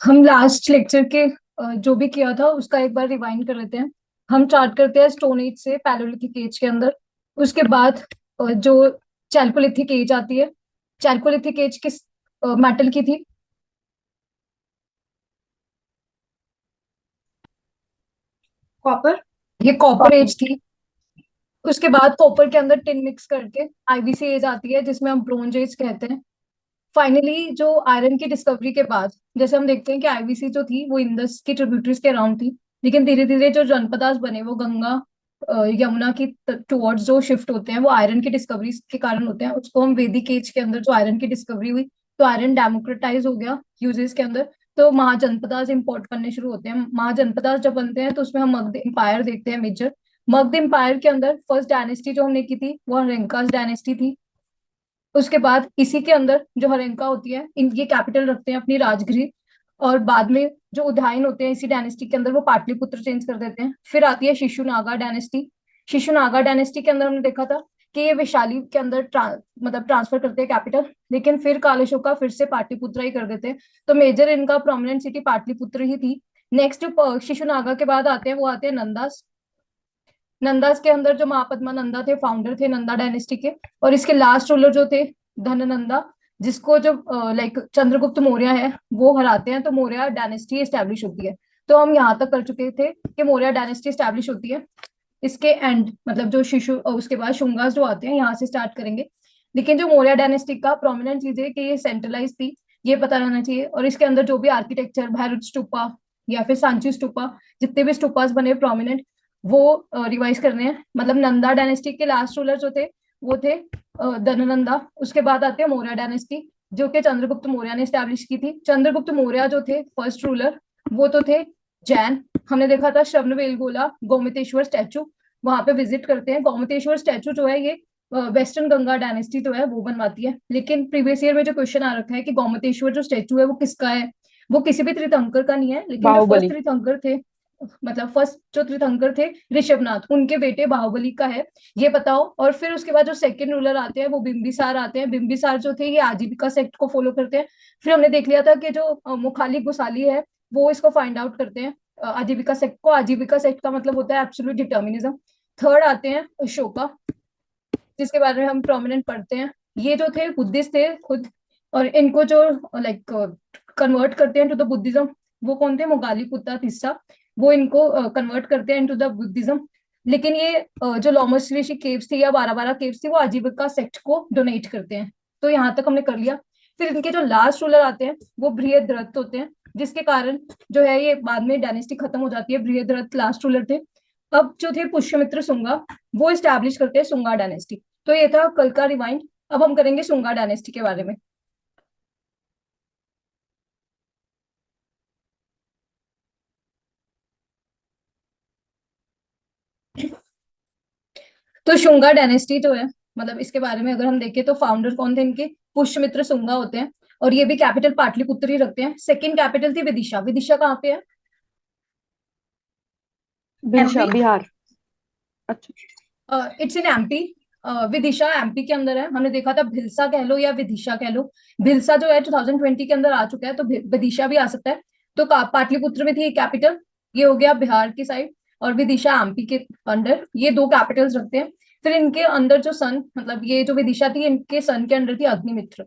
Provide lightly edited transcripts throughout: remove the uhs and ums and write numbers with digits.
हम last lecture के जो भी किया था उसका एक बार रिवाइंड कर लेते हैं। हम स्टार्ट करते हैं स्टोन एज से, पैलोलिथिक एज के अंदर। उसके बाद जो चैल्कोलिथिक एज आती है। चैल्कोलिथिक एज किस मेटल की थी? कॉपर। ये कॉपर एज थी। उसके बाद कॉपर के अंदर टिन मिक्स करके आईवीसी एज आती है, जिसमें हम ब्रोंज एज कहते हैं। फाइनली जो आयरन की डिस्कवरी के बाद, जैसे हम देखते हैं कि आईवीसी जो थी वो इंडस की ट्रिब्यूटरीज के अराउंड थी, लेकिन धीरे धीरे जो जनपदास बने वो गंगा यमुना की टुवर्ड्स जो शिफ्ट होते हैं वो आयरन की डिस्कवरी के कारण होते हैं। उसको हम वैदिक एज के अंदर जो आयरन की डिस्कवरी हुई, तो आयरन डेमोक्रेटाइज हो गया यूजेस के अंदर। तो महाजनपदास इंपोर्ट करने शुरू होते हैं। महाजनपदास जब बनते हैं तो उसमें हम मगध एम्पायर देखते हैं मेजर। मगध एम्पायर के अंदर फर्स्ट डायनेस्टी जो हमने की थी वो हर्यंकास डायनेस्टी थी। उसके बाद इसी के अंदर जो हरेंका होती है, इनकी कैपिटल रखते हैं अपनी राजगृह। और बाद में जो उदयन होते हैं इसी डायनेस्टी के अंदर, वो पाटलिपुत्र चेंज कर देते हैं। फिर आती है शिशुनागा डायनेस्टी। शिशुनागा डायनेस्टी के अंदर हमने देखा था कि ये वैशाली के अंदर मतलब ट्रांसफर करते हैं कैपिटल, लेकिन फिर कालेशोका फिर से पाटलिपुत्र ही कर देते हैं। तो मेजर इनका प्रोमिनेंट सिटी पाटलिपुत्र ही थी। नेक्स्ट शिशुनागा के बाद आते हैं, वो आते हैं नंदास। नंदास के अंदर जो महापद्मा नंदा थे, फाउंडर थे नंदा डायनेस्टी के। और इसके लास्ट रूलर जो थे धननंदा, जिसको जो लाइक चंद्रगुप्त मौर्य है वो हराते हैं, तो मौर्य डायनेस्टी स्टैब्लिश होती है। तो हम यहाँ तक कर चुके थे कि मौर्य डायनेस्टी स्टैब्लिश होती है। इसके एंड मतलब जो शिशु उसके बाद शुंगास जो आते हैं यहाँ से स्टार्ट करेंगे। लेकिन जो मौर्य डायनेस्टी का प्रोमिनेंट चीज है कि ये सेंट्रलाइज थी, ये पता रहना चाहिए। और इसके अंदर जो भी आर्किटेक्चर, भैरव स्तूपा या फिर सांची स्तूपा, जितने भी स्तूपास बने प्रोमिनेंट, वो रिवाइज करने हैं। मतलब नंदा डायनेस्टी के लास्ट रूलर जो थे वो थे धननंदा। उसके बाद आते हैं मौर्य डायनेस्टी, जो कि चंद्रगुप्त मौर्य ने स्टैब्लिश की थी। चंद्रगुप्त मौर्य जो थे फर्स्ट रूलर, वो तो थे जैन। हमने देखा था श्रवणबेलगोला गोमतेश्वर स्टैचू, वहां पे विजिट करते हैं। गोमतेश्वर स्टैचू जो है ये वेस्टर्न गंगा डायनेस्टी जो है वो बनवाती है। लेकिन प्रीवियस ईयर में जो क्वेश्चन आ रखा है कि गोमतेश्वर जो स्टैचू है वो किसका है, वो किसी भी तीर्थंकर का नहीं है, लेकिन जो फर्स्ट बाहुबली। तीर्थंकर थे, मतलब फर्स्ट जो तीर्थंकर थे ऋषभनाथ, उनके बेटे बाहुबली का है। ये बताओ। और फिर उसके बाद जो सेकंड रूलर आते हैं वो बिंबिसार आते हैं। बिंबिसार जो थे ये आजीविका सेक्ट को फॉलो करते हैं। फिर हमने देख लिया था कि जो मुखाली गुसाली है वो इसको फाइंड आउट करते हैं, आजीविका सेक्ट को। आजीविका सेक्ट का मतलब होता है एब्सोल्यूट डिटर्मिनिज्म। थर्ड आते हैं अशोका, जिसके बारे में हम प्रोमिनेंट पढ़ते हैं। ये जो थे बुद्धिस्ट थे खुद, और इनको जो लाइक कन्वर्ट करते हैं टू द बुद्धिज्म, वो कौन थे? मोगाली कुत्ता तिस्सा, वो इनको कन्वर्ट करते हैं इनटू द बुद्धिज्म। लेकिन ये जो लोमस ऋषि केव्स थी या बारह बारह केव्स थी वो आजीविका सेक्ट को डोनेट करते हैं। तो यहाँ तक हमने कर लिया। फिर इनके जो लास्ट रूलर आते हैं वो बृहद्रथ होते हैं, जिसके कारण जो है ये बाद में डायनेस्टी खत्म हो जाती है। बृहद्रथ लास्ट रूलर थे। अब जो थे पुष्यमित्र सुंगा, वो इस्टेब्लिश करते हैं सुंगा डायनेस्टी। तो ये था कल का रिवाइंड। अब हम करेंगे सुंगा डायनेस्टी के बारे में। तो शुंगा डायनेस्टी जो है, मतलब इसके बारे में अगर हम देखें तो फाउंडर कौन थे इनके? पुष्यमित्र शुंगा होते हैं। और ये भी कैपिटल पाटलिपुत्र ही रखते हैं। सेकंड कैपिटल थी विदिशा। विदिशा कहाँ पे है? विदिशा एमपी। बिहार। अच्छा। It's in MP. Vidisha MP के अंदर है। हमने देखा था भिलसा कह लो या विदिशा कह लो। भिलसा जो है 2020 के अंदर आ चुका है, तो विदिशा भी आ सकता है। तो पाटलिपुत्र में थी कैपिटल, ये हो गया बिहार की साइड। और विदिशा एमपी के अंडर, ये दो कैपिटल्स रखते हैं। फिर इनके अंदर जो सन, मतलब ये जो विदिशा थी इनके सन के अंडर थी अग्निमित्र।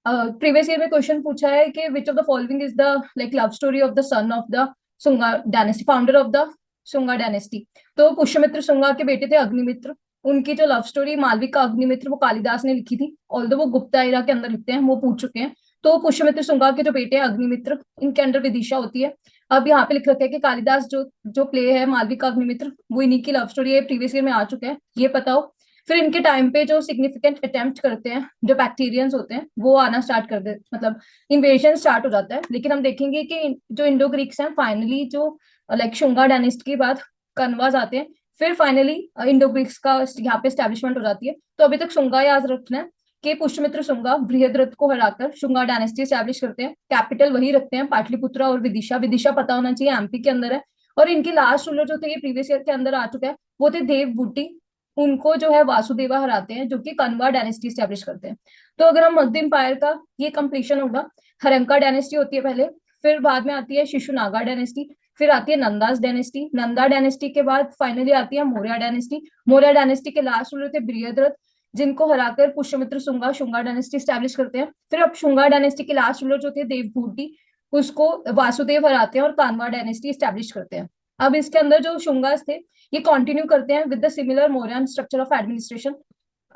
प्रीवियस ईयर में क्वेश्चन पूछा है कि which of the following is the like love story of the son of the Sunga dynasty, founder of the Sunga dynasty. तो पुष्यमित्र सुंगा के बेटे थे अग्निमित्र। उनकी जो लव स्टोरी मालविका अग्निमित्र वो कालिदास ने लिखी थी, ऑल्दो वो गुप्ता एरा के अंदर लिखते हैं, वो पूछ चुके हैं। तो पुष्यमित्र सुंगा के जो बेटे हैं अग्निमित्र, इनके अंडर विदिशा होती है। अब यहाँ पे लिख रखे हैं कि कालिदास जो जो प्ले है मालविका अग्निमित्र वो इन्हीं की लव स्टोरी है। प्रीवियस ईयर में आ चुका है, ये बताओ। फिर इनके टाइम पे जो सिग्निफिकेंट अटेम्प्ट करते हैं जो बैक्टीरियंस होते हैं वो आना स्टार्ट कर दे, मतलब इन्वेजन स्टार्ट हो जाता है। लेकिन हम देखेंगे कि जो इंडो ग्रीक्स हैं फाइनली जो लाइक शुंगा डायनेस्टी के बाद कनवाज आते हैं। फिर फाइनली इंडो ग्रीक्स का यहाँ पे स्टैब्लिशमेंट हो जाती है। तो अभी तक शुंगा याद रखना है कि पुष्यमित्र शुंगा बृहद्रथ को हराकर शुंगा डायनेस्टी स्टैब्लिश करते हैं। कैपिटल वही रखते हैं पाटलिपुत्र और विदिशा। विदिशा पता होना चाहिए एमपी के अंदर है। और इनके लास्ट रूलर जो थे ये प्रीवियस ईयर के अंदर आ चुका है, वो थे देव बूटी। उनको जो है वासुदेवा हराते हैं, जो कि कनवा डायनेस्टी स्टैब्लिश करते हैं। तो अगर हम मगध एम्पायर का ये कंप्लीशन होगा, हरंका डायनेस्टी होती है पहले। फिर बाद में आती है शिशुनागा डायनेस्टी, फिर आती है नंदास डायनेस्टी, नंदा डायनेस्टी के बाद फाइनली आती है मौर्य डायनेस्टी। मौर्य डायनेस्टी के लास्ट रूलर थे बृहद्रथ, जिनको हराकर पुष्यमित्र शुंगा शुंगा डायनेस्टी स्टैब्लिश करते हैं। फिर अब शुंगा डायनेस्टी के लास्ट रूलर जो थे देवभूति, उसको वासुदेव हराते हैं और कानवा डायनेस्टी स्टैब्लिश करते हैं। अब इसके अंदर जो शुंगास थे ये कंटिन्यू करते हैं with the similar Mauryan structure of administration.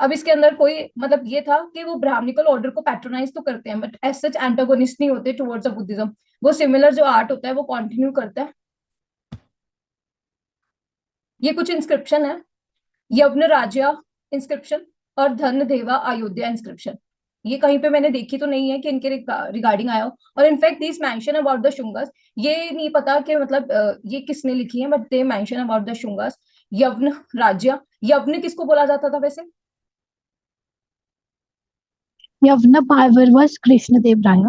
अब इसके अंदर कोई मतलब ये था कि वो ब्राह्मणिकल ऑर्डर को पैट्रोनाइज तो करते हैं बट एज सच एंटागोनिस्ट नहीं होते टुवर्ड्स अ बुद्धिज्म। वो सिमिलर जो आर्ट होता है वो कंटिन्यू करता है। ये कुछ इंस्क्रिप्शन है, यवन राज्य इंस्क्रिप्शन और धन देवा अयोध्या इंस्क्रिप्शन। ये कहीं पे मैंने देखी तो नहीं है कि इनके रिगार्डिंग आया हो। और in fact this mention about the Shungas, ये नहीं पता कि मतलब ये किसने लिखी है, but they mention about the Shungas. Yavana राज्य, यवन किसको बोला जाता था वैसे? यवना पावर was कृष्णदेव राय,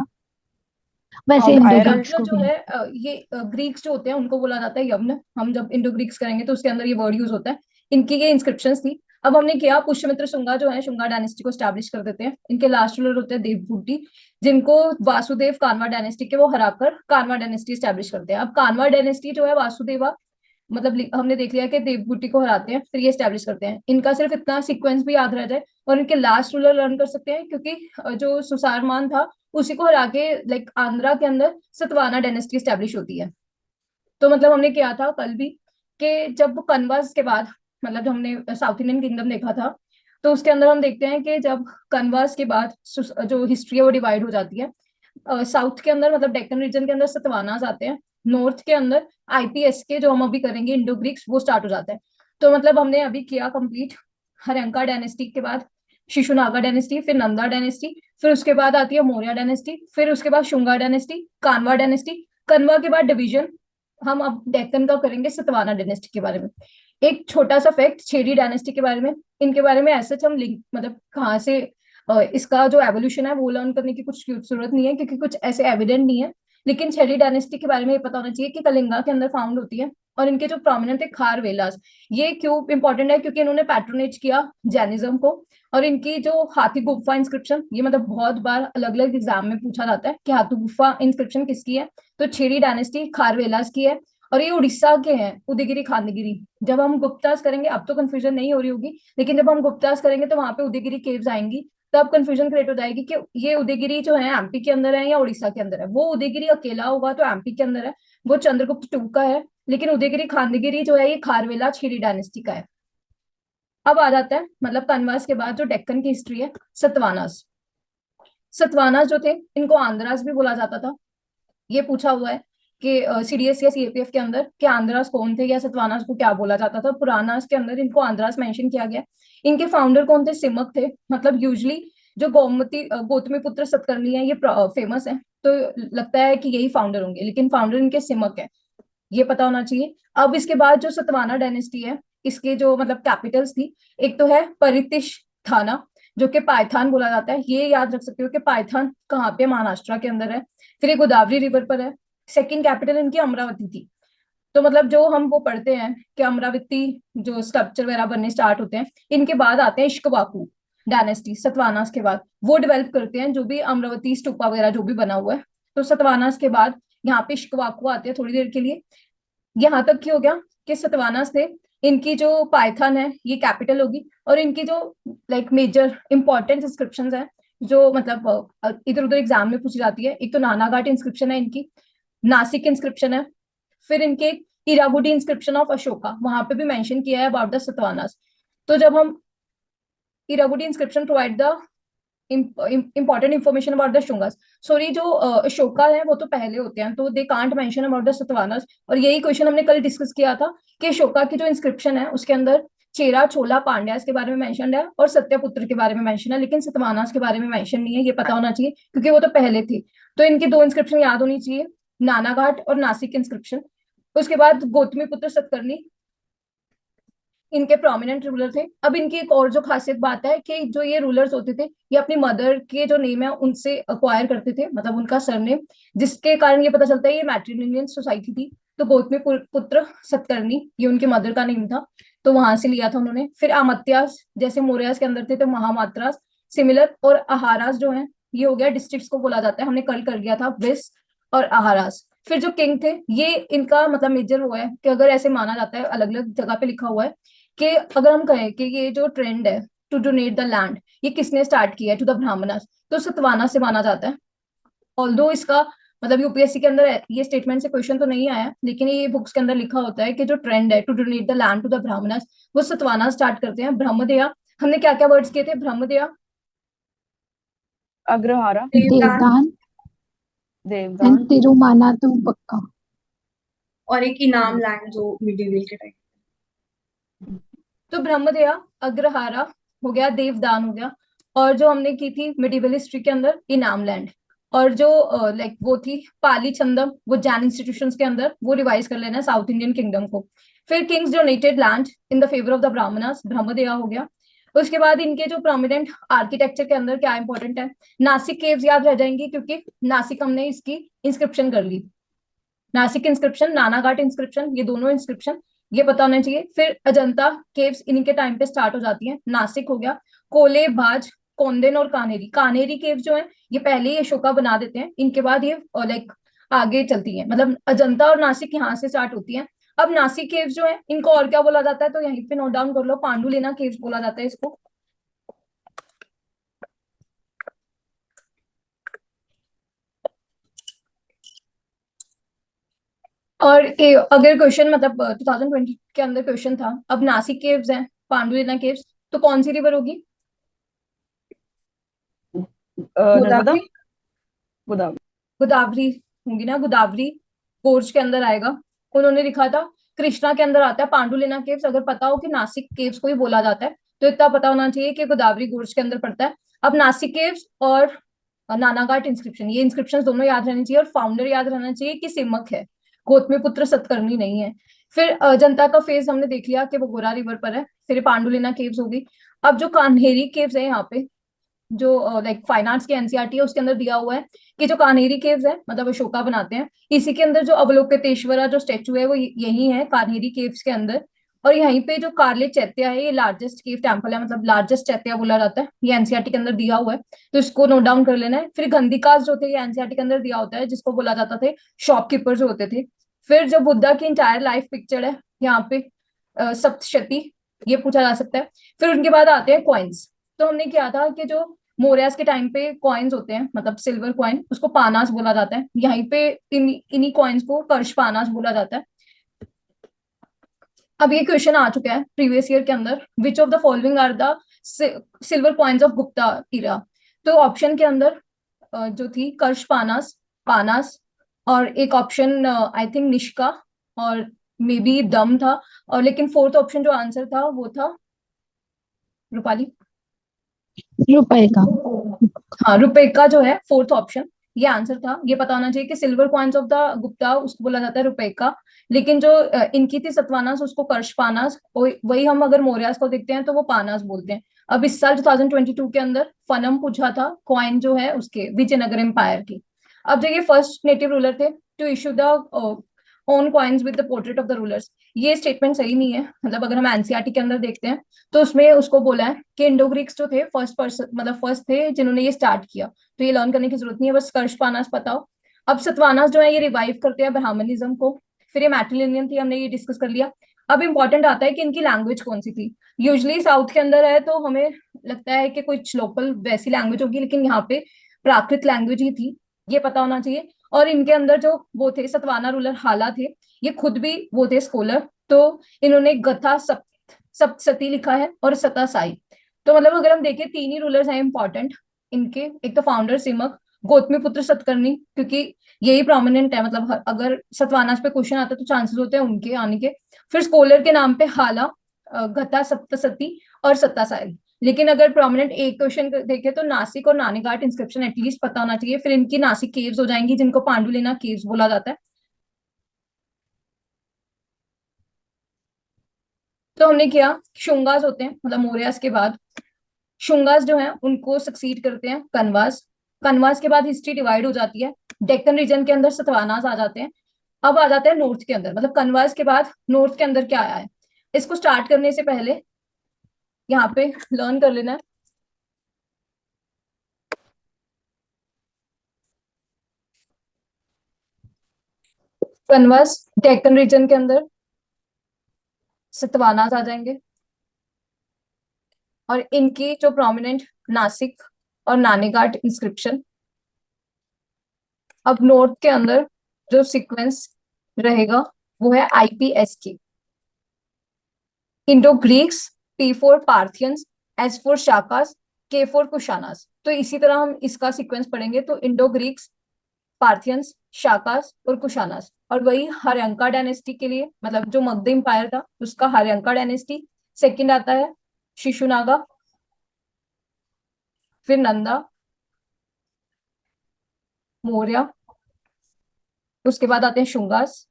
वैसे और इंडो आयरन। ग्रीक्स यवन को जो भी। है ये ग्रीक्स जो होते हैं उनको बोला जाता है यवन। हम जब इंडो ग्रीक्स करेंगे तो उसके अंदर ये वर्ड यूज होता है। इनकी ये इंस्क्रिप्शंस थी। अब हमने किया पुष्यमित्र शुंगा जो है शुंगा डायनेस्टी को स्टैब्लिश कर देते हैं। इनके लास्ट रूलर होते हैं देवभूति, जिनको वासुदेव कानवा डायनेस्टी के वो हराकर कानवा डायनेस्टी स्टैब्लिश करते हैं। अब कानवा डायनेस्टी जो है वासुदेवा मतलब हमने देख लिया कि देवभूति को हराते हैं फिर ये स्टैब्लिश करते हैं। इनका सिर्फ इतना सीक्वेंस भी याद रह जाए और इनके लास्ट रूलर लर्न कर सकते हैं, क्योंकि जो सुसारमान था उसी को हरा के लाइक आंध्रा के अंदर सतवाना डायनेस्टी स्टैब्लिश होती है। तो मतलब हमने किया था कल भी कि जब कन्वास के बाद मतलब जो हमने साउथ इंडियन किंगडम देखा था, तो उसके अंदर हम देखते हैं कि जब कन्वास के बाद जो हिस्ट्री है वो डिवाइड हो जाती है। साउथ के अंदर मतलब डेक्कन रीजन के अंदर सतवानास आते हैं, नॉर्थ के अंदर आईपीएस के जो हम अभी करेंगे इंडो ग्रीक्स वो स्टार्ट हो जाता है। तो मतलब हमने अभी किया कंप्लीट हरंका डायनेस्टी के बाद शिशुनागा डायनेस्टी, फिर नंदा डायनेस्टी, फिर उसके बाद आती है मौर्य डायनेस्टी, फिर उसके बाद शुंगा डायनेस्टी, कानवा डायनेस्टी, कनवा के बाद डिवीजन। हम अब डेक्कन का करेंगे सतवाना डायनेस्टी के बारे में। एक छोटा सा फैक्ट छेरी डायनेस्टी के बारे में, इनके बारे में ऐसे हम लिंक मतलब कहाँ से इसका जो एवोल्यूशन है वो लर्न करने की कुछ जरूरत नहीं है क्योंकि कुछ ऐसे एविडेंट नहीं है। लेकिन छेरी डायनेस्टी के बारे में ये पता होना चाहिए कि कलिंगा के अंदर फाउंड होती है। और इनके जो प्रोमिनेंट है खारवेलास, ये क्यों इंपॉर्टेंट है क्योंकि इन्होंने पैट्रोनेज किया जैनिज्म को। और इनकी जो हाथी गुफा इंस्क्रिप्शन, ये मतलब बहुत बार अलग अलग एग्जाम में पूछा जाता है कि हाथी गुफा इंस्क्रिप्शन किसकी है, तो छेरी डायनेस्टी खारवेलास की है। और ये उड़ीसा के हैं, उदयगिरी खांडगिरी। जब हम गुप्तास करेंगे अब तो कंफ्यूजन नहीं हो रही होगी, लेकिन जब हम गुप्तास करेंगे तो वहां पे उदयगिरी केव्स आएंगी, तब कंफ्यूजन क्रिएट हो जाएगी कि ये उदयगिरी जो है एमपी के अंदर है या उड़ीसा के अंदर है। वो उदयगिरी अकेला होगा तो एमपी के अंदर है, वो चंद्रगुप्त टू का है। लेकिन उदयगिरी खांडगिरी जो है ये खारवेला छेरी डायनेस्टी का है। अब आ जाता है मतलब कनवास के बाद जो डेक्कन की हिस्ट्री है, सतवानास। सतवानास जो थे इनको आंध्रास भी बोला जाता था। ये पूछा हुआ है कि सीडीएस या सीएपीएफ के अंदर कि आंध्रास कौन थे या सतवानास को क्या बोला जाता था। पुरानास के अंदर इनको आंध्रास मेंशन किया गया। इनके फाउंडर कौन थे? सिमक थे। मतलब यूजली जो गौतमी पुत्र सतकर्णी है ये फेमस है, तो लगता है कि यही फाउंडर होंगे, लेकिन फाउंडर इनके सिमक है, ये पता होना चाहिए। अब इसके बाद जो सतवाना डायनेस्टी है इसके जो मतलब कैपिटल्स थी, एक तो है परितिश थाना जो कि पाइथान बोला जाता है, ये याद रख सकते हो कि पाइथान कहाँ पे महाराष्ट्र के अंदर है। फिर ये गोदावरी रिवर पर है। सेकंड कैपिटल इनकी अमरावती थी। तो मतलब जो हम वो पढ़ते हैं कि अमरावती जो स्ट्रक्चर वगैरह बनने स्टार्ट होते हैं, इनके बाद आते हैं इश्कवाकू डायनेस्टी सतवानास के बाद, वो डेवलप करते हैं जो भी अमरावती स्तूपा वगैरह जो भी बना हुआ है। तो सतवानास के बाद यहाँ पे इश्कवाकू आते हैं थोड़ी देर के लिए। यहाँ तक की हो गया कि सतवानास थे, इनकी जो पाइथन है ये कैपिटल होगी। और इनकी जो लाइक मेजर इंपॉर्टेंट इंस्क्रिप्शन है जो मतलब इधर उधर एग्जाम में पूछी जाती है, एक तो नानाघाट इंस्क्रिप्शन है इनकी, नासिक इंस्क्रिप्शन है, फिर इनके इरागुडी इंस्क्रिप्शन ऑफ अशोका, वहां पे भी मेंशन किया है अबाउट द सतवानास। तो जब हम Erragudi inscription provide the important information about the Shungas, sorry जो अशोका है वो तो पहले होते हैं तो they can't mention about the Satavanas. और यही क्वेश्चन हमने कल डिस्कस किया था कि अशोका की जो इंस्क्रिप्शन है उसके अंदर चेरा चोला पांड्यास के बारे में मेंशन है और सत्यपुत्र के बारे में मेंशन है, लेकिन सतवानास के बारे में मेंशन नहीं है। ये पता होना चाहिए क्योंकि वो तो पहले थे। तो इनके दो इंस्क्रिप्शन याद होनी चाहिए, नानाघाट और नासिक इंस्क्रिप्शन। उसके बाद गौतमी पुत्र सतकर्णी, इनके प्रोमिनेंट रूलर थे। अब इनकी एक और जो खासियत बात है कि जो ये रूलर्स होते थे ये अपनी मदर के जो नेम है उनसे अक्वायर करते थे, मतलब उनका सरनेम, जिसके कारण ये पता चलता है ये मैट्रिलिनियन सोसाइटी थी। तो गौतमी पुत्र सतकर्णी ये उनके मदर का नेम था, तो वहां से लिया था उन्होंने। फिर अमत्यास जैसे मौर्यास के अंदर थे तो महामात्रास सिमिलर, और आहारास जो है ये हो गया डिस्ट्रिक्ट्स को बोला जाता है, हमने कल कर लिया था वेस्ट और आहारास। फिर जो किंग थे, ये इनका मतलब मेजर वो है कि अगर ऐसे माना जाता है, अलग अलग जगह पे लिखा हुआ है कि अगर हम कहें कि ये जो ट्रेंड है टू डोनेट द लैंड, ये किसने स्टार्ट किया है, टू द ब्राह्मणस, तो सतवाना से माना जाता है। ऑल्दो इसका मतलब यूपीएससी के अंदर ये स्टेटमेंट से क्वेश्चन तो नहीं आया, लेकिन ये बुक्स के अंदर लिखा होता है कि जो ट्रेंड है to donate the land to the Brahmanas, वो सतवाना स्टार्ट करते हैं। ब्रह्मदया, हमने क्या क्या वर्ड्स किए थे, ब्रह्मदया, अग्रहारा, देवदान देवदान एंड देवदान, तिरुमाना तो पक्का। और एक इनाम लैंड जो मिडिवल के टाइम। तो ब्रह्मदया, अग्रहारा हो गया, देवदान हो गया, और जो हमने की थी मिडिवल हिस्ट्री के अंदर इनाम लैंड, और जो लाइक वो थी पाली छंदम, वो जैन इंस्टीट्यूशंस के अंदर, वो रिवाइज कर लेना साउथ इंडियन किंगडम को। फिर kings donated land in the favour of the Brahmanas, Brahmadeya हो गया। उसके बाद इनके जो प्रोमिनेंट आर्किटेक्चर के अंदर क्या इंपॉर्टेंट है, नासिक केव्स याद रह जाएंगी क्योंकि नासिक हमने इसकी इंस्क्रिप्शन कर ली। नासिक इंस्क्रिप्शन, नानाघाट इंस्क्रिप्शन, ये दोनों इंस्क्रिप्शन ये पता होना चाहिए। फिर अजंता केव्स इन्हीं के टाइम पे स्टार्ट हो जाती हैं। नासिक हो गया, कोले, भाज, कोंदेन और कानेरी। कानेरी केव्स जो है ये पहले ही अशोका बना देते हैं, इनके बाद ये लाइक आगे चलती है, मतलब अजंता और नासिक यहाँ से स्टार्ट होती है। अब नासिक केव्स जो है इनको और क्या बोला जाता है, तो यहीं पे नोट डाउन कर लो, पांडुलेना केव्स बोला जाता है इसको। और अगर क्वेश्चन मतलब 2020 के अंदर क्वेश्चन था, अब नासिक केव्स हैं, पांडुलेना केव्स, तो कौन सी रिवर होगी? नर्मदा, गोदावरी। गोदावरी। गोदावरी होंगी ना, गोदावरी गोर्ज के अंदर आएगा। उन्होंने लिखा था कृष्णा के अंदर आता है पांडुलेना केव्स। अगर पता हो कि नासिक केव्स को ही बोला जाता है तो इतना पता होना चाहिए कि गोदावरी गोर्ज के अंदर पड़ता है। अब नासिक केव्स और नानाघाट इंस्क्रिप्शन, ये इंस्क्रिप्शन दोनों याद रहनी चाहिए, और फाउंडर याद रहना चाहिए कि सिमक है, गौतमीपुत्र सतकर्णी नहीं है। फिर जनता का फेज हमने देख लिया कि वो गोरा रिवर पर है। फिर पांडुलेना केव्स होगी। अब जो कान्हेरी केव्स है यहाँ पे, जो लाइक फाइन आर्ट्स की एनसीईआरटी है उसके अंदर दिया हुआ है कि जो कान्हेरी केव्स है मतलब अशोका बनाते हैं, इसी के अंदर जो अवलोकितेश्वरा जो स्टेचू है वो यही है कान्हेरी केव्स के अंदर। और यहीं पे जो कार्ले चैत्य है, ये लार्जेस्ट केव टेम्पल है, मतलब लार्जेस्ट चैत्य बोला जाता है, ये एनसीईआरटी के अंदर दिया हुआ है, तो इसको नोट डाउन कर लेना है। फिर गंधिकास जो थे, ये एनसीईआरटी के अंदर दिया होता है, जिसको बोला जाता थे शॉपकीपर जो होते थे। फिर जो बुद्धा की इंटायर लाइफ पिक्चर है यहाँ पे, सप्तशती, ये पूछा जा सकता है। फिर उनके बाद आते हैं कॉइन्स। तो हमने किया था कि जो मौर्यस के टाइम पे कॉइन्स होते हैं, मतलब सिल्वर कॉइन, उसको पानास बोला जाता है। यहीं पे इन्हीं कॉइन्स को कर्श पानास बोला जाता है। अब ये क्वेश्चन आ चुका है प्रीवियस ईयर के अंदर, which of the following are the silver coins of Gupta era. तो ऑप्शन के अंदर जो थी कर्श पानास, पानास, और एक ऑप्शन आई थिंक निष्का, और मे बी दम था, और लेकिन फोर्थ ऑप्शन जो आंसर था वो था रूपाली, रुपए का। हाँ रुपए का जो है फोर्थ ऑप्शन, ये आंसर था। ये पता होना चाहिए कि silver coins of the Gupta उसको बोला जाता है रुपए का, लेकिन जो इनकी थी सतवानास उसको कर्श पानास, वही हम अगर मौर्यास को देखते हैं तो वो पानास बोलते हैं। अब इस साल 2022 के अंदर फनम पूछा था कॉइन जो है उसके विजयनगर एम्पायर की। अब जो ये फर्स्ट नेटिव रूलर थे to issue the own coins with the portrait of the rulers, ये स्टेटमेंट सही नहीं है। मतलब अगर हम एनसीईआरटी के अंदर देखते हैं तो उसमें उसको बोला है कि इंडो ग्रीक्स जो थे फर्स्ट पर्सन, मतलब फर्स्ट थे जिन्होंने ये स्टार्ट किया, तो ये लर्न करने की जरूरत नहीं है, बस कर्श पानास पता हो। अब सतवानास जो है ये रिवाइव करते हैं ब्राह्मणिज्म को। फिर ये मैट्रिलिनियन थी, हमने ये डिस्कस कर लिया। अब इंपॉर्टेंट आता है कि इनकी लैंग्वेज कौन सी थी। यूजली साउथ के अंदर है तो हमें लगता है कि कुछ लोकल वैसी लैंग्वेज होगी, लेकिन यहाँ पे प्राकृत लैंग्वेज ही थी, ये पता होना चाहिए। और इनके अंदर जो वो थे सतवाना रूलर हाला थे, ये खुद भी वो थे स्कॉलर, तो इन्होंने गथा सप्तसती लिखा है और सता साई। तो मतलब अगर हम देखें तीन ही रूलर्स हैं इंपॉर्टेंट इनके, एक तो फाउंडर सिमक, गौतमीपुत्र सतकर्णी, क्योंकि यही प्रोमिनेंट है, मतलब अगर सतवानास पे क्वेश्चन आता है तो चांसेस होते हैं उनके आने के। फिर स्कॉलर के नाम पे हाला, गथा सप्तसती और सत्ता साई। लेकिन अगर प्रोमिनेंट एक क्वेश्चन देखे तो नासिक और नानीघाट इंस्क्रिप्शन एटलीस्ट पता होना चाहिए। फिर इनकी नासिक केव्स हो जाएंगी जिनको पांडुलेना केव्स बोला जाता है। तो हमने किया शुंगास होते हैं, मतलब मौर्यस के बाद शुंगास जो है उनको सक्सीड करते हैं कनवास। कनवास के बाद हिस्ट्री डिवाइड हो जाती है, डेक्कन रीजन के अंदर सतवानास आ जाते हैं। अब आ जाते हैं नॉर्थ के अंदर, मतलब कनवास के बाद नॉर्थ के अंदर क्या आया है, इसको स्टार्ट करने से पहले यहाँ पे लर्न कर लेना है। कनवास डेक्कन रीजन के अंदर सतवानास आ जाएंगे, और इनकी जो प्रोमिनेंट नासिक और नानीघाट इंस्क्रिप्शन। अब नॉर्थ के अंदर जो सीक्वेंस रहेगा वो है आईपीएस की। Indo Greeks, P for Parthians, S for Shakas, के फॉर कुशानास। तो इसी तरह हम इसका सीक्वेंस पढ़ेंगे, तो इंडो ग्रीक्स, पार्थियंस, शाकास और कुशानास। और वही हर्यंका डायनेस्टी के लिए, मतलब जो मगध एम्पायर था उसका हर्यंका डायनेस्टी। सेकंड आता है शिशुनागा, फिर नंदा, मौर्य, उसके बाद आते हैं शुंगास,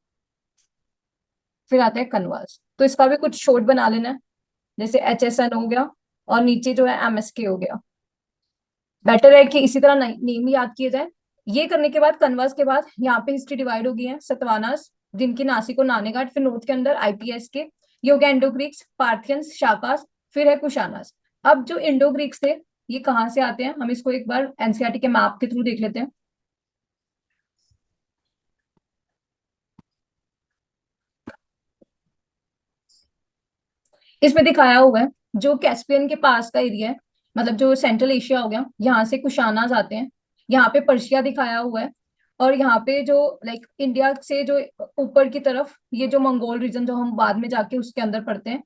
फिर आते हैं कनवास। तो इसका भी कुछ शॉर्ट बना लेना है, जैसे HSN हो गया और नीचे जो है MSK हो गया। बेटर है कि इसी तरह नेम याद किए जाए। ये करने के बाद कनवास के बाद यहाँ पे हिस्ट्री डिवाइड हो गई है। सतवानास जिनकी नासिक और नानेघाट, फिर नॉर्थ के अंदर आईपीएस के, ये हो गया इंडो ग्रीक्स, पार्थियंस, शाकास, फिर है कुशानास। अब जो इंडो ग्रीक्स थे ये कहाँ से आते हैं, हम इसको एक बार एनसीईआरटी के मैप के थ्रू देख लेते हैं। इसमें दिखाया हुआ है जो कैस्पियन के पास का एरिया है, मतलब जो सेंट्रल एशिया हो गया, यहाँ से कुशानाज आते हैं। यहाँ पे पर्शिया दिखाया हुआ है, और यहाँ पे जो लाइक इंडिया से जो ऊपर की तरफ ये जो मंगोल रीजन, जो हम बाद में जाके उसके अंदर पढ़ते हैं,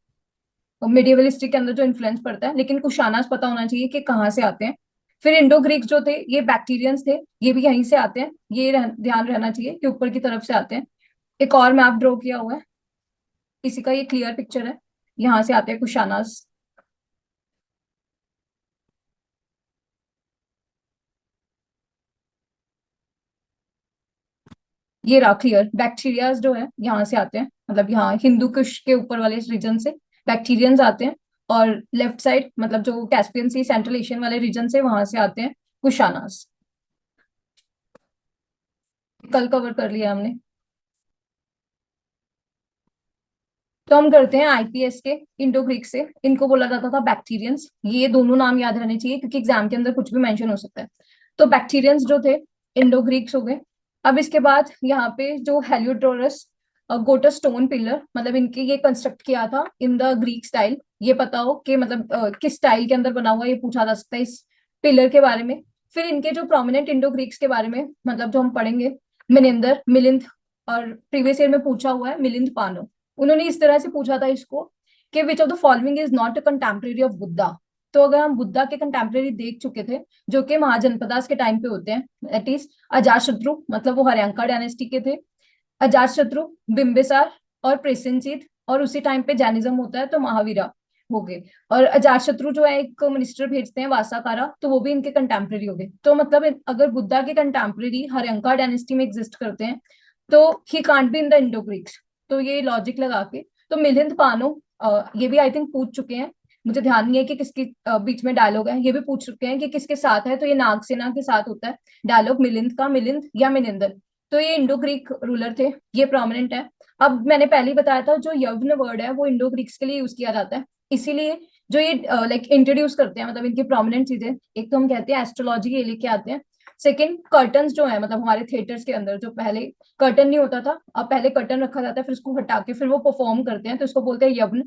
मिडिवल हिस्ट्री के अंदर जो इन्फ्लुएंस पड़ता है, लेकिन कुशानाज पता होना चाहिए कि कहाँ से आते हैं। फिर इंडो ग्रीक जो थे ये बैक्टीरियंस थे, ये भी यहीं से आते हैं, ये ध्यान रहना चाहिए कि ऊपर की तरफ से आते हैं। एक और मैप ड्रॉ किया हुआ है, इसी का ये क्लियर पिक्चर है, यहाँ से आते हैं कुशानाज। ये रहा क्लियर, बैक्टीरियाज जो है यहाँ से आते हैं, मतलब यहाँ हिंदू कुश के ऊपर वाले रीजन से बैक्टीरियंस आते हैं, और लेफ्ट साइड मतलब जो कैस्पियन सी सेंट्रल एशियन वाले रीजन से वहां से आते हैं कुशानास। कल कवर कर लिया हमने। तो हम करते हैं आईपीएस के, इंडो ग्रीक से, इनको बोला जाता था बैक्टीरियंस। ये दोनों नाम याद रहने चाहिए क्योंकि एग्जाम के अंदर कुछ भी मेंशन हो सकता है। तो बैक्टीरियंस जो थे इंडो ग्रीक्स हो गए। अब इसके बाद यहाँ पे जो हेलियोडोरस गोटा स्टोन पिलर, मतलब इनके ये कंस्ट्रक्ट किया था इन द ग्रीक स्टाइल। ये पता हो कि मतलब किस स्टाइल के अंदर बना हुआ, ये पूछा जा सकता है इस पिलर के बारे में। फिर इनके जो प्रोमिनेंट इंडो ग्रीक्स के बारे में मतलब जो हम पढ़ेंगे, मिनिंदर, मिलिंद, और प्रीवियस ईयर में पूछा हुआ है मिलिंद पानो। उन्होंने इस तरह से पूछा था इसको कि which of the following is not a contemporary of Buddha. तो अगर हम बुद्धा के कंटेम्प्रेरी देख चुके थे जो कि महाजनपदास के टाइम पे होते हैं, दैट इज अजातशत्रु, मतलब वो हर्यंका डायनेस्टी के थे, अजातशत्रु, बिंबिसार और प्रेसेनजीत, और उसी टाइम पे जैनिज्म होता है तो महावीरा हो गए। और अजातशत्रु जो है एक मिनिस्टर भेजते हैं वासाकारा, तो वो भी इनके कंटेम्प्रेरी हो गए। तो मतलब अगर बुद्धा के कंटेम्प्रेरी हर्यंका डायनेस्टी में एग्जिस्ट करते हैं तो he can't be in the Indo Greeks. तो ये लॉजिक लगा के, तो मिलिंद पानो, ये भी आई थिंक पूछ चुके हैं, मुझे ध्यान नहीं है कि किसके बीच में डायलॉग है, ये भी पूछ चुके हैं कि किसके साथ है, तो ये नागसेना के साथ होता है डायलॉग, मिलिंद का, मिलिंद या मिनिंदर। तो ये इंडो ग्रीक रूलर थे, ये प्रोमिनेंट है। अब मैंने पहले ही बताया था जो यवन वर्ड है वो इंडो ग्रीक्स के लिए यूज किया जाता है, इसीलिए जो ये लाइक इंट्रोड्यूस करते हैं, मतलब इनकी प्रोमिनेंट चीजें, एक तो हम कहते हैं एस्ट्रोलॉजी, ये लेके आते हैं। सेकंड कर्टन्स जो है, मतलब हमारे थिएटर्स के अंदर जो पहले कर्टन नहीं होता था, अब पहले कर्टन रखा जाता है, फिर उसको हटा के फिर वो परफॉर्म करते हैं, तो उसको बोलते हैं यवन।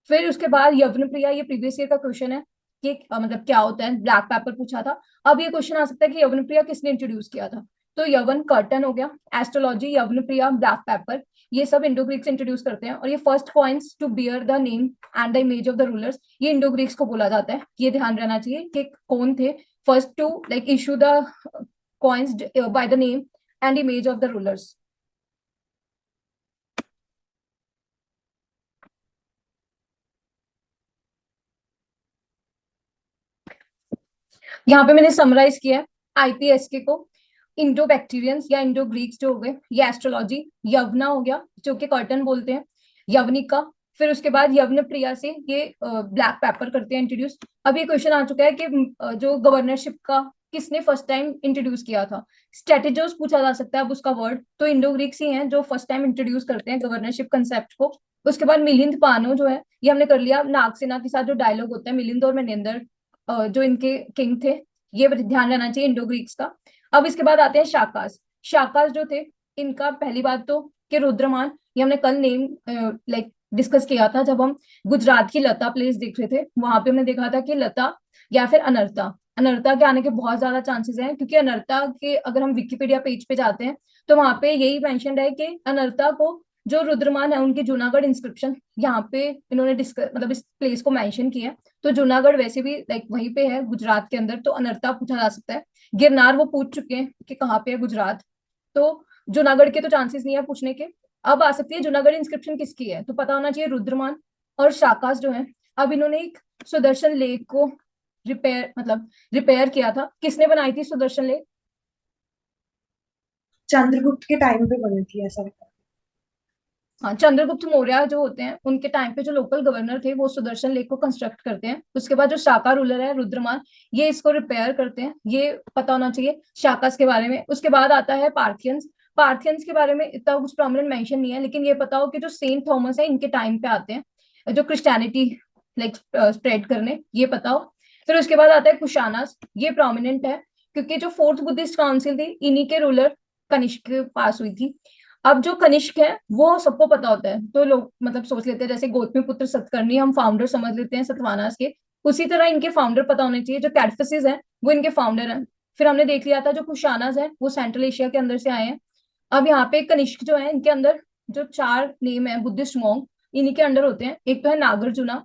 फिर उसके बाद यवन प्रिया, ये प्रीवियस ईयर का क्वेश्चन है कि मतलब क्या होता है, ब्लैक पेपर पूछा था। अब ये क्वेश्चन आ सकता है कि यवन प्रिया किसने इंट्रोड्यूस किया था, तो यवन कर्टन हो गया, एस्ट्रोलॉजी, यवन प्रिया, ब्लैक पेपर, ये सब इंडो ग्रीक्स इंट्रोड्यूस करते हैं। और ये first coins to bear the name and the image of the rulers, ये इंडो ग्रीक्स को बोला जाता है। ये ध्यान रहना चाहिए कि कौन थे first to like issue the coins by the name and image of the rulers. यहाँ पे मैंने समराइज किया है आईपीएसके को। इंडो बैक्टीरियंस या इंडो ग्रीक्स जो हो गए, ये एस्ट्रोलॉजी, यवना हो गया जो कि कर्टन बोलते हैं, यवनिका। फिर उसके बाद यवन प्रिया से ये ब्लैक पेपर करते हैं इंट्रोड्यूस। अब ये क्वेश्चन आ चुका है कि जो गवर्नरशिप का किसने फर्स्ट टाइम इंट्रोड्यूस किया था, स्ट्रेटेजोस पूछा जा सकता है अब उसका वर्ड, तो इंडो ग्रीक्स ही हैं जो फर्स्ट टाइम इंट्रोड्यूस करते हैं गवर्नरशिप कंसेप्ट को। उसके बाद मिलिंद पानो जो है, ये हमने कर लिया, नागसेना के साथ जो डायलॉग होता है, मिलिंद और मनेंद्र जो इनके किंग थे, ये ध्यान रहना चाहिए इंडो ग्रीक्स का। अब इसके बाद आते हैं शाकास। शाकास जो थे इनका पहली बात तो कि रुद्रमान, ये हमने कल नेम लाइक डिस्कस किया था जब हम गुजरात की लता प्लेस देख रहे थे, वहां पे हमने देखा था कि लता या फिर अनर्ता, अनर्ता के आने के बहुत ज्यादा चांसेस हैं, क्योंकि अनर्ता के अगर हम विकिपीडिया पेज पे जाते हैं तो वहां पे यही मेंशन है कि अनर्ता को जो रुद्रमान है उनकी जूनागढ़ इंस्क्रिप्शन यहाँ पे इन्होंने डिस्कस मतलब इस प्लेस को मेंशन किया है। तो जूनागढ़ वैसे भी लाइक वहीं पे है गुजरात के अंदर, तो अनर्ता पूछा जा सकता है। गिरनार वो पूछ चुके हैं कि कहाँ पे है गुजरात, तो जूनागढ़ के तो चांसेस नहीं है पूछने के। अब आ सकती है जूनागढ़ इंस्क्रिप्शन किसकी है, तो पता होना चाहिए रुद्रमान और शाकास जो है। अब इन्होंने एक सुदर्शन लेक को रिपेयर किया था, किसने बनाई थी सुदर्शन लेक? चंद्रगुप्त के टाइम पे बनी थी ऐसा लगता है। हाँ, चंद्रगुप्त मौर्य जो होते हैं उनके टाइम पे जो लोकल गवर्नर थे वो सुदर्शन लेक को कंस्ट्रक्ट करते हैं। उसके बाद जो शाका रूलर है रुद्रमान, ये इसको रिपेयर करते हैं, ये पता होना चाहिए शाकास के बारे में। उसके बाद आता है पार्थियंस। पार्थियंस के बारे में इतना कुछ प्रोमिनेंट मेंशन नहीं है, लेकिन ये पता हो कि जो सेंट थॉमस है इनके टाइम पे आते हैं जो क्रिश्चियनिटी लाइक स्प्रेड करने, ये पता हो। फिर उसके बाद आता है कुशानास, ये प्रोमिनेंट है क्योंकि जो फोर्थ बुद्धिस्ट काउंसिल थी इन्हीं के रूलर कनिष्क के पास हुई थी। अब जो कनिष्क है वो सबको पता होता है, तो लोग मतलब सोच लेते हैं जैसे गौतमी पुत्र सतकर्णी हम फाउंडर समझ लेते हैं सतवाहनास के, उसी तरह इनके फाउंडर पता होने चाहिए। जो कैडफिसेस हैं वो इनके फाउंडर हैं। फिर हमने देख लिया था जो कुशानास है वो सेंट्रल एशिया के अंदर से आए हैं। अब यहाँ पे कनिष्क जो है इनके अंदर जो 4 नेम है बुद्धिस्ट मॉन्क इन्हीं के अंडर होते हैं। एक तो है नागार्जुना,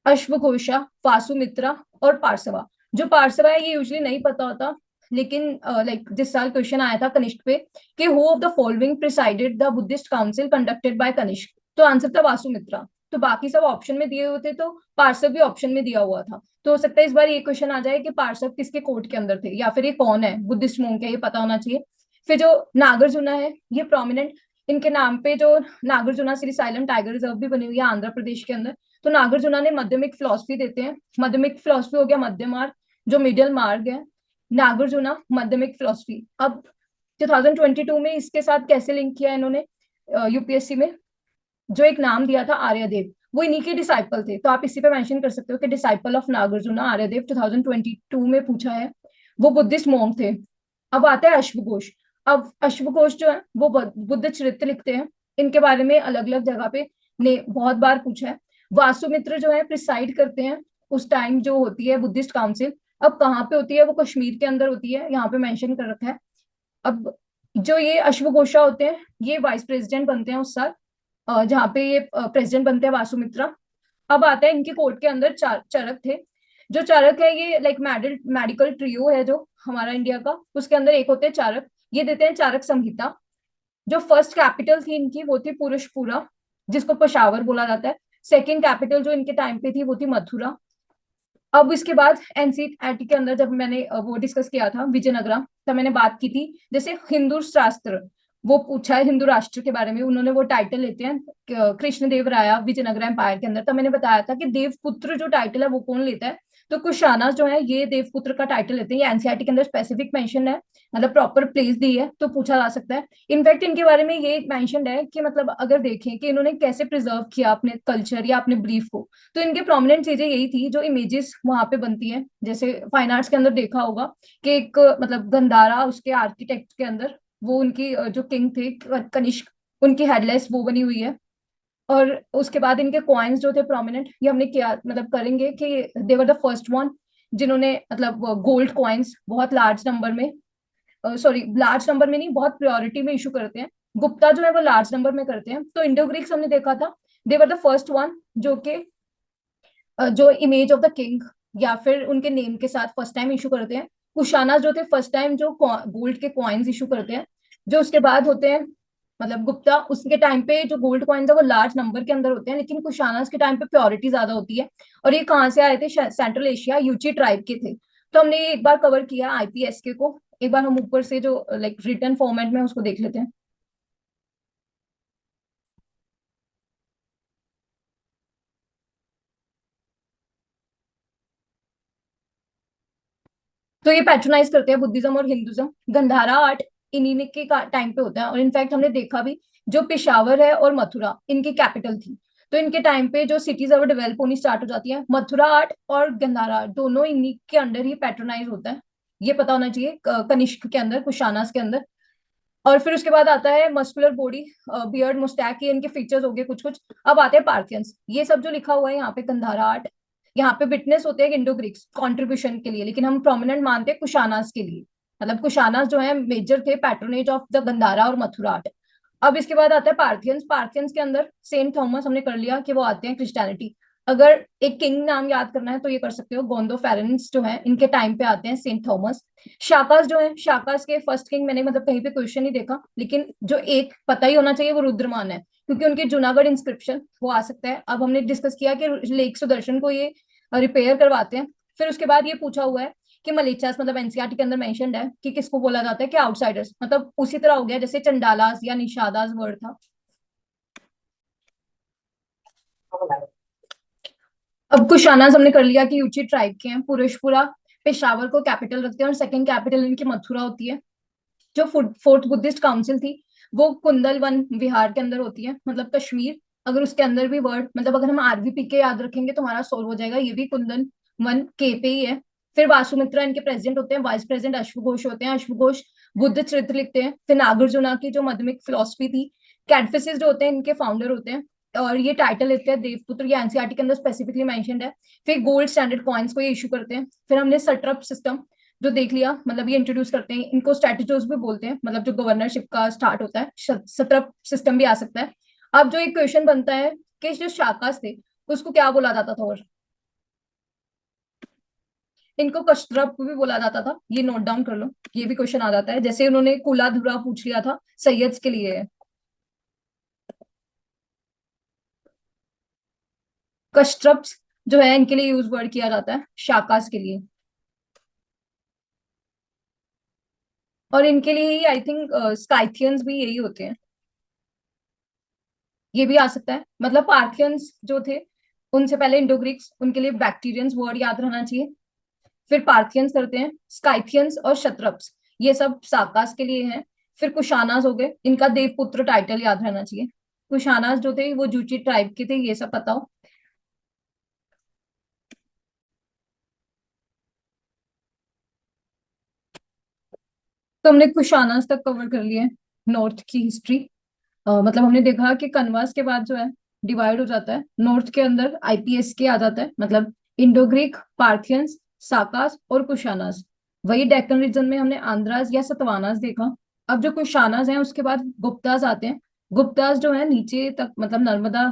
अश्वघोषा, वासुमित्रा और पार्सवा। जो पार्सवा है ये यूजुअली नहीं पता होता, लेकिन लाइक जिस साल क्वेश्चन आया था कनिष्क पे कि who of the following presided the Buddhist council conducted by Kanishka, तो आंसर था वासुमित्रा। तो बाकी सब ऑप्शन में दिए हुए थे, तो पार्सव भी ऑप्शन में दिया हुआ था। तो हो सकता है इस बार ये क्वेश्चन आ जाए कि पार्सव किसके कोर्ट के अंदर थे या फिर ये कौन है बुद्धिस्ट मोंक है, ये पता होना चाहिए। फिर जो नागार्जुना है ये प्रोमिनेंट, इनके नाम पे जो Nagarjuna Shri silent tiger reserve भी बनी हुई है आंध्र प्रदेश के अंदर। तो नागार्जुना ने माध्यमिक फिलोसफी देते हैं, माध्यमिक फिलोसफी हो गया मध्य मार्ग, जो मिडिल मार्ग है नागार्जुना माध्यमिक फिलोसफी। अब 2022 में इसके साथ कैसे लिंक किया इन्होंने यूपीएससी में, जो एक नाम दिया था आर्यदेव, वो इन्हीं के डिसाइपल थे। तो आप इसी पे मेंशन कर सकते हो कि डिसाइपल ऑफ नागार्जुना आर्यदेव 2022 में पूछा है, वो बुद्धिस्ट मॉन्क थे। अब आता है अश्वघोष। अब अश्वघोष जो है वो बुद्ध चरित्र लिखते हैं, इनके बारे में अलग अलग जगह पे ने बहुत बार पूछा है। वासुमित्र जो है प्रिसाइड करते हैं उस टाइम जो होती है बुद्धिस्ट काउंसिल। अब कहाँ पे होती है, वो कश्मीर के अंदर होती है, यहाँ पे मेंशन कर रखा है। अब जो ये अश्वघोषा होते हैं ये वाइस प्रेसिडेंट बनते हैं उस साल जहाँ पे ये प्रेसिडेंट बनते हैं वासुमित्रा। अब आता है इनके कोर्ट के अंदर चरक थे। जो चरक है ये लाइक मेडिकल ट्रियो है जो हमारा इंडिया का, उसके अंदर एक होते हैं चारक, ये देते हैं चारक संहिता। जो फर्स्ट कैपिटल थी इनकी वो थी पुरुषपुरा, जिसको पेशावर बोला जाता है। सेकंड कैपिटल जो इनके टाइम पे थी वो थी मथुरा। अब इसके बाद एनसीईआरटी के अंदर जब मैंने वो डिस्कस किया था विजयनगरम, तब मैंने बात की थी जैसे हिंदू शास्त्र, वो पूछा है हिंदू राष्ट्र के बारे में, उन्होंने वो टाइटल लेते हैं कृष्ण देव राया विजयनगर एम्पायर के अंदर। तब मैंने बताया था कि देवपुत्र जो टाइटल है वो कौन लेता है, तो कुशाना जो है ये देवपुत्र का टाइटल लेते हैं। ये एनसीईआरटी के अंदर स्पेसिफिक मेंशन है, मतलब प्रॉपर प्लेस दी है, तो पूछा जा सकता है। इनफैक्ट इनके बारे में ये मेंशनड है कि मतलब अगर देखें कि इन्होंने कैसे प्रिजर्व किया अपने कल्चर या अपने बिलीफ को, तो इनके प्रोमिनेंट चीजें यही थी जो इमेजेस वहां पे बनती है। जैसे फाइन आर्ट्स के अंदर देखा होगा कि एक मतलब गंधारा उसके आर्किटेक्ट के अंदर वो उनकी जो किंग थे कनिष्क, उनकी हेडलेस वो बनी हुई है। और उसके बाद इनके कॉइन्स जो थे प्रोमिनेंट, ये हमने किया मतलब करेंगे कि दे वर द फर्स्ट वन जिन्होंने मतलब गोल्ड कॉइन्स बहुत लार्ज नंबर में, सॉरी लार्ज नंबर में नहीं बहुत प्रायोरिटी में इशू करते हैं। गुप्ता जो है वो लार्ज नंबर में करते हैं। तो इंडो ग्रीक्स हमने देखा था, दे वर द फर्स्ट वन जो कि जो इमेज ऑफ द किंग या फिर उनके नेम के साथ फर्स्ट टाइम इशू करते हैं। कुशाना जो थे फर्स्ट टाइम जो गोल्ड के कॉइन्स इशू करते हैं। जो उसके बाद होते हैं मतलब गुप्ता, उसके टाइम पे जो गोल्ड कॉइन्स है वो लार्ज नंबर के अंदर होते हैं, लेकिन कुशाना के टाइम पे प्योरिटी ज्यादा होती है। और ये कहाँ से आए थे, सेंट्रल एशिया यूची ट्राइब के थे। तो हमने ये एक बार कवर किया आईपीएसके को, एक बार हम ऊपर से जो लाइक रिटन फॉर्मेट में उसको देख लेते हैं। तो ये पैट्रोनाइज करते हैं बुद्धिज्म और हिंदुज्म। गंधारा आर्ट इन्हीं के टाइम पे होता है। और इनफैक्ट हमने देखा भी जो पेशावर है और मथुरा इनकी कैपिटल थी, तो इनके टाइम पे जो सिटीज अब डेवलप होनी स्टार्ट हो जाती है, मथुरा आर्ट और गंधारा आर्ट दोनों इन्हीं के अंडर ही पैट्रोनाइज होता है। ये पता होना चाहिए कनिष्क के अंदर, कुशानास के अंदर। और फिर उसके बाद आता है मस्कुलर बॉडी, बियर्ड, मुस्टैक, ये इनके फीचर्स हो गए कुछ कुछ। अब आते हैं पार्थियंस। ये सब जो लिखा हुआ है यहाँ पे, कंधारा आर्ट, यहाँ पे विटनेस होते हैं इंडो ग्रीक्स कॉन्ट्रीब्यूशन के लिए, लेकिन हम प्रोमिनेंट मानते हैं कुशानास के लिए। मतलब कुशानास जो है मेजर थे पैट्रोनेज ऑफ द गंधारा और मथुरा आर्ट। अब इसके बाद आता है पार्थियंस। पार्थियंस के अंदर सेंट थॉमस हमने कर लिया कि वो आते हैं क्रिश्चियनिटी। अगर एक किंग नाम याद करना है तो ये कर सकते हो, गोंदो फेरेंस जो है इनके टाइम पे आते हैं सेंट थॉमस। शाकास जो है, शाकास के फर्स्ट किंग मैंने मतलब कहीं पे क्वेश्चन नहीं देखा, लेकिन जो एक पता ही होना चाहिए वो रुद्रमान है, क्योंकि उनके जूनागढ़ इंस्क्रिप्शन वो आ सकता है। अब हमने डिस्कस किया कि लेक सुदर्शन को ये रिपेयर करवाते हैं। फिर उसके बाद ये पूछा हुआ है कि मलेचास मतलब एनसीईआरटी के अंदर मेंशन्ड है कि किसको बोला जाता है कि आउटसाइडर्स, मतलब उसी तरह हो गया जैसे चंडालास या निषादास वर्ड था। अब कुशानास हमने कर लिया कि यूची ट्राइब के हैं। पुरुषपुरा पेशावर को कैपिटल रखते हैं और सेकंड कैपिटल इनकी मथुरा होती है। जो फोर्थ बुद्धिस्ट काउंसिल थी वो कुंदल वन विहार के अंदर होती है, मतलब कश्मीर। अगर उसके अंदर भी वर्ड मतलब अगर हम आरवीपी के याद रखेंगे तो हमारा सोल्व हो जाएगा, ये भी कुंदन वन के पे ही है। फिर वासुमित्रा इनके प्रेसिडेंट होते हैं, वाइस प्रेसिडेंट अश्वघोष होते हैं। अश्वघोष बुद्ध चरित्र लिखते हैं। फिर नागार्जुना की जो मध्यमिक फिलोसफी थी, कैडफिसिस जो होते हैं इनके फाउंडर होते हैं, और ये टाइटल लेते हैं देवपुत्र, ये एनसीईआरटी के अंदर स्पेसिफिकली मेंशन्ड है। फिर गोल्ड स्टैंडर्ड कॉइन्स को ये इशू करते हैं। फिर हमने सट्रप सिस्टम जो देख लिया, मतलब ये इंट्रोड्यूस करते हैं, इनको स्ट्रेटेजोस भी बोलते हैं, मतलब जो गवर्नरशिप का स्टार्ट होता है, सत्रप सिस्टम भी आ सकता है। अब जो एक क्वेश्चन बनता है कि जो शाकास थे उसको क्या बोला जाता था, और इनको कशरप भी बोला जाता था, ये नोट डाउन कर लो, ये भी क्वेश्चन आ जाता है। जैसे उन्होंने कुलाधुरा पूछ लिया था, सैयद्स के लिए है। कशरप्स जो है इनके लिए यूज वर्ड किया जाता है शाकास के लिए, और इनके लिए ही आई थिंक स्काइथियंस भी यही होते हैं, ये भी आ सकता है। मतलब पार्थियंस जो थे उनसे पहले इंडो ग्रीक्स, उनके लिए बैक्टीरियंस वर्ड याद रहना चाहिए। फिर पार्थियंस करते हैं, स्काइथियंस और शत्रप्स ये सब साकास के लिए हैं। फिर कुशानास हो गए, इनका देवपुत्र टाइटल याद रहना चाहिए। कुशानास जो थे वो जूची ट्राइब के थे, ये सब पता हो। तो हमने कुशानास तक कवर कर लिया है, नॉर्थ की हिस्ट्री। मतलब हमने देखा कि कनवास के बाद जो है डिवाइड हो जाता है, नॉर्थ के अंदर आईपीएस के आ जाता है, मतलब इंडो ग्रीक, पार्थियंस, साकास और कुशानास। वही डेक्कन रीजन में हमने आंध्रास या सतवानास देखा। अब जो कुशानास हैं उसके बाद गुप्तास आते हैं। गुप्तास जो है नीचे तक मतलब नर्मदा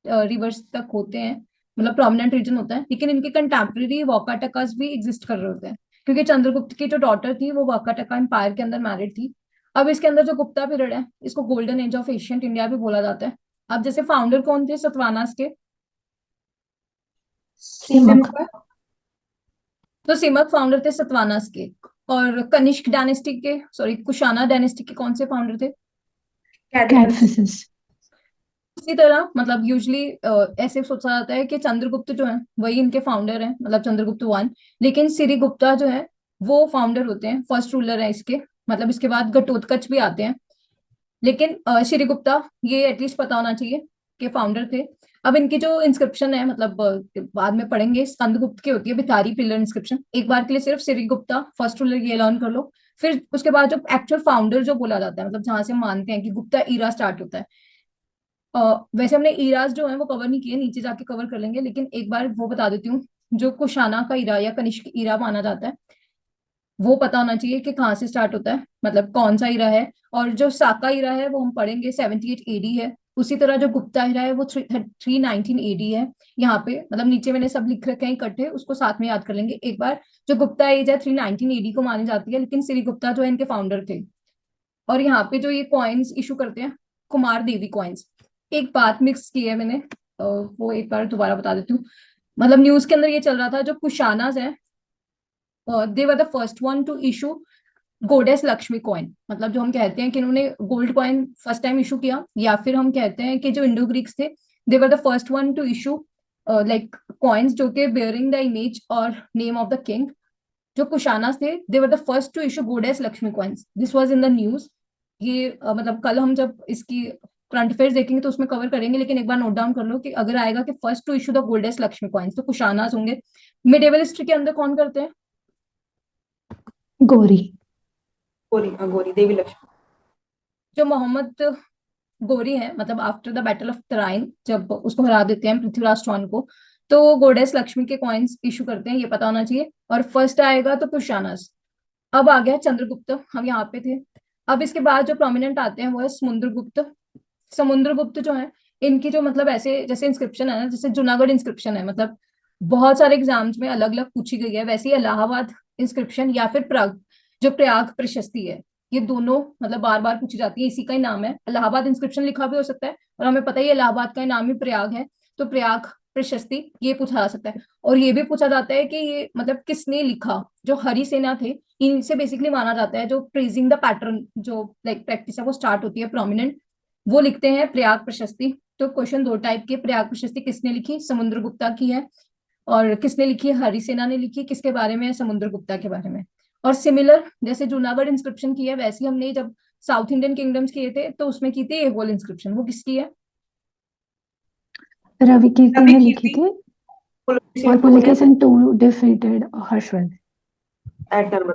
रिवर्स तक होते हैं, मतलब प्रोमिनेंट रीजन होता है, लेकिन इनके कंटेम्प्रेरी वाकाटकास भी एग्जिस्ट कर रहे होते हैं, क्योंकि चंद्रगुप्त की जो डॉटर थी वो वाकाटका एम्पायर के अंदर मैरिड थी। अब इसके अंदर जो गुप्ता पीरियड है इसको golden age of ancient India भी बोला जाता है। अब जैसे फाउंडर कौन थे सतवानास के, सिमक। तो सिमक फाउंडर थे सतवानास के। और कनिष्क डायनेस्टी के, सॉरी कुशाना डायनेस्टी के कौन से फाउंडर थे? कैडफिस। कैडफिसिस। इसी तरह मतलब यूजली ऐसे सोचा जाता है कि चंद्रगुप्त जो है वही इनके फाउंडर है, मतलब चंद्रगुप्त वन। लेकिन सिरी गुप्ता जो है वो फाउंडर होते हैं, फर्स्ट रूलर है इसके। मतलब इसके बाद घटोत्कच भी आते हैं, लेकिन श्री गुप्ता ये एटलीस्ट पता होना चाहिए कि फाउंडर थे। अब इनकी जो इंस्क्रिप्शन है, मतलब बाद में पढ़ेंगे, स्कंदगुप्त की होती है भिखारी पिलर इंस्क्रिप्शन। एक बार के लिए सिर्फ श्री गुप्ता फर्स्ट रूलर ये लर्न कर लो। फिर उसके बाद जो एक्चुअल फाउंडर जो बोला जाता है, मतलब जहां से हम मानते हैं कि गुप्ता ईरा स्टार्ट होता है। वैसे हमने ईराज जो है वो कवर नहीं किए, नीचे जाके कवर कर लेंगे, लेकिन एक बार वो बता देती हूँ। जो कुशाना का ईरा या कनिष्क ईरा माना जाता है वो पता होना चाहिए कि कहाँ से स्टार्ट होता है, मतलब कौन सा हीरा है। और जो साका हीरा है वो हम पढ़ेंगे 78 एडी है। उसी तरह जो गुप्ता हीरा है वो 319 एडी है। यहाँ पे मतलब नीचे मैंने सब लिख रखे हैं इकट्ठे, उसको साथ में याद कर लेंगे एक बार। जो गुप्ता एज है 319 एडी को मानी जाती है, लेकिन श्री गुप्ता जो है इनके फाउंडर थे। और यहाँ पे जो ये कॉइन्स इशू करते हैं, कुमार देवी कॉइन्स। एक बात मिक्स की है मैंने, वो एक बार दोबारा बता देती हूँ। मतलब न्यूज के अंदर ये चल रहा था, जो कुशानाज है they were the first one to issue goddess Lakshmi coin. मतलब जो हम कहते हैं कि इन्होंने gold coin first time issue किया, या फिर हम कहते हैं कि जो इंडो ग्रीक्स थे they were the first one to issue like coins जो के बेयरिंग द इमेज और नेम ऑफ द किंग। जो कुशानास थे they were the first to issue goddess Lakshmi coins, this was in the news. ये मतलब कल हम जब इसकी करंट अफेयर्स देखेंगे तो उसमें कवर करेंगे, लेकिन एक बार नोट डाउन कर लो कि अगर आएगा कि first to issue the goddess Lakshmi coins तो कुशानास होंगे। मिडेवल हिस्ट्री के अंदर कौन करते हैं? गोरी। गोरी, हाँ, गोरी देवी लक्ष्मी। जो मोहम्मद गोरी है, मतलब after the battle of Tarain जब उसको हरा देते हैं पृथ्वीराज चौहान को, तो वो गोडेस लक्ष्मी के कॉइन्स इशू करते हैं, ये पता होना चाहिए। और फर्स्ट आएगा तो कुशानस। अब आ गया चंद्रगुप्त, हम यहाँ पे थे। अब इसके बाद जो प्रोमिनेंट आते हैं वो है समुद्रगुप्त। समुद्रगुप्त जो है, इनकी जो मतलब ऐसे जैसे इंस्क्रिप्शन है ना, जैसे जूनागढ़ इंस्क्रिप्शन है, मतलब बहुत सारे एग्जाम्स में अलग अलग पूछी गई है, वैसे ही इलाहाबाद इंस्क्रिप्शन या फिर प्रग जो प्रयाग प्रशस्ति है, ये दोनों मतलब बार बार पूछी जाती है, इसी का ही नाम है। इलाहाबाद इंस्क्रिप्शन लिखा भी हो सकता है, और हमें पता ही है इलाहाबाद का ही नाम ही प्रयाग है, तो प्रयाग प्रशस्ति ये पूछा जा सकता है। और ये भी पूछा जाता है कि ये मतलब किसने लिखा। जो हरिसेना थे, इनसे बेसिकली माना जाता है जो प्रेजिंग द पैटर्न जो लाइक प्रैक्टिस है वो स्टार्ट होती है प्रोमिनेंट, वो लिखते हैं प्रयाग प्रशस्ति। तो क्वेश्चन दो टाइप के, प्रयाग प्रशस्ति किसने लिखी, समुद्रगुप्ता की है। और किसने लिखी है, हरिसेना ने लिखी। किसके बारे में है, समुद्रगुप्ता के बारे में। और सिमिलर जैसे जूनागढ़ इंस्क्रिप्शन की है, वैसे ही हमने जब साउथ इंडियन किंगडम्स किए थे तो उसमें की थी एहोल इंस्क्रिप्शन, वो किसकी है। रवि कीर्ति ने लिखी कीर्ति, थी और पुलकेशिन टू डिफीटेड हर्षवर्धन।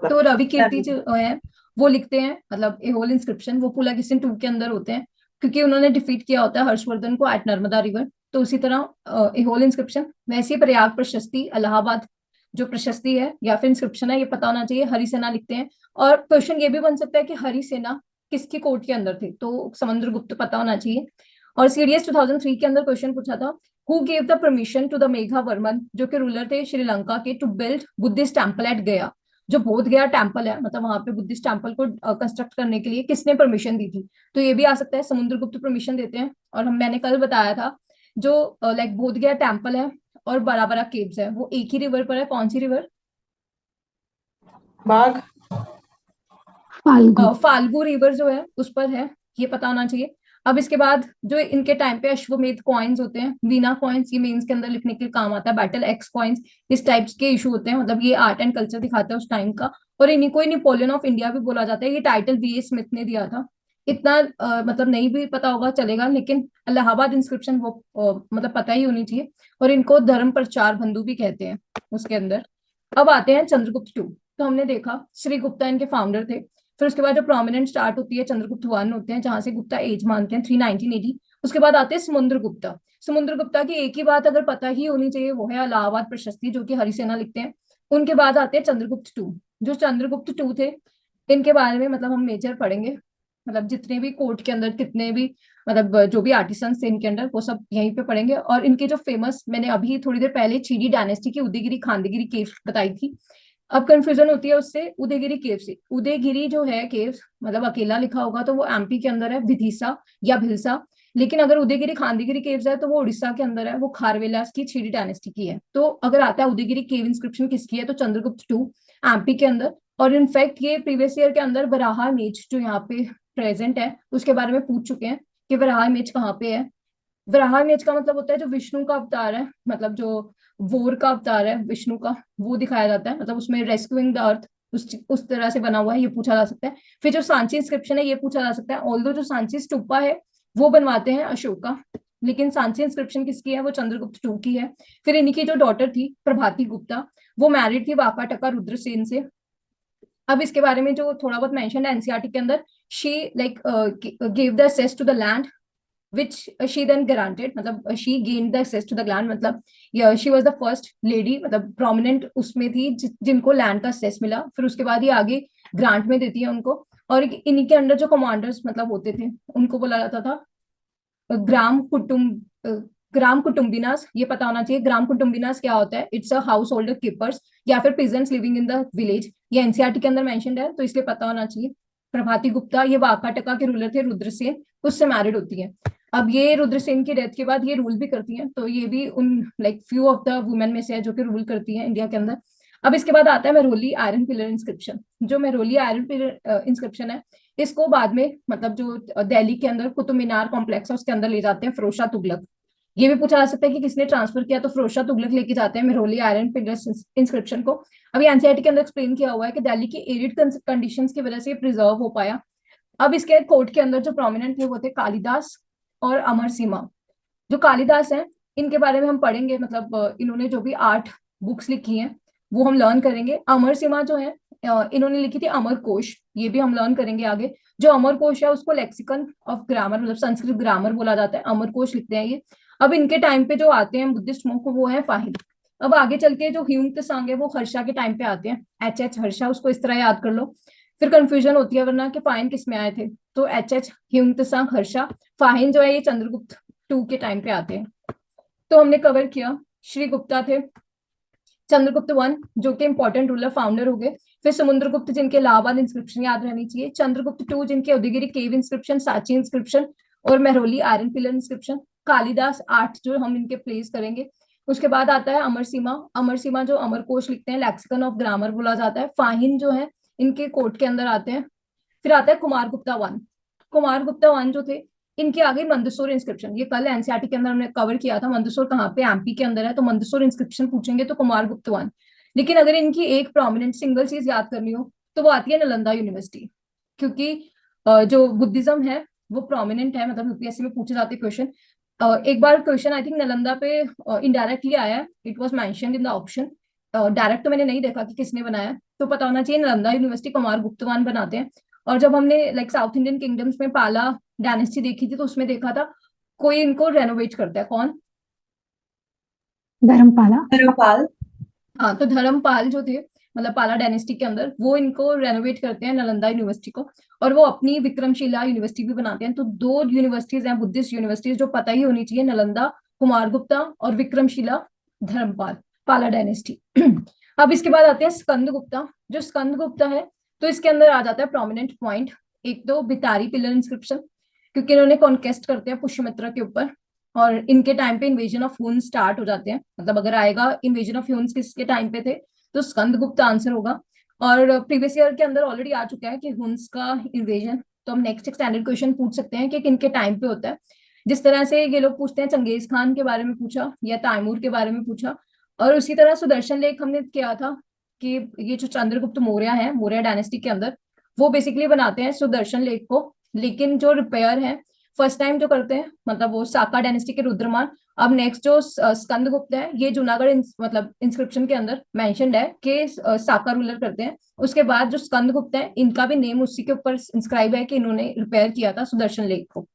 तो रवि कीर्ति जो है वो लिखते हैं मतलब एहोल इंस्क्रिप्शन, वो पुलकेशिन टू के अंदर होते हैं, क्योंकि उन्होंने डिफीट किया होता है हर्षवर्धन को एट नर्मदा रिवर। तो उसी तरह एहोल इंस्क्रिप्शन, वैसे ही प्रयाग प्रशस्ति इलाहाबाद जो प्रशस्ति है या फिर इंस्क्रिप्शन है, ये पता होना चाहिए, हरिसेना लिखते हैं। और क्वेश्चन ये भी बन सकता है कि हरिसेना किसकी कोर्ट के अंदर थे, तो समुद्रगुप्त पता होना चाहिए। और सीडीएस 2003 के अंदर क्वेश्चन पूछा था, who gave the permission to the Megha Varman, जो कि रूलर थे श्रीलंका के, to build Buddhist temple at Gaya. जो बोध गया टेम्पल है, मतलब वहां पे बुद्धिस्ट टेम्पल को कंस्ट्रक्ट करने के लिए किसने परमिशन दी थी, तो ये भी आ सकता है समुद्रगुप्त परमिशन देते हैं। और मैंने कल बताया था जो लाइक बोध गया टेम्पल है और बड़ा बड़ा केव्स है, वो एक ही रिवर पर है, कौन सी रिवर, बाघ, फाल्गु। फाल्गु रिवर जो है उस पर है, ये पता होना चाहिए। अब इसके बाद जो इनके टाइम पे अश्वमेध कॉइन्स होते हैं, वीना कॉइन्स, ये मेंस के अंदर लिखने के काम आता है, बैटल एक्स कॉइन्स, इस टाइप्स के इशू होते हैं, मतलब ये आर्ट एंड कल्चर दिखाता है उस टाइम का। और इन्हीं को नेपोलियन ऑफ इंडिया भी बोला जाता है, ये टाइटल बी ए स्मिथ ने दिया था। इतना मतलब नहीं भी पता होगा चलेगा, लेकिन इलाहाबाद इंस्क्रिप्शन वो मतलब पता ही होनी चाहिए। और इनको धर्म प्रचार बंधु भी कहते हैं उसके अंदर। अब आते हैं चंद्रगुप्त टू। तो हमने देखा श्री गुप्ता इनके फाउंडर थे। फिर उसके बाद जो प्रोमिनेंट स्टार्ट होती है चंद्रगुप्त वन होते हैं, जहां से गुप्ता एज मानते हैं 319 AD। उसके बाद आते हैं समुद्रगुप्ता। समुद्रगुप्ता की एक ही बात अगर पता ही होनी चाहिए, वो है इलाहाबाद प्रशस्ति, जो कि हरिसेना लिखते हैं। उनके बाद आते हैं चंद्रगुप्त टू। जो चंद्रगुप्त टू थे, इनके बारे में मतलब हम मेजर पढ़ेंगे, मतलब जितने भी कोर्ट के अंदर कितने भी मतलब जो भी आर्टिसन थे इनके अंदर, वो सब यहीं पे पढ़ेंगे। और इनके जो फेमस, मैंने अभी थोड़ी देर पहले चीडी डायनेस्टी की उदयगिरी खांडगिरी केव बताई थी। अब कंफ्यूजन होती है उससे उदयगिरी केव से। उदयगिरी जो है केव, मतलब अकेला लिखा होगा तो वो एमपी के अंदर है, विदिशा या भिलसा। लेकिन अगर उदयगिरी खांडगिरी केव्स है तो वो उड़ीसा के अंदर है, वो खारवेलास की छीडी डायनेस्टी की है। तो अगर आता है उदयगिरी केव इंस्क्रिप्शन किसकी है, तो चंद्रगुप्त टू, एमपी के अंदर। और इनफैक्ट ये प्रीवियस ईयर के अंदर वराहा मेज जो यहाँ पे प्रेजेंट है उसके बारे में पूछ चुके हैं कि वराहा इमेज कहाँ पे है। वराहा इमेज का मतलब होता है जो विष्णु का अवतार है, मतलब जो वोर का अवतार है विष्णु का, वो दिखाया जाता है, मतलब उसमें रेस्क्यूइंग द अर्थ उस तरह से बना हुआ है, ये पूछा जा सकता है। फिर जो सांची इंस्क्रिप्शन है ये पूछा जा सकता है, ऑल्दो जो सांची स्तूपा है वो बनवाते हैं अशोका, लेकिन सांची इंस्क्रिप्शन किसकी है, वो चंद्रगुप्त टू की है। फिर इन्हीं की जो डॉटर थी प्रभाती गुप्ता, वो मैरिड थी वाकाटका रुद्रसेन से। अब इसके बारे में जो थोड़ा बहुत मेंशन है एनसीईआरटी के अंदर, she like give the access to the land which she then granted, मतलब she gained the access to the land, मतलब she was the first lady, मतलब prominent उसमें थी जिनको लैंड का access मिला। फिर उसके बाद ही आगे ग्रांट में देती है उनको। और इन्हीं के अंडर जो कमांडर्स मतलब होते थे उनको बोला जाता था ग्राम कुटुंब ग्राम कुटुम्बिनास, ये पता होना चाहिए ग्राम कुटुम्बिनास क्या होता है, it's a house holder keepers या फिर peasants living in the village. ये एनसीईआरटी के अंदर मेंशन्ड है तो इसलिए पता होना चाहिए। प्रभाती गुप्ता ये वाकाटका के रूलर थे, रुद्रसेन उससे मैरिड होती है। अब ये रुद्रसेन की डेथ के बाद ये रूल भी करती हैं, तो ये भी उन like few of the women में से है जो कि रूल करती हैं इंडिया के अंदर। अब इसके बाद आता है मेहरौली आयरन पिलर इंस्क्रिप्शन। जो मेहरौली आयरन पिलर इंस्क्रिप्शन है, इसको बाद में मतलब जो दिल्ली के अंदर कुतुब मीनार कॉम्प्लेक्स है उसके अंदर ले जाते हैं फिरोज शाह तुगलक। ये भी पूछा जा सकता है कि किसने ट्रांसफर किया, तो फिरोज शाह तुगलक लेके जाते हैं मेहरौली आयरन पिलर इंस्क्रिप्शन को। अभी एनसीईआरटी के अंदर एक्सप्लेन किया हुआ है कि दिल्ली की एरिड कंडीशंस की वजह से प्रिजर्व हो पाया। अब इसके कोर्ट के अंदर जो प्रोमिनेंट थे वो थे कालिदास और अमर सिम्हा। जो कालिदास हैं इनके बारे में हम पढ़ेंगे, मतलब इन्होंने जो भी 8 बुक्स लिखी हैं वो हम लर्न करेंगे। अमर सिम्हा जो है इन्होंने लिखी थी अमरकोश, ये भी हम लर्न करेंगे आगे। जो अमरकोश है उसको लेक्सिकन ऑफ ग्रामर मतलब संस्कृत ग्रामर बोला जाता है, अमरकोश लिखते हैं ये। अब इनके टाइम पे जो आते हैं बुद्धिस्ट monk को, वो है फाहिन। अब आगे चल के जो ह्यूम त्सांग है वो हर्षा के टाइम पे आते हैं, एच एच हर्षा, उसको इस तरह याद कर लो, फिर कंफ्यूजन होती है वरना कि फाहिन किस में आए थे। तो H H Hume Tsang Harsha, फाहिन जो है ये चंद्रगुप्त टू के टाइम पे आते हैं। तो हमने कवर किया, श्री गुप्ता थे, चंद्रगुप्त वन जो कि इंपॉर्टेंट रूलर फाउंडर हो गए, फिर समुद्रगुप्त जिनके इलाहाबाद इंस्क्रिप्शन याद रहनी चाहिए, चंद्रगुप्त टू जिनके उदयगिरी केव इंस्क्रिप्शन, सांची इंस्क्रिप्शन और Mehrauli iron pillar inscription, Kalidas आठ जो हम इनके प्लेस करेंगे। उसके बाद आता है अमरसीमा, अमरसीमा जो अमरकोश लिखते हैं, लेक्सिकन ऑफ ग्रामर बोला जाता है। फाहिन जो है इनके कोर्ट के अंदर आते हैं। फिर आता है कुमार गुप्ता वन, कुमार गुप्ता वन जो थे इनके आगे मंदसौर इंस्क्रिप्शन, ये कल एनसीईआरटी के अंदर हमने कवर किया था, मंदसौर कहाँ पे, एमपी के अंदर है, तो मंदसौर इंस्क्रिप्शन पूछेंगे तो कुमार गुप्ता वन। लेकिन अगर इनकी एक प्रोमिनेंट सिंगल चीज याद करनी हो तो वो आती है नालंदा यूनिवर्सिटी, क्योंकि जो बुद्धिज्म है वो प्रोमिनेंट है, मतलब यूपीएससी में पूछे जाते क्वेश्चन। एक बार क्वेश्चन आई थिंक नालंदा पे इनडायरेक्टली आया, it was mentioned in the option, direct तो मैंने नहीं देखा कि किसने बनाया, तो पता होना चाहिए नालंदा यूनिवर्सिटी कुमार गुप्तवान बनाते हैं। और जब हमने लाइक साउथ इंडियन किंगडम्स में पाला डायनेस्टी देखी थी तो उसमें देखा था कोई इनको रेनोवेट करता है, कौन? धर्मपाला। धर्मपाल। हाँ, तो धर्मपाल जो थे मतलब पाला डायनेस्टी के अंदर, वो इनको रेनोवेट करते हैं नालंदा यूनिवर्सिटी को, और वो अपनी विक्रमशिला यूनिवर्सिटी भी बनाते हैं। तो दो यूनिवर्सिटीज हैं बुद्धिस्ट यूनिवर्सिटीज जो पता ही होनी चाहिए, नालंदा कुमार गुप्ता और विक्रमशिला धर्मपाल, पाला डायनेस्टी। अब इसके बाद आते हैं स्कंद गुप्ता, जो स्कंद गुप्ता है तो इसके अंदर आ जाता है प्रोमिनेंट पॉइंट, एक तो भितारी पिलर इंस्क्रिप्शन, क्योंकि इन्होंने कॉन्केस्ट करते हैं पुष्यमित्रा के ऊपर, और इनके टाइम पे इन्वेजन ऑफ हुन स्टार्ट हो जाते हैं, मतलब अगर आएगा इन्वेजन ऑफ ह्यून्स किसके टाइम पे थे तो स्कंदगुप्त आंसर होगा। और प्रीवियस ईयर के अंदर ऑलरेडी आ चुका है कि हुन्स का इन्वेजन, तो हम नेक्स्ट स्टैंडर्ड क्वेश्चन पूछ सकते हैं कि किनके टाइम पे होता है। जिस तरह से ये लोग पूछते हैं चंगेज खान के बारे में पूछा या तैमूर के बारे में पूछा, और उसी तरह सुदर्शन लेख हमने किया था कि ये जो चंद्रगुप्त मौर्य है, मौर्य डायनेस्टी के अंदर, वो बेसिकली बनाते हैं सुदर्शन लेख को, लेकिन जो रिपेयर है फर्स्ट टाइम जो करते हैं मतलब वो साका डायनेस्टी के रुद्रमान। अब नेक्स्ट जो स्कंदगुप्त है ये जूनागढ़ मतलब इंस्क्रिप्शन के अंदर मेंशन्ड है कि साका रूलर करते हैं। उसके बाद जो स्कंदगुप्त है इनका भी नेम उसी के ऊपर इंस्क्राइब है कि इन्होंने रिपेयर किया था सुदर्शन लेक को।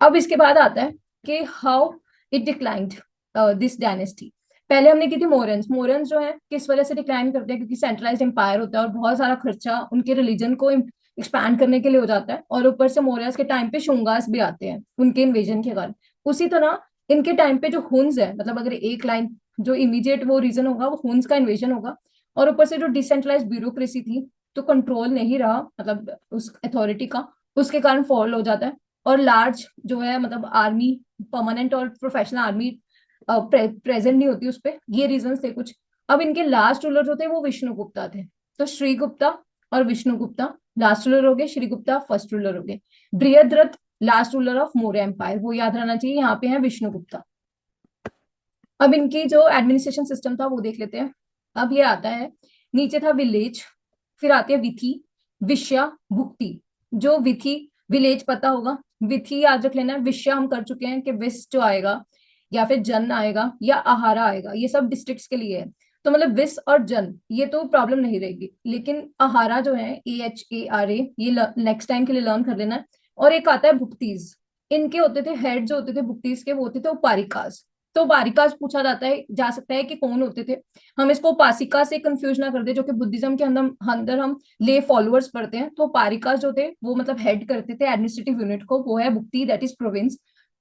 अब इसके बाद आता है कि how it declined this dynasty. पहले हमने की थी मोरन्स, मोरन्स जो है किस वजह से डिक्लाइन करते हैं, क्योंकि सेंट्रलाइज्ड एम्पायर होता है और बहुत सारा खर्चा उनके रिलीजन को एक्सपैंड करने के लिए हो जाता है, और ऊपर से मौर्यस के टाइम पे शुंगास भी आते हैं उनके इन्वेजन के कारण। उसी तरह इनके टाइम पे जो हुन्स है, मतलब अगर एक लाइन जो इमीडिएट वो रीजन होगा वो हुन्स का इन्वेजन होगा, और ऊपर से जो डिसेंट्रलाइज ब्यूरोक्रेसी थी तो कंट्रोल नहीं रहा मतलब उस अथॉरिटी का, उसके कारण फॉल हो जाता है। और लार्ज जो है मतलब आर्मी, परमानेंट और प्रोफेशनल आर्मी प्रेजेंट नहीं होती उस पर, ये रीजन थे कुछ। अब इनके लास्ट रूलर जो थे वो विष्णुगुप्ता थे, तो श्रीगुप्ता और विष्णुगुप्ता लास्ट रूलर हो गए, श्रीगुप्ता फर्स्ट रूलर हो गए। Brihadratha last ruler of Maurya empire, वो याद रहना चाहिए, यहाँ पे है विष्णुगुप्ता। अब इनकी जो एडमिनिस्ट्रेशन सिस्टम था वो देख लेते हैं। अब ये आता है, नीचे था विलेज, फिर आती है विथि, विषया, भुक्ति। जो विथि विलेज पता होगा, विथि याद रख लेना, विषया हम कर चुके हैं कि विस जो आएगा या फिर जन आएगा या आहारा आएगा, ये सब डिस्ट्रिक्ट्स के लिए है, तो मतलब विस और जन ये तो प्रॉब्लम नहीं रहेगी, लेकिन आहारा जो है AHARA ये नेक्स्ट टाइम के लिए लर्न कर लेना है। और एक आता है भुक्तीज, इनके होते थे हेड जो होते थे भुक्तीज के, वो होते थे उपारिकास। तो उपारिकास पूछा जाता है जा सकता है कि कौन होते थे, हम इसको उपासिका से कंफ्यूज ना कर दे जो कि बुद्धिज्म के अंदर हम ले फॉलोअर्स पढ़ते हैं। तो उपारिकास जो थे वो मतलब हेड करते थे एडमिनिस्ट्रेटिव यूनिट को, वो है भुक्ति दैट इज प्रोविंस।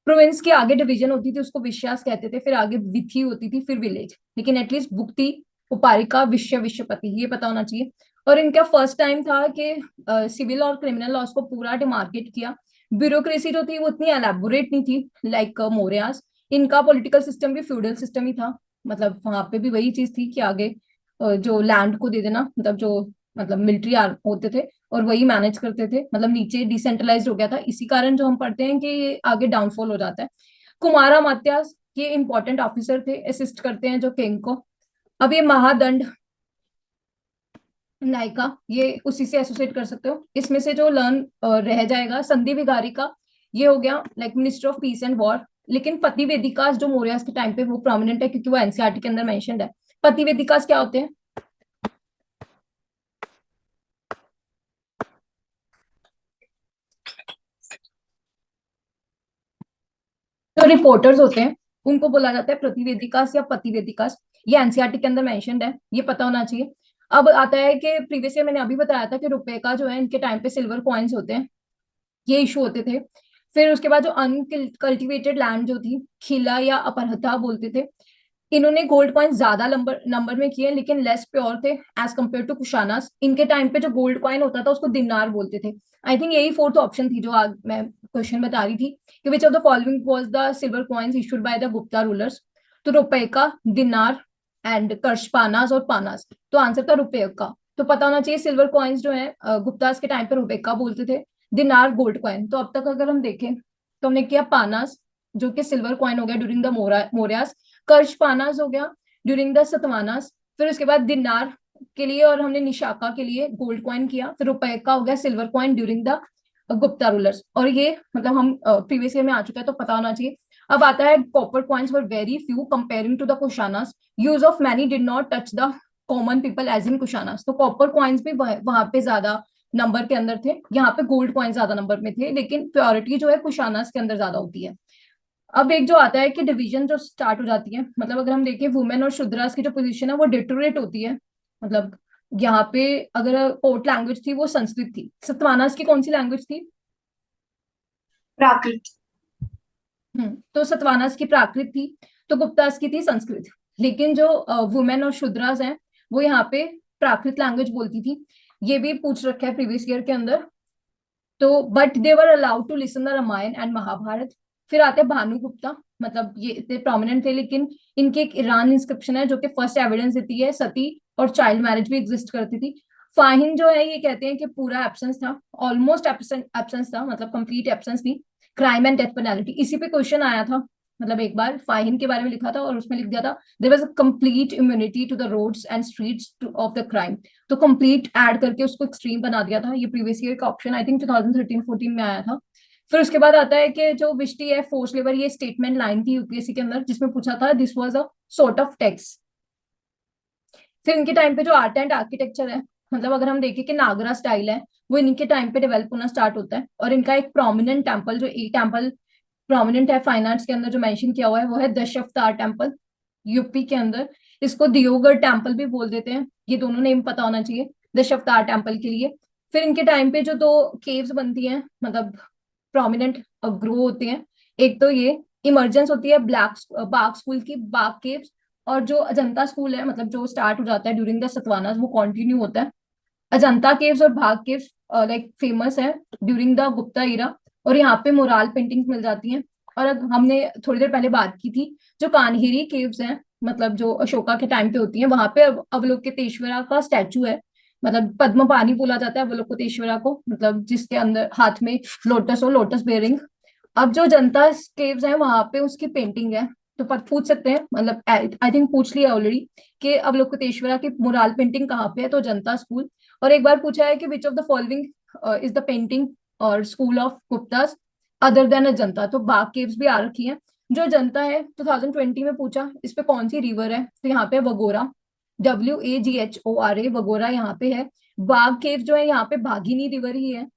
प्रोविंस के आगे डिवीजन होती थी उसको विश्वास कहते थे, फिर आगे विथि होती थी, फिर विलेज, लेकिन एटलीस्ट भुक्ति, उपारिका, विश्व, विश्वपति ये पता होना चाहिए। और इनका फर्स्ट टाइम था कि सिविल और क्रिमिनल लॉस को पूरा डिमार्केट किया। ब्यूरोक्रेसी जो थी वो इतनी एलैबोरेट नहीं थी लाइक मौर्यास। इनका पॉलिटिकल सिस्टम भी फ्यूडल सिस्टम ही था, मतलब वहां पे भी वही चीज थी कि आगे जो लैंड को दे देना, मतलब जो मतलब मिलिट्री होते थे और वही मैनेज करते थे, मतलब नीचे डिसेंट्रलाइज हो गया था, इसी कारण जो हम पढ़ते हैं कि आगे डाउनफॉल हो जाता है। कुमारा मात्यास ये इंपॉर्टेंट ऑफिसर थे, असिस्ट करते हैं जो किंग को। अब ये महादंड नायिका ये उसी से एसोसिएट कर सकते हो। इसमें से जो लर्न रह जाएगा संधि विघारिका, ये हो गया like minister of peace and war. लेकिन पतिवेदिकास जो मौर्य के टाइम पे वो प्रोमिनेंट है क्योंकि वो एनसीईआरटी के अंदर मेंशन्ड है। पतिवेदिकास क्या होते हैं? जो रिपोर्टर्स होते हैं उनको बोला जाता है प्रतिवेदिकास या पतिवेदिकास। ये एनसीईआरटी के अंदर मेंशन्ड है, ये पता होना चाहिए। अब आता है कि प्रीवियस ईयर मैंने अभी बताया था कि रुपए का जो है इनके टाइम पे सिल्वर कॉइन्स होते हैं, ये इशू होते थे। फिर उसके बाद जो अनकल्टिवेटेड लैंड जो थी, खिला या अपरहता बोलते थे, इन्होंने गोल्ड कॉइन ज्यादा नंबर नंबर में किए लेकिन लेस प्योर थे एज कम्पेयर टू कुशानास। इनके टाइम पे जो गोल्ड कॉइन होता था उसको दिनार बोलते थे। आई थिंक यही फोर्थ ऑप्शन थी जो आज मैं क्वेश्चन बता रही थी कि which of the following was the silver coins issued by the Gupta rulers. तो रुपए का, दिनार एंड कर्शपानास और पानास। तो आंसर था रुपए का। तो पता होना चाहिए सिल्वर कॉइन्स जो है गुप्तास के टाइम पे रुपए का बोलते थे, दिनार गोल्ड कॉइन। तो अब तक अगर हम देखें तो हमने किया पानास जो कि सिल्वर कॉइन हो गया ड्यूरिंग द मौर्यास, कर्शपानास हो गया ड्यूरिंग द सतवानास, फिर उसके बाद दिनार के लिए और हमने निशाका के लिए गोल्ड कॉइन किया, फिर रुपए का हो गया silver coin during the Gupta rulers. और ये मतलब हम प्रीवियस ईयर में आ चुका है तो पता होना चाहिए। अब आता है copper coins were very few comparing to the Kushanas, use of many did not touch the common people as in Kushanas. तो कॉपर कॉइन्स भी वहां पे ज्यादा नंबर के अंदर थे, यहाँ पे गोल्ड कॉइन ज्यादा नंबर में थे, लेकिन प्योरिटी जो है कुशानास के अंदर ज्यादा होती है। अब एक जो आता है कि डिवीजन जो स्टार्ट हो जाती है, मतलब अगर हम देखें वुमेन और शूद्रास की जो पोजीशन है वो डिटोरेट होती है। मतलब यहाँ पे अगर कोर्ट लैंग्वेज थी वो संस्कृत थी, सतवानास की कौन सी लैंग्वेज थी? प्राकृत। तो सतवानास की प्राकृत थी, तो गुप्तास की थी संस्कृत। लेकिन जो वुमेन और शूद्रास हैं वो यहाँ पे प्राकृत लैंग्वेज बोलती थी। ये भी पूछ रखा है प्रीवियस ईयर के अंदर। तो but they were allowed to listen the Ramayana and Mahabharata. फिर आते हैं भानुगुप्ता, मतलब ये इतने प्रोमिनेंट थे, लेकिन इनके एक ईरान इंस्क्रिप्शन है जो कि फर्स्ट एविडेंस देती है सती और चाइल्ड मैरिज भी एग्जिस्ट करती थी। फाहिन जो है ये कहते हैं कि पूरा एब्सेंस था, ऑलमोस्ट एब्सेंस था, मतलब कंप्लीट एब्सेंस थी। क्राइम एंड डेथ पेनल्टी, इसी पे क्वेश्चन आया था। मतलब एक बार फाहिन के बारे में लिखा था और उसमें लिख दिया था there was a complete immunity to the roads and streets of the crime. तो कंप्लीट ऐड करके उसको एक्सट्रीम बना दिया था। ये प्रीवियस ईयर का ऑप्शन आई थिंक 2013-14 में आया था। फिर उसके बाद आता है कि जो विष्टि है फोर्स लेबर, ये स्टेटमेंट लाइन थी यूपीएससी के अंदर जिसमें पूछा था this was a sort of tax. फिर इनके टाइम पे जो आर्ट एंड आर्किटेक्चर है, मतलब अगर हम देखें कि नागरा स्टाइल है वो इनके टाइम पे डेवलप होना स्टार्ट होता है। और इनका एक प्रोमिनेंट टेम्पल, जो एक टेम्पल प्रोमिनेंट है फाइन आर्ट्स के अंदर जो मेंशन किया हुआ है, वो है दशावतार टेम्पल यूपी के अंदर। इसको दियोगढ़ टेम्पल भी बोल देते हैं, ये दोनों नेम पता होना चाहिए दशावतार टेम्पल के लिए। फिर इनके टाइम पे जो दो केव्स बनती हैं, मतलब प्रोमिनेंट ग्रो होते हैं, एक तो ये इमरजेंस होती है बाग स्कूल की, बाग केव्स। और जो अजंता स्कूल है, मतलब जो स्टार्ट हो जाता है ड्यूरिंग द सतवानास, वो कंटिन्यू होता है। अजंता केव्स और भाग केव्स लाइक फेमस है ड्यूरिंग द गुप्ता इरा। और यहाँ पे मोराल पेंटिंग्स मिल जाती हैं। और अब हमने थोड़ी देर पहले बात की थी जो कान्हेरी केव्स हैं, मतलब जो अशोका के टाइम पे होती हैं, वहां पे अवलोकितेश्वरा का स्टैचू है। मतलब पद्म पानी बोला जाता है अवलोकितेश्वरा को, मतलब जिसके अंदर हाथ में लोटस हो, लोटस बेयरिंग। अब जो जनता केव्स हैं वहां पे उसकी पेंटिंग है। तो पूछ सकते हैं, मतलब आई थिंक पूछ लिया ऑलरेडी कि अवलोकितेश्वरा की मुराल पेंटिंग कहाँ पे है, तो जनता स्कूल। और एक बार पूछा है कि which of the following is the painting और school of Guptas other than Ajanta. तो बाग केव्स भी आ रखी है। जो जनता है 2020 में पूछा इस पे कौन सी रिवर है, तो यहाँ पे वगोरा, WAGHORA, वगोरा यहाँ पे है। बाग केव जो है यहाँ पे भागिनी रिवर ही है।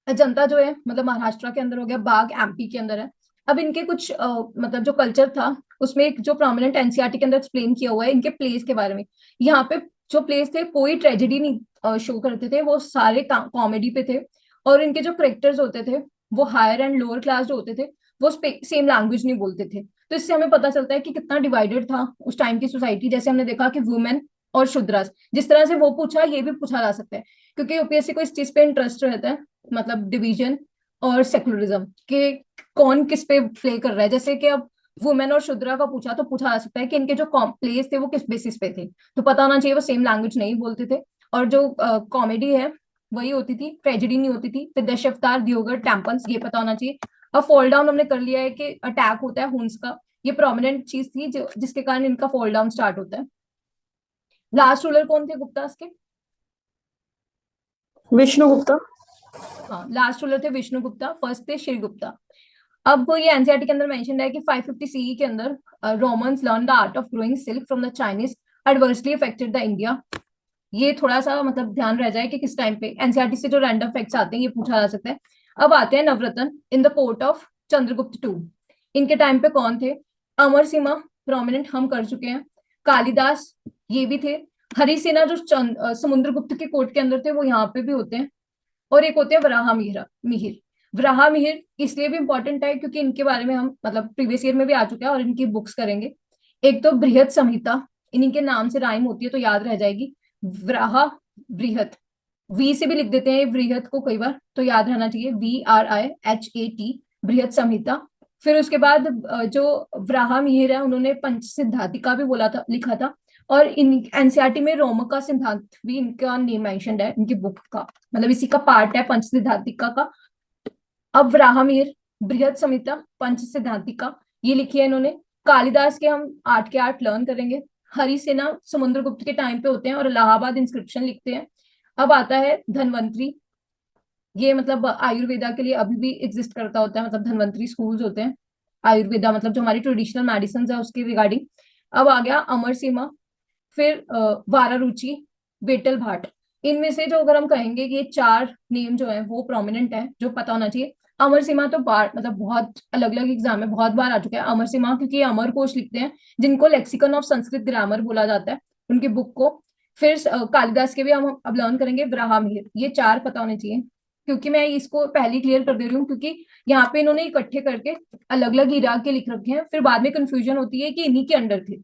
अजंता जो है मतलब महाराष्ट्र के अंदर हो गया, बाग एमपी के अंदर है। अब इनके कुछ मतलब जो कल्चर था उसमें एक जो प्रोमिनेंट एनसीईआरटी के अंदर एक्सप्लेन किया हुआ है इनके प्लेस के बारे में। यहाँ पे जो प्लेस थे कोई ट्रेजेडी नहीं शो करते थे, वो सारे कॉमेडी पे थे। और इनके जो करेक्टर्स होते थे वो हायर एंड लोअर क्लास जो होते थे वो सेम लैंग्वेज नहीं बोलते थे। तो इससे हमें पता चलता है कि कितना डिवाइडेड था उस टाइम की सोसाइटी। जैसे हमने देखा कि वुमेन और शूद्रास, जिस तरह से वो पूछा ये भी पूछा जा सकता है, क्योंकि यूपीएससी को इस चीज पे इंटरेस्ट रहता है, मतलब डिवीजन और सेकुलरिज्म के कौन किस पे प्ले कर रहा है। जैसे कि अब वुमेन और शूद्रा का पूछा तो पूछा जा सकता है कि इनके जो प्लेस थे वो किस बेसिस पे थे, तो पता होना चाहिए वो सेम लैंग्वेज नहीं बोलते थे। और जो कॉमेडी है वही होती थी, ट्रेजेडी नहीं होती थी। फिर दशावतार, दियोगढ़ टेम्पल्स, ये पता होना चाहिए। अब फॉल डाउन हमने कर लिया है कि अटैक होता है हुंस का, ये प्रोमिनेंट चीज थी जो जिसके कारण इनका फॉल डाउन स्टार्ट होता है। लास्ट रूलर कौन थे गुप्तास के? विष्णुगुप्ता। हाँ, लास्ट रूलर थे विष्णुगुप्ता, फर्स्ट थे श्रीगुप्ता। अब ये एनसीईआरटी के अंदर मेंशन है कि 550 सीई के अंदर Romans learn the art of growing silk from the Chinese, adversely affected the India. ये थोड़ा सा मतलब ध्यान रह जाए कि किस टाइम पे एनसीईआरटी से जो रैंडम फैक्ट्स आते हैं ये पूछा जा सकता है। अब आते हैं Navratna in the court of Chandragupta two, इनके टाइम पे कौन थे? अमर सिन्हा प्रोमिनेंट हम कर चुके हैं, कालिदास ये भी थे, हरिसेना जो समुद्रगुप्त के कोर्ट के अंदर थे वो यहाँ पे भी होते हैं, और एक होते हैं वराह मिहिर। वराह मिहिर इसलिए भी इंपॉर्टेंट है क्योंकि इनके बारे में हम मतलब प्रीवियस ईयर में भी आ चुका है और इनकी बुक्स करेंगे। एक तो बृहत संहिता, इन्हीं के नाम से राइम होती है तो याद रह जाएगी, वराह बृहत, वी से भी लिख देते हैं बृहत को कई बार तो याद रहना चाहिए, VRIHAT, बृहत संहिता। फिर उसके बाद जो वराह मिहिर है उन्होंने पंच सिद्धांतिका भी बोला था, लिखा था, और इन एनसीईआरटी में रोमका सिद्धांत भी इनका नेम मेंशन्ड है इनकी बुक का, मतलब इसी का पार्ट है पंच सिद्धांतिका का। अब वराहमिहिर, बृहत संहिता, पंच सिद्धांतिका ये लिखी है इन्होंने। कालिदास के हम 8 के 8 लर्न करेंगे। हरिसेना समुद्रगुप्त के टाइम पे होते हैं और इलाहाबाद इंस्क्रिप्शन लिखते हैं। अब आता है धन्वंतरी, ये मतलब आयुर्वेदा के लिए अभी भी एग्जिस्ट करता होता है, मतलब धन्वंतरी स्कूल्स होते हैं आयुर्वेदा, मतलब जो हमारी ट्रेडिशनल मेडिसिन है उसके रिगार्डिंग। अब आ गया अमर सिम्हा, फिर वारारुचि, बेटल भाट। इनमें से जो अगर हम कहेंगे कि ये 4 नेम जो है वो प्रोमिनेंट है, जो पता होना चाहिए। अमर सिम्हा तो बार मतलब बहुत अलग अलग एग्जाम में बहुत बार आ चुका है अमर सिम्हा, क्योंकि ये अमर कोश लिखते हैं जिनको लेक्सिकन ऑफ संस्कृत ग्रामर बोला जाता है, उनकी बुक को। फिर कालिदास के भी हम अब लर्न करेंगे वराहमिहिर, ये 4 पता होने चाहिए, क्योंकि मैं इसको पहले क्लियर कर दे रही हूँ क्योंकि यहाँ पे इन्होंने इकट्ठे करके अलग अलग इरा के लिख रखे हैं, फिर बाद में कंफ्यूजन होती है कि इन्हीं के अंडर थे।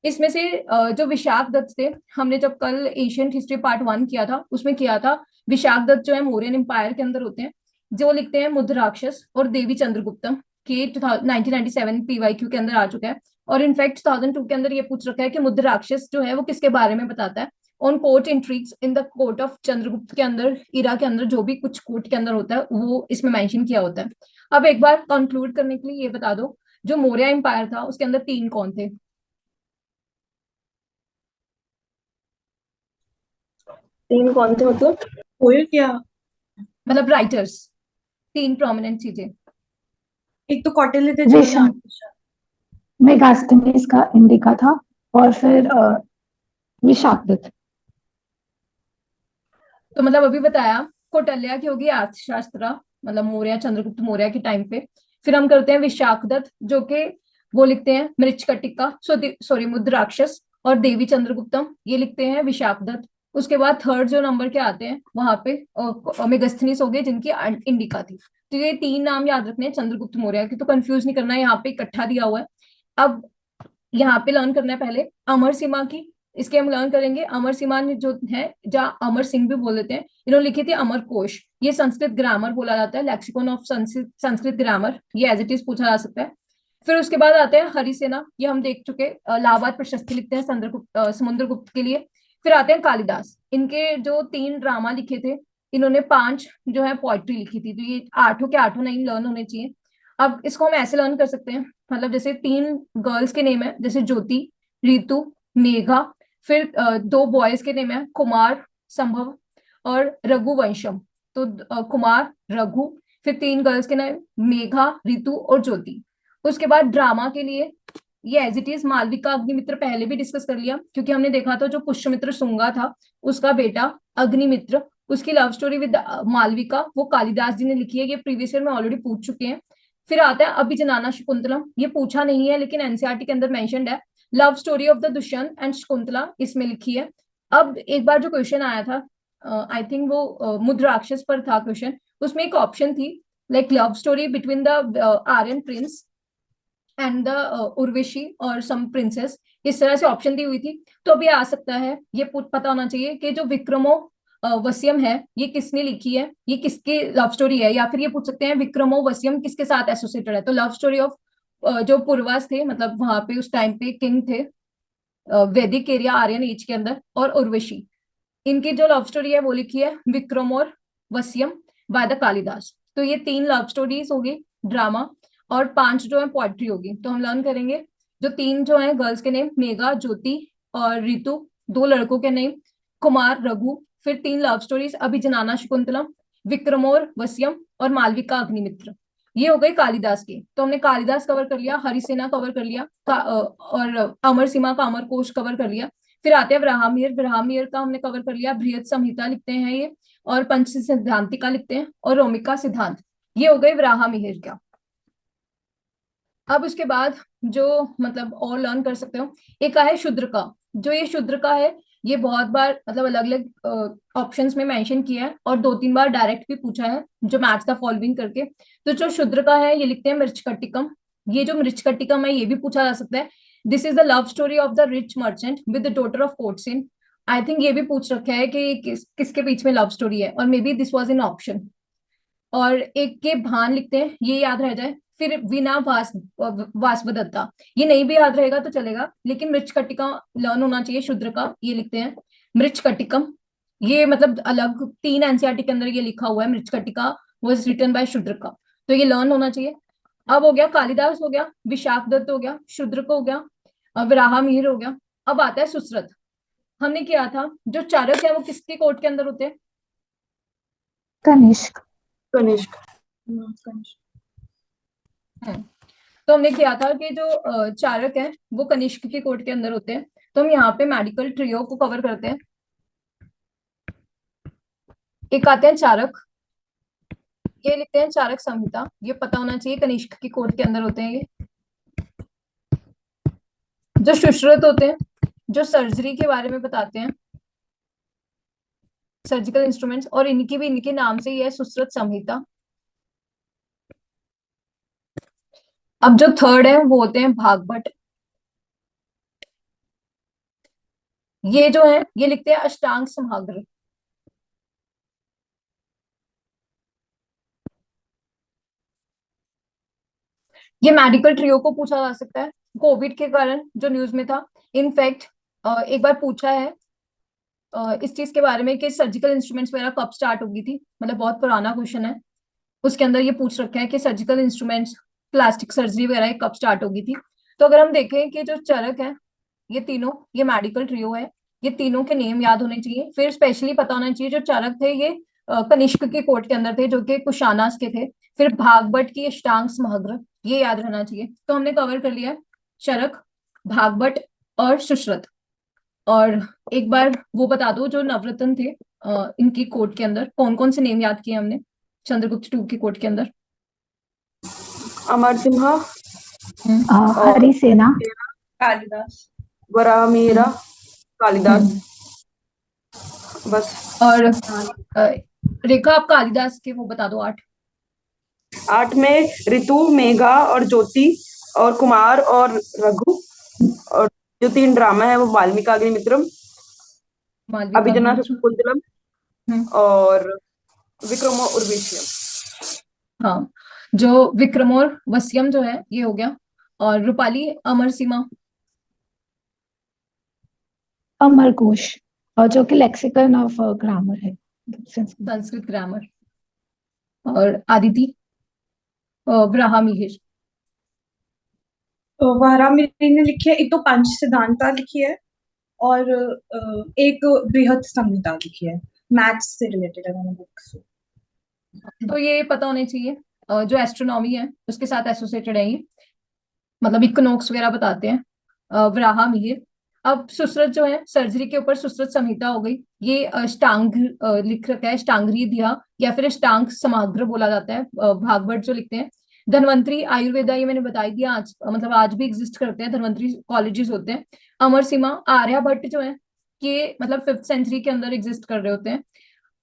इसमें से जो विशाख दत्त थे, हमने जब कल एशियंट हिस्ट्री पार्ट 1 किया था उसमें किया था, विशाख दत्त जो है मौर्यन एम्पायर के अंदर होते हैं, जो लिखते हैं मुद्र राक्षस और देवी चंद्रगुप्तम के 1997 PYQ के अंदर आ चुका है। और इनफैक्ट 2002 के अंदर ये पूछ रखा है कि मुद्र राक्षस जो है वो किसके बारे में बताता है, on court intrigues in the court of Chandragupta के अंदर, इरा के अंदर जो भी कुछ कोर्ट के अंदर होता है वो इसमें मेंशन किया होता है। अब एक बार कंक्लूड करने के लिए ये बता दो, जो मौर्य एम्पायर था उसके अंदर 3 कौन थे? तीन कौन थे मतलब? पोएट क्या? मतलब राइटर्स, 3 प्रोमिनेंट चीजें। एक तो कौटिल्य थे जिन्होंने विषम आत्मविश्वास। मेगास्थनीज का इंडिका था, और फिर विषाक्त। तो मतलब अभी बताया कौटिल्य की होगी अर्थशास्त्र, मतलब मौर्य चंद्रगुप्त मौर्य के टाइम पे। फिर हम करते हैं विशाखदत्त जो कि वो लिखते हैं मृच्छकटिका, सॉरी मुद्राक्षस, और देवी चंद्रगुप्तम ये लिखते हैं विशाखदत्त। उसके बाद थर्ड जो नंबर के आते हैं वहां पे मेगास्थनीज हो गए जिनकी इंडिका थी। तो ये 3 नाम याद रखने हैं चंद्रगुप्त मौर्य के, तो कंफ्यूज नहीं करना है, यहाँ पे इकट्ठा दिया हुआ है। अब यहाँ पे लर्न करना है पहले अमर सिम्हा की, इसके हम लर्न करेंगे। अमर सिम्हा ने जो है, जहाँ अमर सिंह भी बोल देते हैं, इन्होंने लिखी थी अमर कोश, ये संस्कृत ग्रामर बोला जाता है, लेक्सिकन ऑफ संस्कृत ग्रामर, ये एज इट इज पूछा जा सकता है। फिर उसके बाद आते हैं हरिसेना, ये हम देख चुके, इलाहाबाद प्रशस्ति लिखते हैं समुद्रगुप्त के लिए। फिर आते हैं कालिदास, इनके जो 3 ड्रामा लिखे थे, इन्होंने 5 जो है पोइट्री लिखी थी, तो ये 8 के 8 नहीं लर्न होने चाहिए। अब इसको हम ऐसे लर्न कर सकते हैं, मतलब जैसे 3 गर्ल्स के नेम है, जैसे ज्योति, ऋतु, मेघा। फिर 2 बॉयज के नेम है, कुमार, संभव और रघुवंशम। तो कुमार, रघु। फिर 3 गर्ल्स के नाम मेघा, ऋतु और ज्योति। उसके बाद ड्रामा के लिए ये as it is Malavika Agnimitra, पहले भी डिस्कस कर लिया क्योंकि हमने देखा था जो पुष्यमित्र शुंगा था उसका बेटा अग्निमित्र, उसकी लव स्टोरी विद मालविका वो कालिदास जी ने लिखी है, ये प्रीवियस ईयर में ऑलरेडी पूछ चुके हैं। फिर आता है अभिजनाना शकुंतलम, ये पूछा नहीं है लेकिन एनसीईआरटी के अंदर मेंशन्ड है, love story of the Dushyant and Shakuntala इसमें लिखी है। अब एक बार जो क्वेश्चन आया था, आई थिंक वो मुद्राक्षस पर था क्वेश्चन, उसमें एक ऑप्शन थी like love story between the Aryan prince and the Urvashi और सम प्रिंसेस, इस तरह से ऑप्शन दी हुई थी। तो अभी आ सकता है ये पता होना चाहिए कि जो विक्रमो वसियम है ये किसने लिखी है, ये किसकी लव स्टोरी है, या फिर ये पूछ सकते हैं विक्रमो वसियम किसके साथ एसोसिएटेड है। तो लव स्टोरी ऑफ जो पूर्वास थे, मतलब वहां पे उस टाइम पे किंग थे वैदिक एरिया आर्यन एज के अंदर, और उर्वशी, इनकी जो लव स्टोरी है वो लिखी है विक्रम और वसियम बाय द कालिदास। तो ये 3 लव स्टोरीज होगी ड्रामा, और 5 जो है पोएट्री होगी। तो हम लर्न करेंगे जो 3 जो है गर्ल्स के नेम मेघा, ज्योति और ऋतु, 2 लड़कों के नेम कुमार, रघु। फिर 3 लव स्टोरीज अभिजनाना शकुंतलम, विक्रमोर वसियम और मालविका अग्निमित्र, ये हो गए कालिदास के। तो हमने कालिदास कवर कर लिया, हरिसेना कवर कर लिया, और अमर सिम्हा का अमर कोश कवर कर लिया। फिर आते हैं वराहमिहिर, वराहमिहिर का हमने कवर कर लिया, बृहत संहिता लिखते हैं ये, और पंच सिद्धांतिका लिखते हैं, और रोमिका सिद्धांत, ये हो गए वराहमिहिर का। अब उसके बाद जो मतलब और लर्न कर सकते हो, एक है शूद्र का। जो ये शूद्र का है, ये बहुत बार मतलब अलग अलग ऑप्शंस में मेंशन किया है और 2-3 बार डायरेक्ट भी पूछा है, जो मैच द फॉलोइंग करके। तो जो शूद्र का है, ये लिखते हैं मृच्छकटिकम। ये जो मृच्छकटिकम है, ये भी पूछा जा सकता है। This is the love story of the rich merchant with the daughter of courtesan. I think ये भी पूछ रखा है कि किसके बीच में लव स्टोरी है, और may be this was in option. और एक के भान लिखते हैं, ये याद रह जाए। फिर वीणा वासवदत्ता, ये नहीं भी याद रहेगा तो चलेगा, लेकिन मृच्छकटिका लर्न होना चाहिए शूद्र का, ये लिखते हैं मृच्छकटिकम। ये मतलब अलग 3 एनसीईआरटी के अंदर ये लिखा हुआ है, मृच्छकटिका वाज रिटन बाय शूद्र का, तो ये लर्न होना चाहिए। अब हो गया कालिदास, हो गया विशाख दत्त, हो गया शूद्र को, हो गया वराह मिहिर, हो गया। अब आता है सुश्रुत। हमने किया था जो चारक है वो किसके कोर्ट के अंदर होते हैं? कनिष्क। कनिष्क। कनिष्क। तो हमने किया था कि जो चारक है वो कनिष्क की कोर्ट के अंदर होते हैं। तो हम यहाँ पे मेडिकल ट्रियो को कवर करते हैं। एक आते हैं चारक, ये लिखते हैं चारक संहिता, ये पता होना चाहिए, कनिष्क की कोर्ट के अंदर होते हैं ये। जो सुश्रुत होते हैं, जो सर्जरी के बारे में बताते हैं, सर्जिकल इंस्ट्रूमेंट्स, और इनकी भी इनके नाम से ही है सुश्रुत संहिता। अब जो थर्ड है वो होते हैं भागभट। ये जो है ये लिखते हैं अष्टांग समग्र। ये मेडिकल ट्रियो को पूछा जा सकता है कोविड के कारण, जो न्यूज में था। इनफैक्ट एक बार पूछा है इस चीज के बारे में कि सर्जिकल इंस्ट्रूमेंट्स वगैरह कब स्टार्ट होगी थी, मतलब बहुत पुराना क्वेश्चन है। उसके अंदर ये पूछ रखा है कि सर्जिकल इंस्ट्रूमेंट्स, प्लास्टिक सर्जरी वगैरह ये कब स्टार्ट होगी थी। तो अगर हम देखें कि जो चरक है, ये तीनों, ये मेडिकल ट्रियो है, ये तीनों के नेम याद होने चाहिए। फिर स्पेशली पता होना चाहिए जो चरक थे ये कनिष्क के कोर्ट के अंदर थे, जो कि कुशानास के थे। फिर भागभट की अष्टांग समग्र, ये याद रहना चाहिए। तो हमने कवर कर लिया है चरक, भागभट और सुश्रुत। और एक बार वो बता दो, जो नवरत्न थे इनकी कोर्ट के अंदर कौन कौन से नेम याद किए हमने चंद्रगुप्त टू की कोर्ट के अंदर? अमर सिम्हा और हरिसेना, कालिदास। वराह मिहिर, कालिदास। बस। और रेखा, आप कालिदास के वो बता दो 8। 8 में ऋतु, मेघा और ज्योति और कुमार और रघु। और जो 3 ड्रामा है वो वाल्मीकि अग्निमित्रम, मालविका अभिजना अग्निमित्र। शकुंतलम और विक्रमो उर्वशीयम। हाँ, जो विक्रम और वस्यम जो है ये हो गया। और रूपाली, अमर सीमा। अमरकोश, और जो कि लेक्सिकन ऑफ ग्रामर है संस्कृत। संस्कृत ग्रामर। और आदिति, वराह मिहिर। वराह मिहिर ने लिखी है, एक तो पंच सिद्धांता लिखी है और एक बृहत संहिता लिखी है। मैथ्स से रिलेटेड है दोनों बुक्स। तो ये पता होने चाहिए, जो एस्ट्रोनॉमी है उसके साथ एसोसिएटेड है ये, मतलब इक्विनोक्स वगैरह बताते हैं। वराह मिहिर। अब सुश्रुत जो है सर्जरी के ऊपर सुश्रुत संहिता हो गई। ये अष्टांग लिख रखा है, अष्टांगरी ध्या या फिर अष्टांग समाग्र बोला जाता है, भागवत जो लिखते हैं। धन्वंतरी आयुर्वेदा, ये मैंने बताई दिया, आज मतलब आज भी एग्जिस्ट करते हैं, धन्वंतरी कॉलेजेस होते हैं। अमर सीमा, आर्यभट्ट जो है ये मतलब 5th सेंचुरी के अंदर एग्जिस्ट कर रहे होते हैं,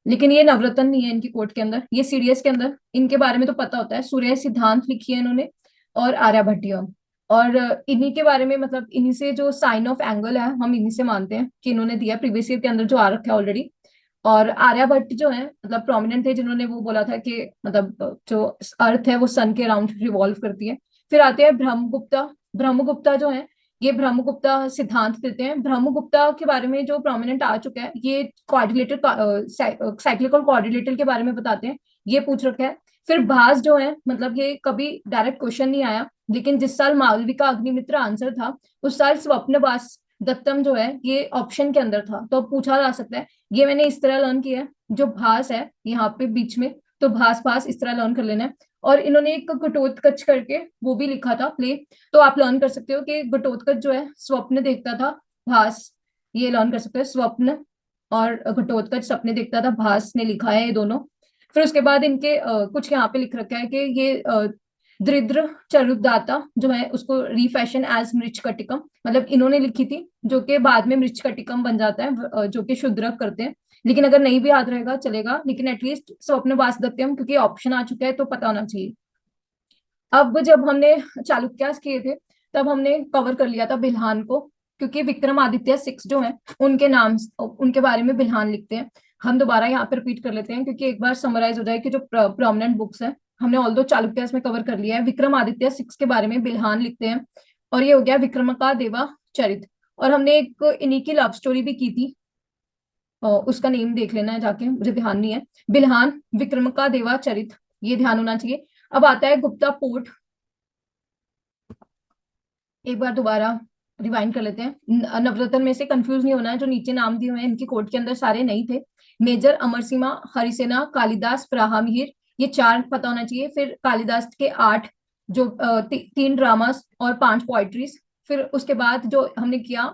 लेकिन ये नवरत्न नहीं है इनकी कोर्ट के अंदर। ये सीडीएस के अंदर इनके बारे में तो पता होता है, सूर्य सिद्धांत लिखी है इन्होंने, और आर्यभट्टियम। और इन्हीं के बारे में मतलब इन्हीं से जो साइन ऑफ एंगल है हम इन्हीं से मानते हैं कि इन्होंने दिया, प्रीवियस ईयर के अंदर जो आ रखा है ऑलरेडी। और आर्यभट्ट जो है मतलब प्रोमिनेंट थे, जिन्होंने वो बोला था कि मतलब जो अर्थ है वो सन के अराउंड रिवॉल्व करती है। फिर आते हैं ब्रह्मगुप्ता। ब्रह्मगुप्ता जो है ये ब्रह्मगुप्ता सिद्धांत देते हैं। ब्रह्मगुप्ता के बारे में जो प्रोमिनेंट आ चुका है, ये कोऑर्डिनेटर, साइक्लिकल कोऑर्डिनेटर के बारे में बताते हैं, ये पूछ रखा है। फिर भास जो है मतलब ये कभी डायरेक्ट क्वेश्चन नहीं आया, लेकिन जिस साल मालविका अग्निमित्र आंसर था उस साल स्वप्नवास दत्तम जो है ये ऑप्शन के अंदर था, तो अब पूछा जा सकता है। ये मैंने इस तरह लर्न किया है, जो भास है यहाँ पे बीच में, तो भास भास इस तरह लर्न कर लेना है। और इन्होंने एक घटोत्कच करके वो भी लिखा था प्ले, तो आप लर्न कर सकते हो कि घटोत्कच जो है स्वप्न देखता था, भास, ये लर्न कर सकते हो, स्वप्न और घटोत्कच सपने देखता था, भास ने लिखा है ये दोनों। फिर उसके बाद इनके कुछ यहाँ पे लिख रखा है कि ये दरिद्र चरुदाता जो है उसको रीफैशन एज मृच्छकटिकम, मतलब इन्होंने लिखी थी, जो कि बाद में मृच्छकटिकम बन जाता है, जो कि शूद्रक करते हैं। लेकिन अगर नहीं भी याद रहेगा चलेगा, लेकिन एटलीस्ट स्वप्न वासदत्तम, क्योंकि ऑप्शन आ चुका है तो पता होना चाहिए। अब जब हमने चालुक्यास किए थे तब हमने कवर कर लिया था बिल्हान को, क्योंकि विक्रमादित्य 6 जो है उनके नाम, उनके बारे में बिल्हान लिखते हैं। हम दोबारा यहाँ पे रिपीट कर लेते हैं, क्योंकि एक बार समराइज हो जाए कि जो प्रोमिनेंट बुक्स है, हमने ऑल दो चालुक्यास में कवर कर लिया है। विक्रमादित्य 6 के बारे में बिल्हान लिखते हैं, और ये हो गया विक्रम का देवा चरित। और हमने एक इन्हीं की लव स्टोरी भी की थी, उसका नेम देख लेना है जाके, मुझे ध्यान नहीं है। बिल्हान, विक्रम का देवा चरित, ये ध्यान होना चाहिए। अब आता है गुप्ता पोर्ट, एक बार दोबारा रिवाइंड कर लेते हैं। नवरत्न में से कंफ्यूज नहीं होना है, जो नीचे नाम दिए हुए हैं इनकी कोर्ट के अंदर सारे नहीं थे। मेजर अमरसीमा, हरिसेना, कालिदास, प्राहमिहिर, ये 4 पता होना चाहिए। फिर कालिदास के 8 जो 3 ड्रामास और 5 पोइट्रीज। फिर उसके बाद जो हमने किया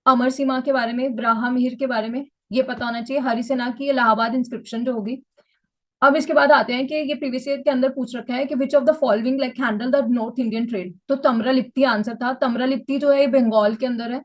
अमरसीमा के बारे में, ब्राह्महिर के बारे में, ये पता होना चाहिए। हरिसेना की इलाहाबाद इंस्क्रिप्शन जो होगी। अब इसके बाद आते हैं कि ये प्रीवियस ईयर के अंदर पूछ रखा है कि which of the following like handle the north Indian trade, तो तम्रलिप्ति आंसर था। तम्रलिप्ति जो है ये बंगाल के अंदर है।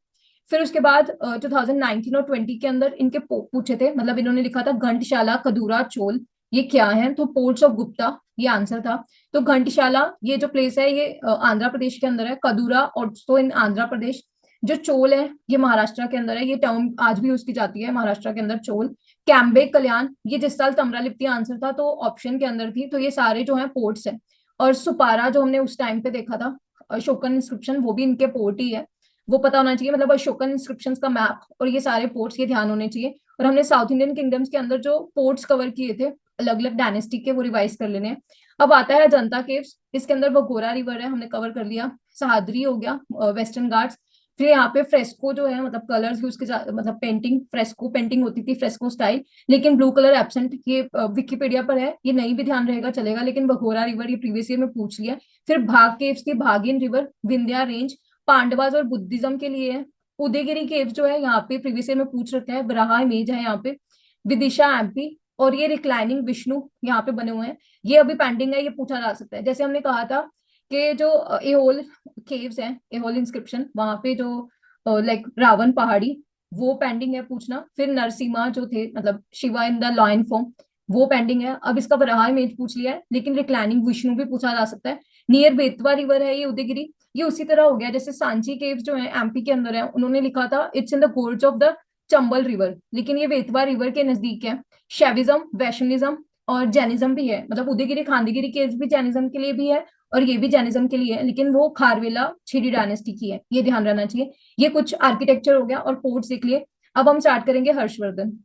फिर उसके बाद 2019 और 20 के अंदर इनके पूछे थे, मतलब इन्होंने लिखा था घंटशाला, कदूरा, चोल, ये क्या है, तो पोर्ट्स ऑफ गुप्ता ये आंसर था। तो घंटशाला ये जो प्लेस है ये आंध्र प्रदेश के अंदर है, कदूरा ऑल्सो इन आंध्र प्रदेश, जो चोल है ये महाराष्ट्र के अंदर है, ये टर्म आज भी यूज की जाती है महाराष्ट्र के अंदर, चोल। कैम्बे, कल्याण, ये जिस साल तम्रालिप्ति आंसर था तो ऑप्शन के अंदर थी, तो ये सारे जो है पोर्ट्स है। और सुपारा जो हमने उस टाइम पे देखा था अशोकन इंस्क्रिप्शन, वो भी इनके पोर्ट ही है, वो पता होना चाहिए। मतलब अशोकन इंस्क्रिप्शन का मैप और ये सारे पोर्ट्स, ये ध्यान होने चाहिए। और हमने साउथ इंडियन किंगडम्स के अंदर जो पोर्ट्स कवर किए थे अलग अलग डायनेस्टी के, वो रिवाइज कर लेने हैं। अब आता है अजंता केव्स, इसके अंदर वो गोरा रिवर है, हमने कवर कर लिया। सहाद्री हो गया, वेस्टर्न घाट्स। फिर यहाँ पे फ्रेस्को जो है, मतलब कलर्स यूज के, मतलब पेंटिंग, फ्रेस्को पेंटिंग होती थी, फ्रेस्को स्टाइल, लेकिन ब्लू कलर एब्सेंट, ये विकिपीडिया पर है, ये नहीं भी ध्यान रहेगा चलेगा, लेकिन बघोरा रिवर ये प्रीवियस ईयर में पूछ लिया। फिर भाग केव्स की भागिन रिवर, विंध्या रेंज, पांडवास और बुद्धिज्म के लिए है। उदयगिरी केव जो है यहाँ पे प्रीवियस ईयर में पूछ रखा है, वराह इमेज है यहाँ पे। विदिशा एमपी, और ये रिक्लाइनिंग विष्णु यहाँ पे बने हुए हैं, ये अभी पेंडिंग है, ये पूछा जा सकता है। जैसे हमने कहा था कि जो एहोल केव्स हैं, एहोल इंस्क्रिप्शन, वहां पे जो लाइक रावण पहाड़ी, वो पेंडिंग है पूछना। फिर नरसिम्हा जो थे, मतलब Shiva in the lion form, वो पेंडिंग है। अब इसका वराह इमेज पूछ लिया है, लेकिन रिक्लाइनिंग विष्णु भी पूछा जा सकता है। नियर बेतवा रिवर है ये उदयगिरी, ये उसी तरह हो गया जैसे सांची केव्स जो है एमपी के अंदर है, उन्होंने लिखा था it's in the गोर्ज of the Chambal river, लेकिन ये बेतवा रिवर के नजदीक है। शैविज्म, वैष्णविज्म और जैनिज्म भी है, मतलब उदयगिरी खांडीगिरी केव्स भी जैनिज्म के लिए भी है और ये भी जैनिज्म के लिए है, लेकिन वो खारवेला छिड़ी डायनेस्टी की है, ये ध्यान रहना चाहिए। ये कुछ आर्किटेक्चर हो गया और पोर्ट्स देख लिए। अब हम स्टार्ट करेंगे हर्षवर्धन।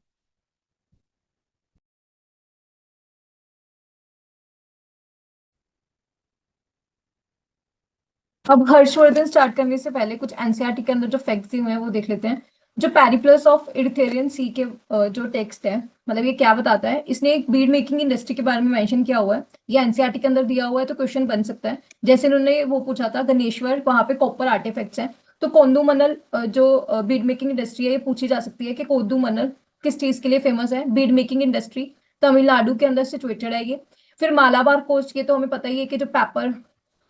अब हर्षवर्धन स्टार्ट करने से पहले कुछ एनसीईआरटी के अंदर जो फैक्ट्स दिए हुए हैं वो देख लेते हैं। जो पेरिप्लस ऑफ इरिथेरियन सी के जो टेक्स्ट है, मतलब ये क्या बताता है, इसने एक बीड मेकिंग इंडस्ट्री के बारे में मेंशन किया हुआ है, ये एनसीईआरटी के अंदर दिया हुआ है, तो क्वेश्चन बन सकता है। जैसे इन्होंने वो पूछा था गणेश्वर, वहां पे कॉपर आर्टिफैक्ट्स हैं, तो कोंदूमनल जो बीड मेकिंग इंडस्ट्री है ये पूछी जा सकती है कि कोंदूमनल किस चीज के लिए फेमस है। बीड मेकिंग इंडस्ट्री तमिलनाडु के अंदर सिचुएटेड है ये। फिर मालाबार कोस्ट, ये तो हमें पता ही है कि जो पेपर,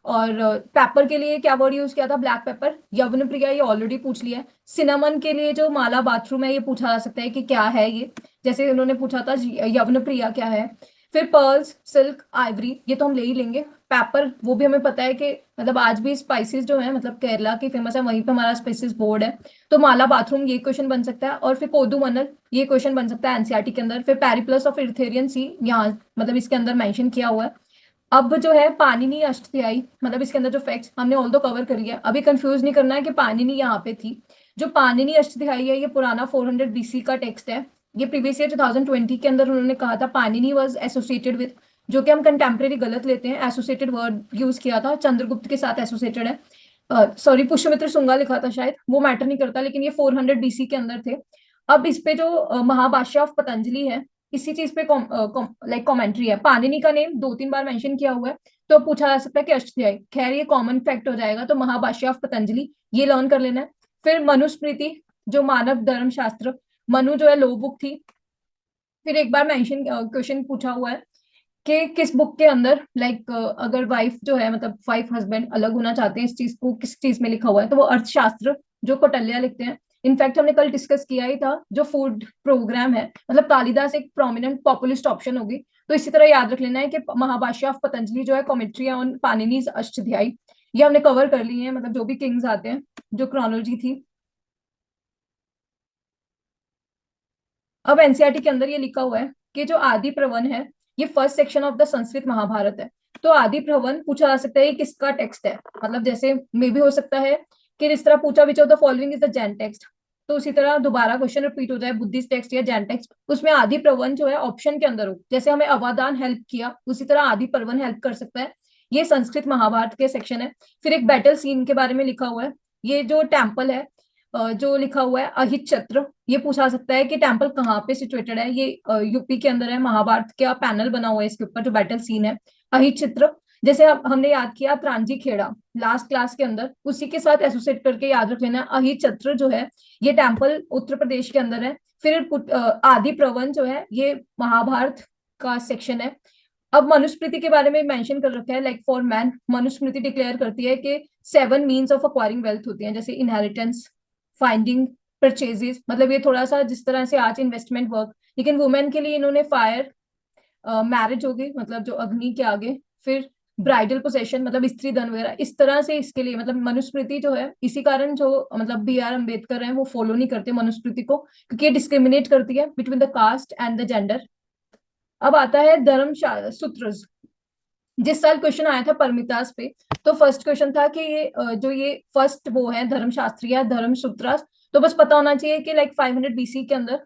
और पेपर के लिए क्या वर्ड यूज किया था, ब्लैक पेपर। यवन प्रिया, ये ऑलरेडी पूछ लिया है। सिनेमन के लिए जो माला बाथरूम है ये पूछा जा सकता है कि क्या है ये, जैसे उन्होंने पूछा था यवन प्रिया क्या है। फिर पर्ल्स, सिल्क, आइवरी, ये तो हम ले ही लेंगे। पेपर वो भी हमें पता है कि मतलब आज भी स्पाइसेस जो है, मतलब केरला की फेमस है, वहीं पे हमारा स्पाइसेस बोर्ड है, तो माला बाथरूम ये क्वेश्चन बन सकता है। और फिर कोदूमनल, ये क्वेश्चन बन सकता है एनसीईआरटी के अंदर। फिर पेरिप्लस ऑफ इरिथेरियन सी, यहाँ मतलब इसके अंदर मेंशन किया हुआ है। अब जो है पाणिनि अष्टध्यायी, मतलब इसके अंदर जो फैक्ट्स हमने ऑल दो कवर कर लिया, अभी कंफ्यूज नहीं करना है कि पाणिनि यहाँ पे थी। जो पाणिनि अष्टध्यायी है ये पुराना 400 बीसी का टेक्स्ट है, ये प्रीवियस ईयर 2020 के अंदर उन्होंने कहा था पाणिनि वाज एसोसिएटेड विद, जो कि हम कंटेम्प्रेरी गलत लेते हैं, एसोसिएटेड वर्ड यूज किया था, चंद्रगुप्त के साथ एसोसिएटेड है। सॉरी, पुष्यमित्र शुंगा लिखा था शायद, वो मैटर नहीं करता, लेकिन ये 400 बीसी के अंदर थे। अब इस पे जो महाभाष्य ऑफ पतंजलि है, इसी चीज पे लाइक कमेंट्री है। पाणिनि का नेम 2-3 बार मेंशन किया हुआ है, तो पूछा जा सकता है कि अष्टध्यायी, खैर ये कॉमन फैक्ट हो जाएगा, तो महाभाष्य ऑफ पतंजलि ये लर्न कर लेना है। फिर मनुस्मृति, जो मानव धर्म शास्त्र, मनु जो है लो बुक थी। फिर एक बार मेंशन क्वेश्चन पूछा हुआ है कि किस बुक के अंदर अगर वाइफ जो है मतलब वाइफ हस्बैंड अलग होना चाहते हैं, इस चीज को किस चीज में लिखा हुआ है, तो वो अर्थशास्त्र जो कौटिल्य लिखते हैं। इनफैक्ट हमने कल डिस्कस किया ही था, जो फूड प्रोग्राम है, मतलब कालिदास एक प्रोमिनेंट पॉपुलिस्ट ऑप्शन होगी। तो इसी तरह याद रख लेना है कि महाभाष्य ऑफ पतंजलि जो है कॉमेंट्री ऑन पाणिनिज अष्टाध्यायी, ये हमने कवर कर ली है, मतलब जो भी किंग्स आते हैं, जो क्रोनोलॉजी थी। अब एनसीईआरटी के अंदर ये लिखा हुआ है कि जो आदि प्रवन है, ये first section of the Sanskrit Mahabharata है। तो आदि प्रवन पूछा जा सकता है ये किसका टेक्स्ट है, मतलब जैसे मे भी हो सकता है कि इस तरह पूछा विच of the following is the Jain text. तो उसी तरह दोबारा क्वेश्चन रिपीट हो जाए, बुद्धिस्ट टेक्स्ट या जैन टेक्स्ट, उसमें आदि प्रवन जो है ऑप्शन के अंदर हो, जैसे हमें अवादान हेल्प किया उसी तरह आदि प्रवन हेल्प कर सकता है। ये संस्कृत महाभारत के सेक्शन है। फिर एक बैटल सीन के बारे में लिखा हुआ है। ये जो टेम्पल है, जो लिखा हुआ है अहित चत्र, ये पूछा सकता है कि टेम्पल कहाँ पे सिचुएटेड है। ये यूपी के अंदर है। महाभारत का पैनल बना हुआ है इसके ऊपर, जो बैटल सीन है अहित चित्र। जैसे हमने याद किया प्रांजी खेड़ा लास्ट क्लास के अंदर, उसी के साथ एसोसिएट करके याद रख लेना अहित चत्र जो है ये टेम्पल उत्तर प्रदेश के अंदर है। फिर आदि प्रवन जो है ये महाभारत का सेक्शन है। अब मनुस्मृति के बारे में मेंशन कर रखा है, like for man Manusmriti declare करती है कि 7 मीन्स ऑफ अक्वायरिंग वेल्थ होती हैं, जैसे इनहेरिटेंस, फाइंडिंग, परचेजेस, मतलब ये थोड़ा सा जिस तरह से आज इन्वेस्टमेंट वर्क, लेकिन वुमेन के लिए इन्होंने फायर, मैरिज होगी मतलब जो अग्नि के आगे, फिर ब्राइडल पोसेशन मतलब स्त्री धन वगैरह, इस तरह से इसके लिए मतलब मनुस्मृति जो है, इसी कारण जो मतलब B.R. अम्बेडकर हैं वो फॉलो नहीं करते मनुस्मृति को, क्योंकि ये डिस्क्रिमिनेट करती है between the caste and the gender. अब आता है धर्म सूत्र। जिस साल क्वेश्चन आया था परमितास पे, तो फर्स्ट क्वेश्चन था कि जो ये फर्स्ट वो है धर्मशास्त्री या धर्म सूत्रास। तो बस पता होना चाहिए कि लाइक 500 BC के अंदर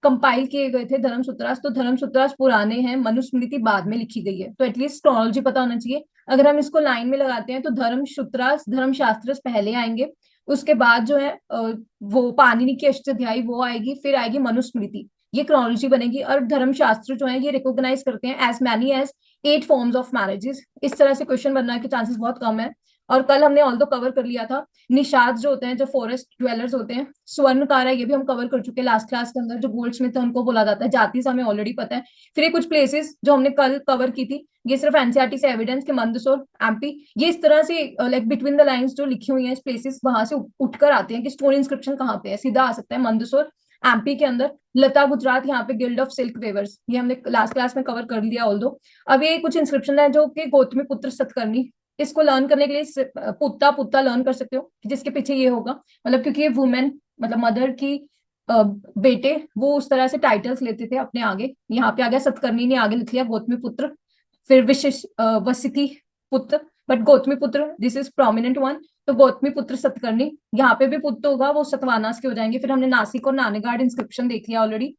कंपाइल किए गए थे धर्म सूत्रास। तो धर्म सूत्रास पुराने हैं, मनुस्मृति बाद में लिखी गई है, तो एटलीस्ट क्रोनोलॉजी पता होना चाहिए। अगर हम इसको लाइन में लगाते हैं तो धर्म सूत्रास धर्मशास्त्र पहले आएंगे, उसके बाद जो है वो पाणिनि की अष्टाध्यायी वो आएगी, फिर आएगी मनुस्मृति, ये क्रोनोलॉजी बनेगी। और धर्मशास्त्र जो है ये रिकॉग्नाइज करते हैं as many as 8 forms of marriages. इस तरह से क्वेश्चन बनने के चांसेस बहुत कम है। और कल हमने ऑल्दो कवर कर लिया था निषाद जो होते हैं, जो फॉरेस्ट ड्वेलर्स होते हैं, स्वर्णकार है, ये भी हम कवर कर चुके हैं लास्ट क्लास के अंदर। जो गोल्ड स्मिथ है उनको बोला जाता है, जाति से हमें ऑलरेडी पता है। फिर ये कुछ प्लेसेस जो हमने कल कवर की थी, ये सिर्फ एनसीईआरटी से एविडेंस के मंदसौर एमपी, ये इस तरह से लाइक बिटवीन द लाइंस जो लिखी हुई है प्लेसेस वहां से उठकर आते हैं कि स्टोन इंस्क्रिप्शन कहाँ पे है, सीधा आ सकता है मंदसौर एमपी के अंदर। लता गुजरात यहाँ पे गिल्ड ऑफ सिल्क वेवर्स, ये हमने लास्ट क्लास में कवर कर लिया ऑल्दो। अब ये कुछ इंस्क्रिप्शन है जो कि गौतमी पुत्र सतकर्णी, इसको लर्न करने के लिए पुत्ता पुत्ता लर्न कर सकते हो, जिसके पीछे ये होगा, मतलब क्योंकि ये वुमेन मतलब मदर की बेटे वो उस तरह से टाइटल्स लेते थे अपने आगे। यहाँ पे आ गया सतकर्णी ने आगे लिख लिया गौतमी पुत्र, फिर विशेष वसिति पुत्र, बट गौतमी पुत्र दिस इज प्रोमिनेंट वन। तो गौतमी पुत्र सतकर्णी, यहाँ पे भी पुत्र होगा वो सतवानास के हो जाएंगे। फिर हमने नासिक और नानेगाड़ इंस्क्रिप्शन देख लिया ऑलरेडी।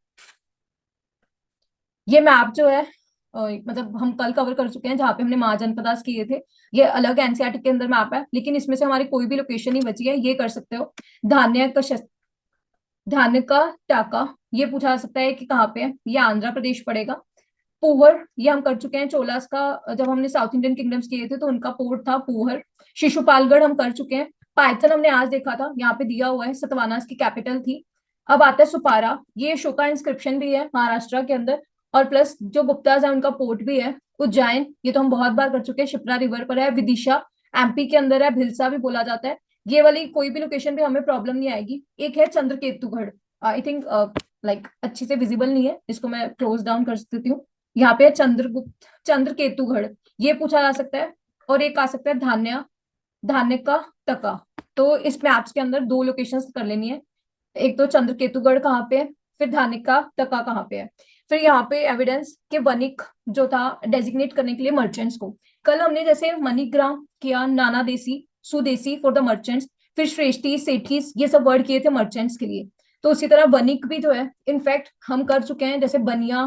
ये मैप जो है मतलब हम कल कवर कर चुके हैं, जहाँ पे हमने महाजनपदास किए थे। ये अलग एनसीईआरटी के अंदर मैप है, लेकिन इसमें से हमारी कोई भी लोकेशन नहीं बची है, ये कर सकते हो। धान्य का धान्य का टाका, ये पूछा जा सकता है कि कहाँ पे है, ये आंध्र प्रदेश पड़ेगा। पूहर, ये हम कर चुके हैं चोलास का, जब हमने साउथ इंडियन किंगडम्स किए थे तो उनका पोर्ट था पूहर। शिशुपालगढ़ हम कर चुके हैं। पाइथन हमने आज देखा था, यहाँ पे दिया हुआ है, सतवानास की कैपिटल थी। अब आता है सुपारा, ये अशोका इंस्क्रिप्शन भी है महाराष्ट्र के अंदर, और प्लस जो गुप्ताज है उनका पोर्ट भी है। उज्जैन, ये तो हम बहुत बार कर चुके हैं, शिप्रा रिवर पर है। विदिशा एमपी के अंदर है, भिलसा भी बोला जाता है। ये वाली कोई भी लोकेशन भी हमें प्रॉब्लम नहीं आएगी। एक है चंद्रकेतुगढ़, आई थिंक लाइक अच्छी से विजिबल नहीं है, इसको मैं क्लोज डाउन कर सकती हूँ। यहाँ पे चंद्रगुप्त चंद्रकेतुगढ़, ये पूछा जा सकता है। और एक आ सकता है धान्य धान्य का टका। तो इस मैप्स के अंदर 2 लोकेशंस कर लेनी है, एक तो चंद्रकेतुगढ़ कहाँ पे है, फिर धान्य का टका कहाँ पे है। फिर यहाँ पे एविडेंस के वनिक जो था डेजिग्नेट करने के लिए मर्चेंट्स को, कल हमने जैसे मनीग्राम किया, नाना देसी, सुदेसी फॉर द मर्चेंट्स, फिर श्रेष्ठी सेठीस, ये सब वर्ड किए थे मर्चेंट्स के लिए। तो उसी तरह वनिक भी जो है इनफैक्ट हम कर चुके हैं, जैसे बनिया,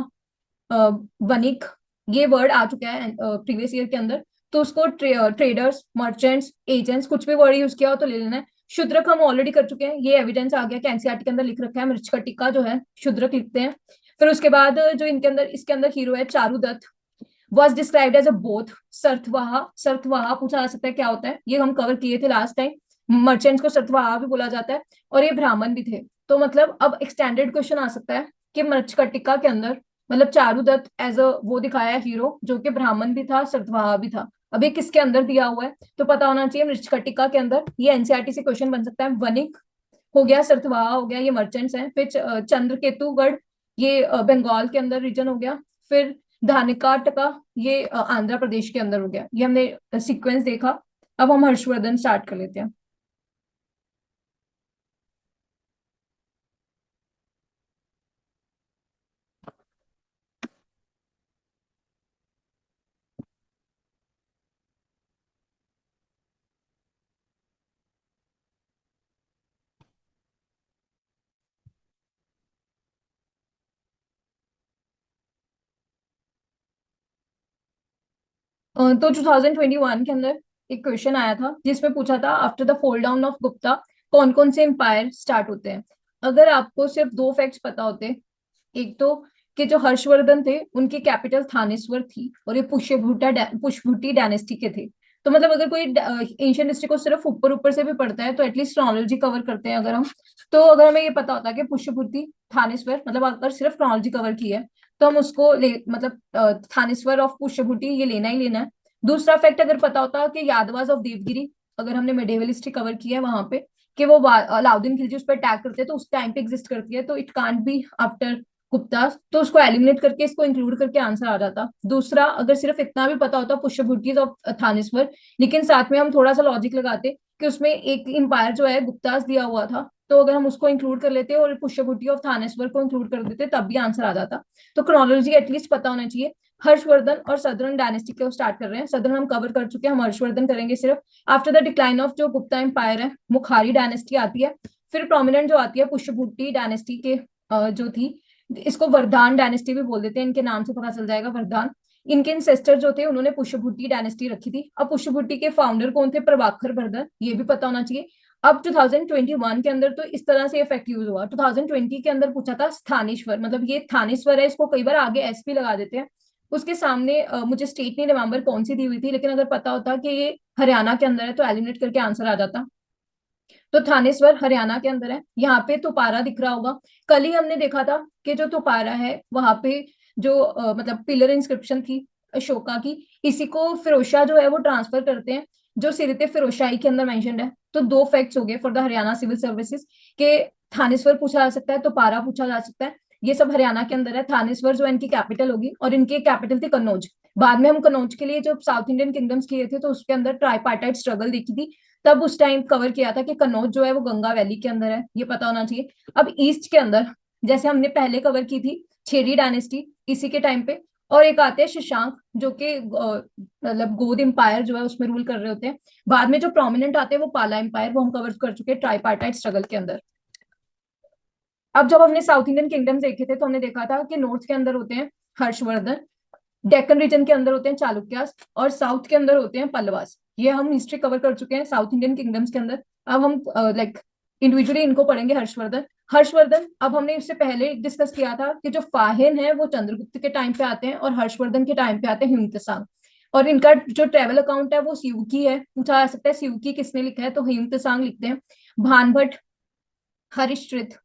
वनिक, ये वर्ड आ चुका है प्रीवियस ईयर के अंदर। तो उसको ट्रेडर्स, मर्चेंट्स, एजेंट्स, कुछ भी वर्ड यूज किया हो तो ले लेना है। शुद्रक हम ऑलरेडी कर चुके हैं, ये एविडेंस आ गया कि एनसीईआरटी के अंदर लिख रखा है, मृच्छकटिका जो है शुद्रक लिखते हैं। फिर उसके बाद जो इनके अंदर इसके अंदर हीरो है Charudatta, was described as a both. Sarthavaha, sarthavaha पूछा जा सकता है क्या होता है, ये हम कवर किए थे लास्ट टाइम। मर्चेंट्स को सर्थवाहा भी बोला जाता है, और ये ब्राह्मण भी थे। तो मतलब अब एक्सटेंडेड क्वेश्चन आ सकता है कि मृच्छकटिका के अंदर मतलब चारुदत्त एज अ वो दिखाया है हीरो, जो कि ब्राह्मण भी था, सतवाह भी था। अब ये किसके अंदर दिया हुआ है तो पता होना चाहिए, मृच्छकटिका के अंदर। ये एनसीईआरटी से क्वेश्चन बन सकता है। वणिक हो गया, सरथवाहा हो गया, ये मर्चेंट्स हैं। फिर चंद्रकेतुगढ़, ये बंगाल के अंदर रीजन हो गया। फिर धानिकाटका, ये आंध्र प्रदेश के अंदर हो गया। ये हमने सीक्वेंस देखा। अब हम हर्षवर्धन स्टार्ट कर लेते हैं। 2021 के अंदर एक क्वेश्चन आया था जिसमें पूछा था after the fall down of Gupta कौन कौन से एम्पायर स्टार्ट होते हैं। अगर आपको सिर्फ दो फैक्ट्स पता होते, एक तो कि जो हर्षवर्धन थे उनकी कैपिटल थानेश्वर थी और ये पुष्यभूति डायनेस्टी के थे, तो मतलब अगर कोई एंशियंट हिस्ट्री को सिर्फ ऊपर ऊपर से भी पढ़ता है तो एटलीस्ट क्रोनोलॉजी कवर करते हैं अगर हम। तो अगर हमें ये पता होता है कि पुष्यभूति थानेश्वर, मतलब अगर सिर्फ क्रोनोलॉजी कवर की है तो हम उसको ले, मतलब थानेश्वर ऑफ पुष्यभूति ये लेना ही लेना है। दूसरा फैक्ट अगर पता होता कि यादवास ऑफ देवगिरी, अगर हमने मेडिवल हिस्ट्री कवर की है वहां पे, कि वो अलाउद्दीन खिलजी उस पर अटैक करते हैं तो उस टाइम पे एग्जिस्ट करती है, तो it can't be after Gupta, तो उसको एलिमिनेट करके इसको इंक्लूड करके आंसर आ जाता। दूसरा, अगर सिर्फ इतना भी पता होता पुष्यभूतिज ऑफ थानेश्वर, लेकिन साथ में हम थोड़ा सा लॉजिक लगाते कि उसमें एक एम्पायर जो है गुप्तास दिया हुआ था, तो अगर हम उसको इंक्लूड कर लेते और पुष्यभूति ऑफ थानेश्वर को इंक्लूड कर देते तब भी आंसर आ जाता। तो क्रोनोलॉजी एटलीस्ट पता होना चाहिए। हर्षवर्धन और सदरन डायनेस्टी को स्टार्ट कर रहे हैं। सदरन हम कवर कर चुके हैं, हम हर्षवर्धन करेंगे सिर्फ। आफ्टर द डिक्लाइन ऑफ जो गुप्ता एम्पायर है, मुखारी डायनेस्टी आती है। फिर प्रोमिनेंट जो आती है पुष्यभूति डायनेस्टी के जो थी, इसको वरदान डायनेस्टी भी बोल देते हैं, इनके नाम से पता चल जाएगा, वरदान। इनके इंसेस्टर जो थे उन्होंने पुष्यभूति डायनेस्टी रखी थी। अब पुष्यभूति के फाउंडर कौन थे? प्रभाकर वर्धन, ये भी पता होना चाहिए। अब 2021 के अंदर तो इस तरह से इफेक्ट यूज हुआ। 2020 के अंदर पूछा था स्थानेश्वर, मतलब ये थानेश्वर है, इसको कई बार आगे एस पी लगा देते हैं। उसके सामने मुझे स्टेट नहीं रिमेम्बर कौन सी दी हुई थी, लेकिन अगर पता होता कि ये हरियाणा के अंदर है तो एलिमिनेट करके आंसर आ जाता। तो थानेश्वर हरियाणा के अंदर है। यहाँ पे तुपारा दिख रहा होगा। कल ही हमने देखा था कि जो तुपारा है वहां पे जो मतलब पिलर इंस्क्रिप्शन थी अशोका की, इसी को फिरोशा जो है वो ट्रांसफर करते हैं, जो सिरते फिरोशाही के अंदर मेंशन्ड है। तो दो फैक्ट्स हो गए for the Haryana civil services के, थानेश्वर पूछा जा सकता है, तुपारा पूछा जा सकता है। ये सब हरियाणा के अंदर है। थानेश्वर जो इनकी कैपिटल होगी, और इनकी कैपिटल थी कन्नौज। बाद में हम कन्नौज के लिए जो साउथ इंडियन किंगडम्स किए थे तो उसके अंदर ट्राईपार्टाइट स्ट्रगल देखी थी, तब उस टाइम कवर किया था कि कन्नौज जो है वो गंगा वैली के अंदर है, ये पता होना चाहिए। अब ईस्ट के अंदर जैसे हमने पहले कवर की थी छेरी डायनेस्टी, इसी के टाइम पे, और एक आते हैं शशांक जो कि मतलब गोद एम्पायर जो है उसमें रूल कर रहे होते हैं। बाद में जो प्रोमिनेंट आते हैं वो पाला एम्पायर, वो हम कवर कर चुके हैं ट्राईपार्टाइट स्ट्रगल के अंदर। अब जब हमने साउथ इंडियन किंगडम देखे थे तो हमने देखा था कि नॉर्थ के अंदर होते हैं हर्षवर्धन, डेक्कन रीजन के अंदर होते हैं चालुक्यास, और साउथ के अंदर होते हैं पल्लवास। ये हम हिस्ट्री कवर कर चुके हैं साउथ इंडियन किंगडम्स के अंदर। अब हम लाइक इंडिविजुअली इनको पढ़ेंगे। हर्षवर्धन, अब हमने इससे पहले डिस्कस किया था कि जो फाहिन है वो चंद्रगुप्त के टाइम पे आते हैं और हर्षवर्धन के टाइम पे आते हैं ह्यूम, और इनका जो ट्रेवल अकाउंट है वो सियूकी है। पूछा जा सकता है सियूकी किसने लिखा है, तो ह्यूम लिखते हैं। भानभट्ट, हरिश्चंद्र,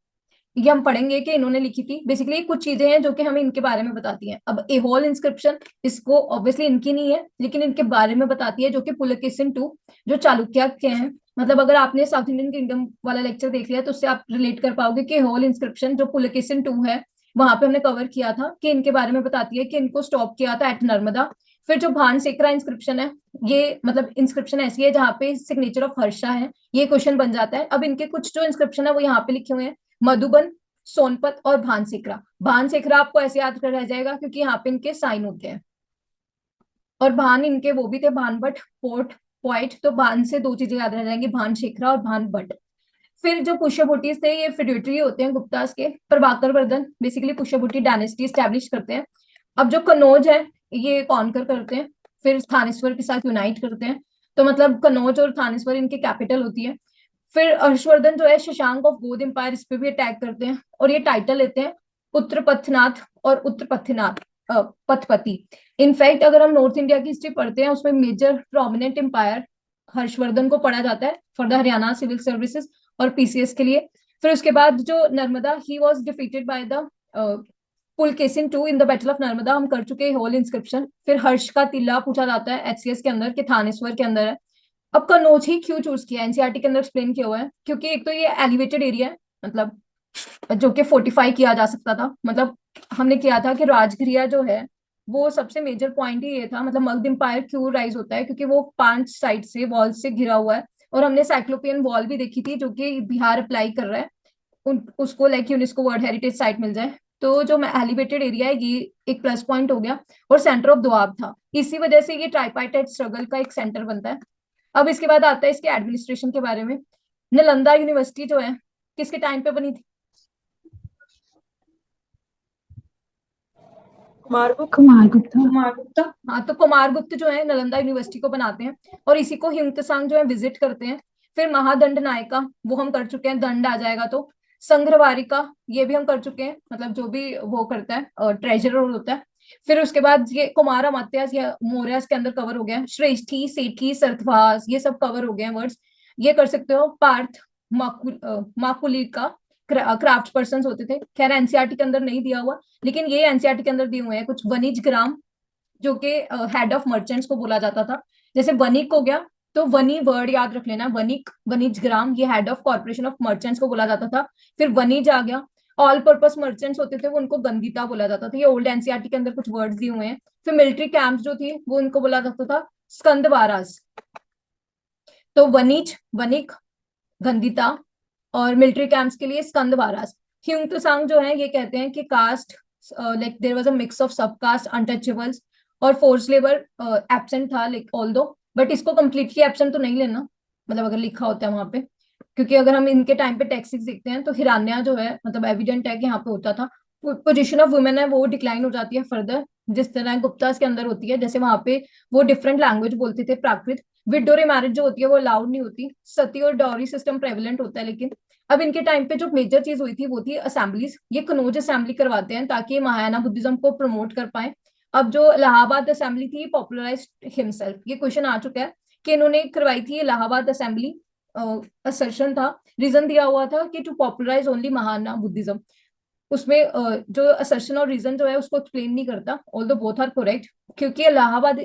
ये हम पढ़ेंगे कि इन्होंने लिखी थी। बेसिकली कुछ चीजें हैं जो कि हमें इनके बारे में बताती हैं। अब एहोल इंस्क्रिप्शन, इसको ऑब्वियसली इनकी नहीं है लेकिन इनके बारे में बताती है, जो कि पुलकेशिन टू जो चालुक्य के हैं। मतलब अगर आपने साउथ इंडियन किंगडम वाला लेक्चर देख लिया तो उससे आप रिलेट कर पाओगे कि एहोल इंस्क्रिप्शन जो पुलकेशिन टू है वहां पे हमने कवर किया था कि इनके बारे में बताती है कि इनको स्टॉप किया था एट नर्मदा। फिर जो भानसेकरा इंस्क्रिप्शन है, ये मतलब इंस्क्रिप्शन ऐसी है जहाँ पे सिग्नेचर ऑफ हर्षा है, ये क्वेश्चन बन जाता है। अब इनके कुछ जो इंस्क्रिप्शन है वो यहाँ पे लिखे हुए हैं, मधुबन, सोनपत और भानसेकरा। भानसेकरा आपको ऐसे याद कर रह जाएगा क्योंकि यहाँ पे इनके साइन होते हैं। और भान इनके वो भी थे, भानभट्ट पोर्ट पॉइंट, तो भान से दो चीजें याद रह जाएंगी, भानसेकरा और भानभट्ट। फिर जो पुष्यभूति थे ये फिड्यूटरी होते हैं गुप्तास के। Prabhakar Vardhan basically Pushyabhuti dynasty establish करते हैं। अब जो कन्नौज है ये कॉन्कर करते हैं, फिर थानेश्वर के साथ यूनाइट करते हैं, तो मतलब कन्नौज और थानेश्वर इनकी कैपिटल होती है। फिर हर्षवर्धन जो है शशांक ऑफ गोद एम्पायर, इस पे भी अटैक करते हैं और ये टाइटल लेते हैं उत्तर पथनाथ और उत्तर पथनाथ पथपति। इनफैक्ट अगर हम नॉर्थ इंडिया की हिस्ट्री पढ़ते हैं उसमें मेजर प्रोमिनेंट एम्पायर हर्षवर्धन को पढ़ा जाता है for the Haryana civil services और पीसीएस के लिए। फिर उसके बाद जो नर्मदा, ही was defeated by the Pulakesin 2 in the battle of Narmada हम कर चुके हैं होल इंस्क्रिप्शन। फिर हर्ष का टिल्ला पूछा जाता है एचसीएस के अंदर कि थानेश्वर के अंदर है। अब कन्नौज ही क्यों चूज किया, एनसीईआरटी के अंदर एक्सप्लेन किया हुआ है, क्योंकि एक तो ये एलिवेटेड एरिया है, मतलब जो कि फोर्टिफाई किया जा सकता था। मतलब हमने किया था कि राजगृह जो है वो सबसे मेजर पॉइंट ही ये था, मतलब मगध एम्पायर क्यों राइज होता है, क्योंकि वो 5 साइड से वॉल से घिरा हुआ है। और हमने साइक्लोपियन वॉल भी देखी थी जो कि बिहार अप्लाई कर रहा है, उसको like UNESCO world heritage site मिल जाए। तो जो एलिवेटेड एरिया है ये एक प्लस पॉइंट हो गया, और सेंटर ऑफ दोआब था, इसी वजह से ये ट्राइपार्टाइट स्ट्रगल का एक सेंटर बनता है। अब इसके बाद आता है इसके एडमिनिस्ट्रेशन के बारे में। नालंदा यूनिवर्सिटी जो है किसके टाइम पे बनी थी? कुमारगुप्त। कुमारगुप्ता। कुमारगुप्ता। हाँ, तो कुमारगुप्त जो है नालंदा यूनिवर्सिटी को बनाते हैं, और इसी को हिमतसांग जो है विजिट करते हैं। फिर महादंड नायका वो हम कर चुके हैं, दंड आ जाएगा तो। संग्रहवारिका ये भी हम कर चुके हैं, मतलब जो भी वो करता है ट्रेजरर होता है। फिर उसके बाद ये कुमार अमात्यास या मौर्य के अंदर कवर हो गया है। श्रेष्ठी, सेठी, सरथवास ये सब कवर हो गए हैं वर्ड्स। ये कर सकते हो। पार्थ, माकुलिका क्राफ्ट पर्सन होते थे। खैर एनसीईआरटी के अंदर नहीं दिया हुआ, लेकिन ये एनसीईआरटी के अंदर दिए हुए हैं कुछ। वणिज ग्राम जो कि हेड ऑफ मर्चेंट्स को बोला जाता था। जैसे वनिक हो गया तो वनी वर्ड याद रख लेना, वनिक वनिज ग्राम ये head of corporation of merchants को बोला जाता था। फिर वनिज आ गया। ऑल पर्पस मर्चेंट्स होते थे वो उनको गंदिता बोला जाता था। ये ओल्ड एनसीईआरटी के अंदर कुछ वर्ड्स दिए हुए हैं। फिर मिलिट्री कैंप्स जो थी वो उनको बोला जाता था स्कंदवारास। तो वनिज, वनिक, गंदिता, और मिलिट्री कैंप्स के लिए स्कंदवारास। ह्यूंग जो है ये कहते हैं कि caste like there was a mix of sub caste untouchables, और फोर्स लेबर एब्सेंट था लाइक ऑल दो, बट इसको कम्प्लीटली एब्सेंट तो नहीं लेना, मतलब अगर लिखा होता है वहां पे। क्योंकि अगर हम इनके टाइम पे टेक्सिस देखते हैं तो हिरान्या जो है मतलब एविडेंट है कि यहाँ पे होता था। पोजीशन ऑफ वुमेन है वो डिक्लाइन हो जाती है फर्दर, जिस तरह गुप्तास के अंदर होती है। जैसे वहां पे वो डिफरेंट लैंग्वेज बोलते थे प्राकृत। विडो मैरिज जो होती है वो अलाउड नहीं होती। सती और डॉरी सिस्टम प्रेवलेंट होता है। लेकिन अब इनके टाइम पे जो मेजर चीज हुई थी वो थी असेंबलीज। ये कनौज असेंबली करवाते हैं ताकि महायाना बुद्धिज्म को प्रमोट कर पाए। अब जो इलाहाबाद असेंबली थी पॉपुलराइज हिमसेल्फ, ये क्वेश्चन आ चुका है कि इन्होंने करवाई थी इलाहाबाद असेंबली। असर्शन था, रीजन दिया हुआ था कि to popularise only Mahayana Buddhism. उसमें जो असर्शन और रीजन जो है उसको एक्सप्लेन नहीं करता, ऑल्दो बोथ आर करेक्ट। क्योंकि इलाहाबाद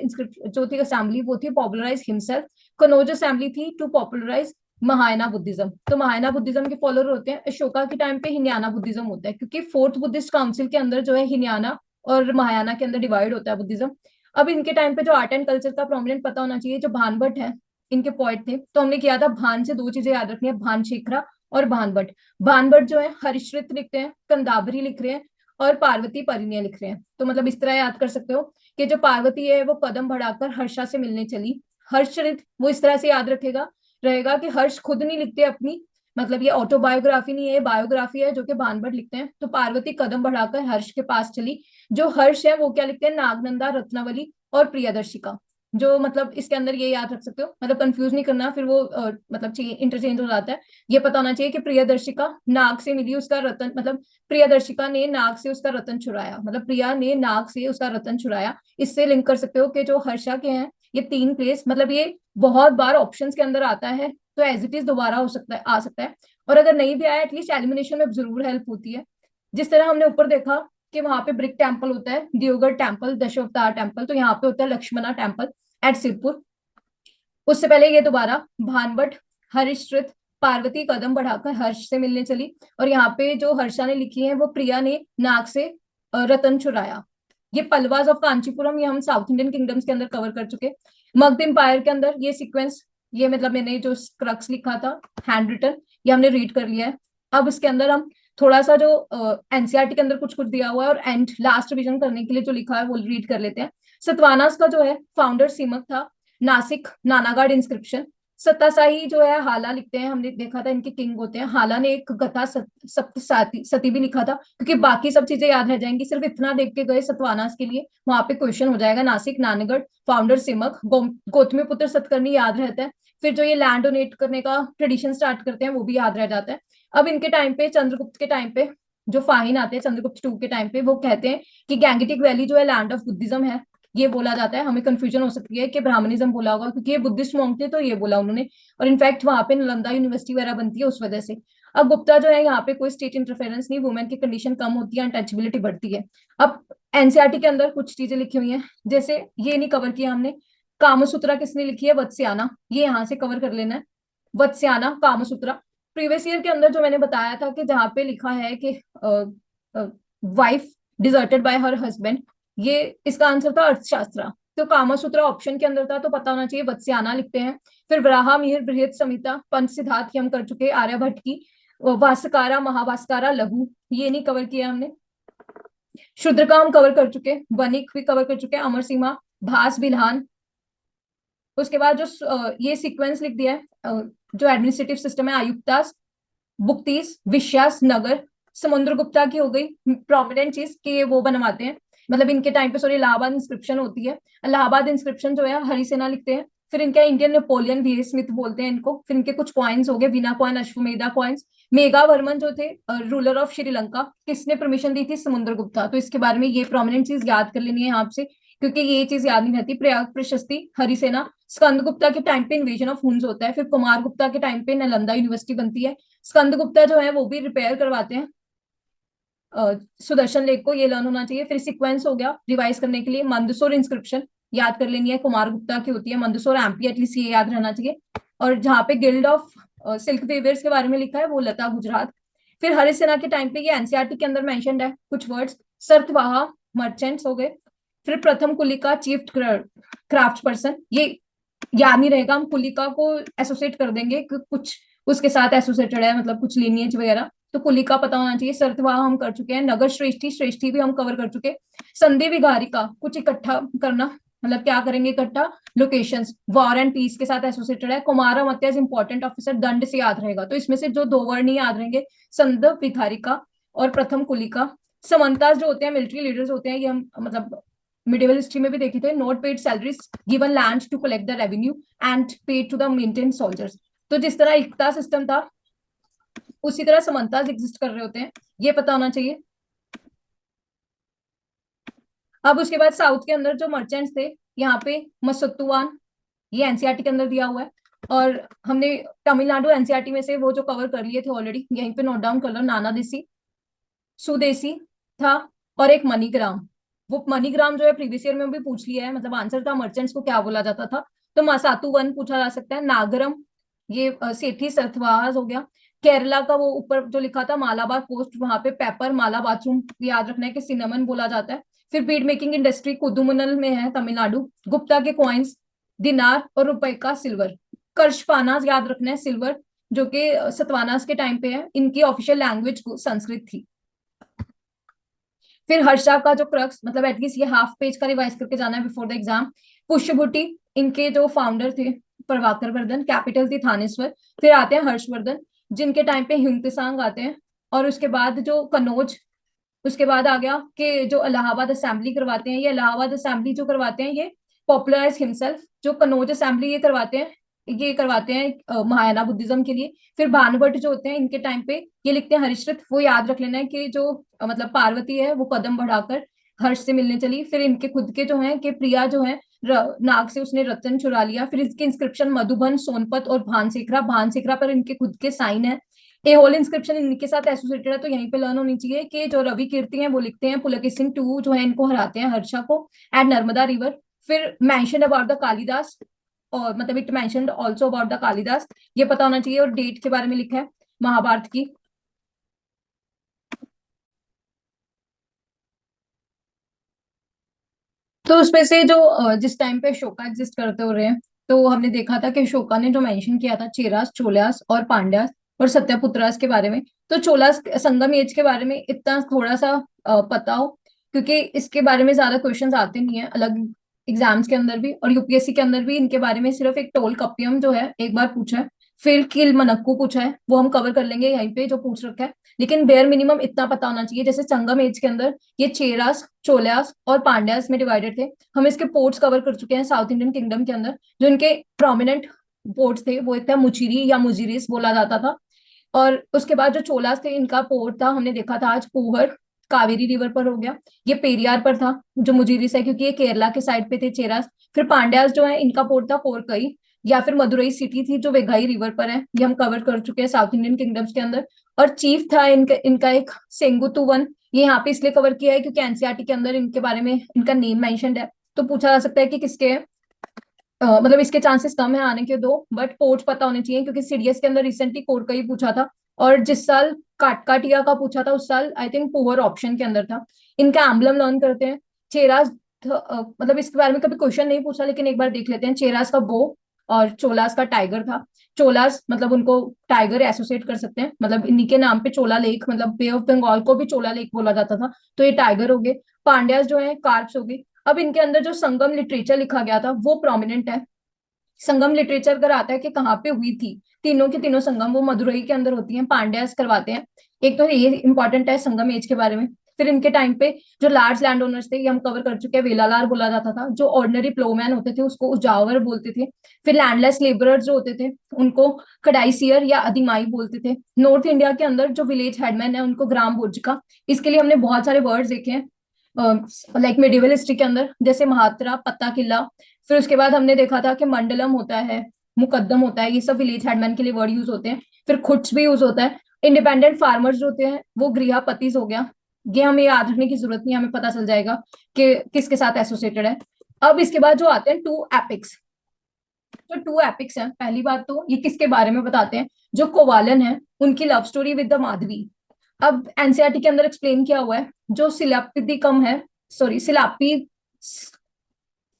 जो थी असेंबली वो थी पॉपुलराइज हिमसेल्फ। कनौज असेंबली थी टू पॉपुलराइज महायाना बुद्धिज्म। तो महायाना बुद्धिज्म के फॉलोअर होते हैं। अशोका के टाइम पे हिनयाना बुद्धिज्म होता है, क्योंकि फोर्थ बुद्धिस्ट काउंसिल के अंदर जो है हिनयाना और महायाना के अंदर डिवाइड होता है बुद्धिज्म। अब इनके टाइम पे जो आर्ट एंड कल्चर का प्रोमिनेंट पता होना चाहिए। जो भानभट्ट है इनके पोइट थे, तो हमने किया था भान से 2 चीजें याद रखनी है, भान शेखरा और भानभट्ट। भानभट्ट जो है हरिश्रित लिखते हैं, कंदावरी लिख रहे हैं, और पार्वती परिणय लिख रहे हैं। तो मतलब इस तरह याद कर सकते हो कि जो पार्वती है वो कदम बढ़ाकर हर्षा से मिलने चली। हर्षरित वो इस तरह से याद रखेगा रहेगा कि हर्ष खुद नहीं लिखते अपनी, मतलब ये ऑटोबायोग्राफी नहीं है, बायोग्राफी है जो कि भानभट्ट लिखते हैं। तो पार्वती कदम बढ़ाकर हर्ष के पास चली। जो हर्ष है वो क्या लिखते हैं, नागनंदा, रत्नावली और प्रियदर्शिका। जो मतलब इसके अंदर ये याद रख सकते हो, मतलब कंफ्यूज नहीं करना, फिर वो मतलब इंटरचेंज हो जाता है। ये पता होना चाहिए कि प्रियदर्शिका नाग से मिली, उसका रतन, मतलब प्रियदर्शिका ने नाग से उसका रतन चुराया, मतलब प्रिया ने नाग से उसका रतन चुराया। इससे लिंक कर सकते हो कि जो हर्षा के हैं ये 3 प्लेस, मतलब ये बहुत बार ऑप्शंस के अंदर आता है, तो एज इट इज दोबारा हो सकता है, आ सकता है। और अगर नहीं भी आया एटलीस्ट एलिमिनेशन में जरूर हेल्प होती है। जिस तरह हमने ऊपर देखा कि वहां पे ब्रिक टेम्पल होता है, दियोगढ़ टेम्पल, दशावतार टेम्पल, तो यहाँ पे होता है लक्ष्मणा टेम्पल एट सिरपुर। उससे पहले ये दोबारा भानभट्ट, हरिश्रित, पार्वती कदम बढ़ाकर हर्ष से मिलने चली, और यहाँ पे जो हर्षा ने लिखी है वो प्रिया ने नाग से रतन चुराया। ये पलवाज ऑफ कांचीपुरम, ये हम साउथ इंडियन किंगडम्स के अंदर कवर कर चुके। मगध एम्पायर के अंदर ये सीक्वेंस, ये मतलब मैंने जो क्रक्स लिखा था हैंड रिटन, ये हमने रीड कर लिया है। अब इसके अंदर हम थोड़ा सा जो एनसीईआरटी के अंदर कुछ कुछ दिया हुआ है और एंड लास्ट रिविजन करने के लिए जो लिखा है वो रीड कर लेते हैं। सतवानास का जो है फाउंडर सीमक था। नासिक नानागढ़ इंस्क्रिप्शन। सत्तासाही जो है हाला लिखते हैं, हमने देखा था इनके किंग होते हैं। हाला ने एक गथा सप्त सती भी लिखा था, क्योंकि बाकी सब चीजें याद रह जाएंगी, सिर्फ इतना देख के गए सतवानास के लिए, वहां पे क्वेश्चन हो जाएगा। नासिक नानागढ़, फाउंडर सिमक, गौतमी पुत्र सतकर्णी याद रहता है। फिर जो ये लैंड डोनेट करने का ट्रेडिशन स्टार्ट करते हैं वो भी याद रह जाता है। अब इनके टाइम पे, चंद्रगुप्त के टाइम पे जो फाहिन आते हैं, चंद्रगुप्त 2 के टाइम पे, वो कहते हैं कि गैंगेटिक वैली जो है लैंड ऑफ बुद्धिज्म है। ये बोला जाता है, हमें कंफ्यूजन हो सकती है कि ब्राह्मणिज्म बोला होगा, क्योंकि ये बुद्धिस्ट मॉन्क थे तो ये बोला उन्होंने। और इनफैक्ट वहां पे नालंदा यूनिवर्सिटी वगैरह बनती है उस वजह से। अब गुप्ता जो है यहाँ पे कोई स्टेट इंटरफेरेंस नहीं, वुमेन की कंडीशन कम होती है, अनटचेबिलिटी बढ़ती है। अब एनसीईआरटी के अंदर कुछ चीजें लिखी हुई हैं, जैसे ये नहीं कवर किया हमने, कामसूत्रा किसने लिखी है, वत्स्याना, ये यहाँ से कवर कर लेना है, वत्स्याना कामसूत्रा। प्रीवियस ईयर के अंदर जो मैंने बताया था कि जहाँ पे लिखा है कि wife deserted bye her husband, ये इसका आंसर था अर्थशास्त्र। तो कामसूत्र ऑप्शन के अंदर था, तो पता होना चाहिए, वत्स्याना लिखते हैं। फिर वराह मिहिर बृहत संहिता, पंच सिद्धार्थ की हम कर चुके, आर्यभट्ट की वास्कारा महावास्कारा लघु, ये नहीं कवर किया हमने। शूद्र का हम कवर कर चुके, वनिक भी कवर कर चुके, अमर सीमा, भास बिल्हान। उसके बाद जो ये सीक्वेंस लिख दिया है, जो एडमिनिस्ट्रेटिव सिस्टम है, आयुक्तास, बुक्तीस, विश्यास, नगर। समुद्रगुप्ता की हो गई प्रोमिनेंट चीज कि ये वो बनवाते हैं, मतलब इनके टाइम पे सॉरी इलाहाबाद इंस्क्रिप्शन होती है, इलाहाबाद इंस्क्रिप्शन जो है हरिसेना लिखते हैं। फिर इनका इंडियन नेपोलियन वी स्मिथ बोलते हैं इनको। फिर इनके कुछ कॉइन्स हो गए, veena coin, Ashvamedha coins. Meghavarman जो थे रूलर ऑफ श्रीलंका, किसने परमिशन दी थी, समुद्रगुप्ता। तो इसके बारे में ये प्रोमिनेंट चीज याद कर लेनी है आपसे, क्योंकि ये चीज याद नहीं रहती। प्रयाग प्रशस्ति, हरिसेना। स्कंद गुप्ता के टाइम पे इन्वेजन ऑफ हुन्स होता है। फिर कुमार गुप्ता के टाइम पे नालंदा यूनिवर्सिटी बनती है। स्कंद गुप्ता जो है वो भी रिपेयर करवाते हैं सुदर्शन लेक को, ये लर्न होना चाहिए। फिर सीक्वेंस हो गया रिवाइज करने के लिए, मंदसौर इंस्क्रिप्शन याद कर लेनी है, कुमार गुप्ता की होती है। मंदसौर एमपी, एटलीस्ट ये याद रहना चाहिए। और जहाँ पे गिल्ड ऑफ सिल्क वीवर्स के बारे में लिखा है वो लता गुजरात। फिर हरिसेना के टाइम पे ये एनसीईआरटी के अंदर मेंशन्ड है कुछ वर्ड्स। सरतवाहा मर्चेंट्स हो गए। फिर प्रथम कुलिका चीफ क्राफ्ट पर्सन, ये याद नहीं रहेगा, हम कुलिका को एसोसिएट कर देंगे कि कुछ उसके साथ एसोसिएटेड है, मतलब कुछ लीनियज वगैरह, तो कुलिका पता होना चाहिए। सरतवाह हम कर चुके हैं। नगर श्रेष्ठी, श्रेष्ठी भी हम कवर कर चुके। संधि विघारिका, कुछ इकट्ठा करना, मतलब क्या करेंगे इकट्ठा, लोकेशंस। वॉर एंड पीस के साथ एसोसिएटेड है। कुमारम अत्यज इंपॉर्टेंट ऑफिसर, दंड से याद रहेगा, तो इसमें से जो दो वर्ड नहीं याद रहेंगे, संध विघारिका और प्रथम कुलिका। समंतास जो होते हैं मिलिट्री लीडर्स होते हैं, ये हम मतलब मिडिवल हिस्ट्री में भी देखे थे। Not paid salaries, given land to collect the revenue and paid to the maintain soldiers. तो जिस तरह इकता सिस्टम था उसी तरह समंतास एग्जिस्ट कर रहे होते हैं, ये पता होना चाहिए। अब उसके बाद साउथ के अंदर जो मर्चेंट्स थे, यहाँ पे मसत्तुवान, ये एनसीईआरटी के अंदर दिया हुआ है। और हमने तमिलनाडु एनसीईआरटी में से वो जो कवर कर लिए थे ऑलरेडी, यहीं पे नोट डाउन कर लो। नाना देसी, सुदेसी था, और एक मनीग्राम। वो मनीग्राम जो है प्रीवियस ईयर में भी पूछ लिया है, मतलब आंसर था मर्चेंट्स को क्या बोला जाता था, तो मासातु वन पूछा जा सकता है। नागरम, ये सेठी सरथवास हो गया। केरला का वो ऊपर जो लिखा था मालाबार कोस्ट, वहां पे पेपर माला बाथरूम याद रखना है कि सिनेमन बोला जाता है। फिर बीड मेकिंग इंडस्ट्री कुदुमनल में है तमिलनाडु। गुप्ता के कॉइन्स, दिनार और रुपए का सिल्वर। कर्शपानास याद रखना है, सिल्वर, जो कि सतवानास के टाइम पे है। इनकी ऑफिशियल लैंग्वेज संस्कृत थी। फिर हर्षा का जो क्रक्स, मतलब एटलीस्ट ये हाफ पेज का रिवाइज करके जाना है बिफोर द एग्जाम। पुष्यभूति, इनके जो फाउंडर थे प्रभाकर वर्धन, कैपिटल थी थानेश्वर। फिर आते हैं हर्षवर्धन, जिनके टाइम पे हिमतसांग आते हैं। और उसके बाद जो कनौज, उसके बाद आ गया कि जो इलाहाबाद असेंबली करवाते हैं, ये इलाहाबाद असेंबली जो करवाते हैं ये पॉपुलराइज हिमसेल्फ। जो कनौज असेंबली ये करवाते हैं महायाना बुद्धिज्म के लिए। फिर भानुभट्ट जो होते हैं इनके टाइम पे ये लिखते हैं हरिश्रित। वो याद रख लेना है कि जो मतलब पार्वती है वो कदम बढ़ाकर हर्ष से मिलने चली। फिर इनके खुद के जो है कि प्रिया जो है नाग से उसने रतन चुरा लिया। फिर इसके इंस्क्रिप्शन मधुबन, सोनपत और भानसेकरा। भानसेकरा पर इनके खुद के साइन है। ए होल इंस्क्रिप्शन इनके साथ एसोसिएटेड है, तो यहीं पे लर्न होनी चाहिए कि जो रवि कीर्ति हैं वो लिखते हैं पुलकेशिन टू जो है इनको हराते हैं हर्षा को एट नर्मदा रिवर। फिर मेंशन अबाउट द कालिदास, और मतलब it mentioned also about the Kalidas, ये पता होना चाहिए। और डेट के बारे में लिखा है महाभारत की। तो उसमें से जो जिस टाइम पे अशोका एग्जिस्ट करते हो रहे हैं, तो हमने देखा था कि अशोका ने जो मेंशन किया था चेरास, चोलास और पांड्यास और सत्यपुत्रास के बारे में। तो चोलास संगम एज के बारे में इतना थोड़ा सा पता हो, क्योंकि इसके बारे में ज्यादा क्वेश्चंस आते नहीं है अलग एग्जाम्स के अंदर भी, और यूपीएससी के अंदर भी इनके बारे में सिर्फ एक टोल कपियम जो है एक बार पूछा है। फिर किल मनक्कू पूछा है, वो हम कवर कर लेंगे यहीं पे जो पूछ रखा है। लेकिन बेयर मिनिमम इतना पता होना चाहिए, जैसे संगम एज के अंदर ये चेरास, चोलास और पांड्यास में डिवाइडेड थे। हम इसके पोर्ट्स कवर कर चुके हैं साउथ इंडियन किंगडम के अंदर। जो इनके प्रोमिनेंट पोर्ट्स थे वो एक था मुचिरी या मुजिरिस बोला जाता था। और उसके बाद जो चोलास थे इनका पोर्ट था, हमने देखा था आज पूहर, कावेरी रिवर पर हो गया। ये पेरियार पर था जो मुजिरिस है, क्योंकि ये केरला के साइड पे थे चेरास। फिर पांड्यास जो है इनका पोर्ट था कोरकई, या फिर मदुरई सिटी थी जो वेगाई रिवर पर है, ये हम कवर कर चुके हैं साउथ इंडियन किंगडम्स के अंदर। और चीफ था इनका एक सेंगुतु वन, ये यहाँ पे इसलिए कवर किया है क्योंकि एनसीईआरटी के अंदर इनके बारे में इनका नेम मेंशन्ड है, तो पूछा जा सकता है कि किसके हैं। मतलब इसके चांसेस कम है आने के दो, बट पोर्ट पता होने चाहिए क्योंकि सीडीएस के अंदर रिसेंटली कोड का ही पूछा था। और जिस साल काटकाटिया का पूछा था उस साल आई थिंक पुअर ऑप्शन के अंदर था। इनका एम्बलम लर्न करते हैं। चेरास मतलब इसके बारे में कभी क्वेश्चन नहीं पूछा, लेकिन एक बार देख लेते हैं। चेरास का बो और चोलास का टाइगर था। चोलास मतलब उनको टाइगर एसोसिएट कर सकते हैं, मतलब इन्हीं के नाम पे चोला लेक, मतलब बे ऑफ बंगाल को भी चोला लेक बोला जाता था, तो ये टाइगर हो गए। पांड्यास जो है कार्प्स हो गई। अब इनके अंदर जो संगम लिटरेचर लिखा गया था वो प्रोमिनेंट है। संगम लिटरेचर अगर आता है कि कहाँ पे हुई थी, तीनों के तीनों संगम वो मदुरई के अंदर होती हैं, पांड्यास करवाते हैं। एक तो ये इंपॉर्टेंट है संगम एज के बारे में। फिर इनके टाइम पे जो लार्ज लैंड ओनर्स थे, ये हम कवर कर चुके हैं, वेलालार बोला जाता था। जो ऑर्डिनरी प्लोमैन होते थे उसको उजावर बोलते थे। फिर लैंडलेस लेबरर जो होते थे उनको कडाइसियर या अधिमाई बोलते थे। नॉर्थ इंडिया के अंदर जो विलेज हेडमैन है उनको ग्राम बोजिका। इसके लिए हमने बहुत सारे वर्ड्स देखे हैं लाइक मेडिवल हिस्ट्री के अंदर, जैसे महात्रा, पत्ता किला। फिर उसके बाद हमने देखा था कि मंडलम होता है, मुकद्दम होता है, ये सब विलेज हेडमैन के लिए वर्ड यूज होते हैं। फिर खुट्स भी यूज होता है। इंडिपेंडेंट फार्मर्स जो होते हैं वो गृहपतिज हो गया। ये हमें याद रखने की जरूरत नहीं, हमें पता चल जाएगा कि किसके साथ एसोसिएटेड है। अब इसके बाद जो आते हैं टू एपिक्स। जो टू एपिक्स हैं, पहली बात तो ये किसके बारे में बताते हैं, जो कोवालन है उनकी love story with the Madhavi. अब एनसीईआरटी के अंदर एक्सप्लेन किया हुआ है, जो सिलापिदिकम है, सॉरी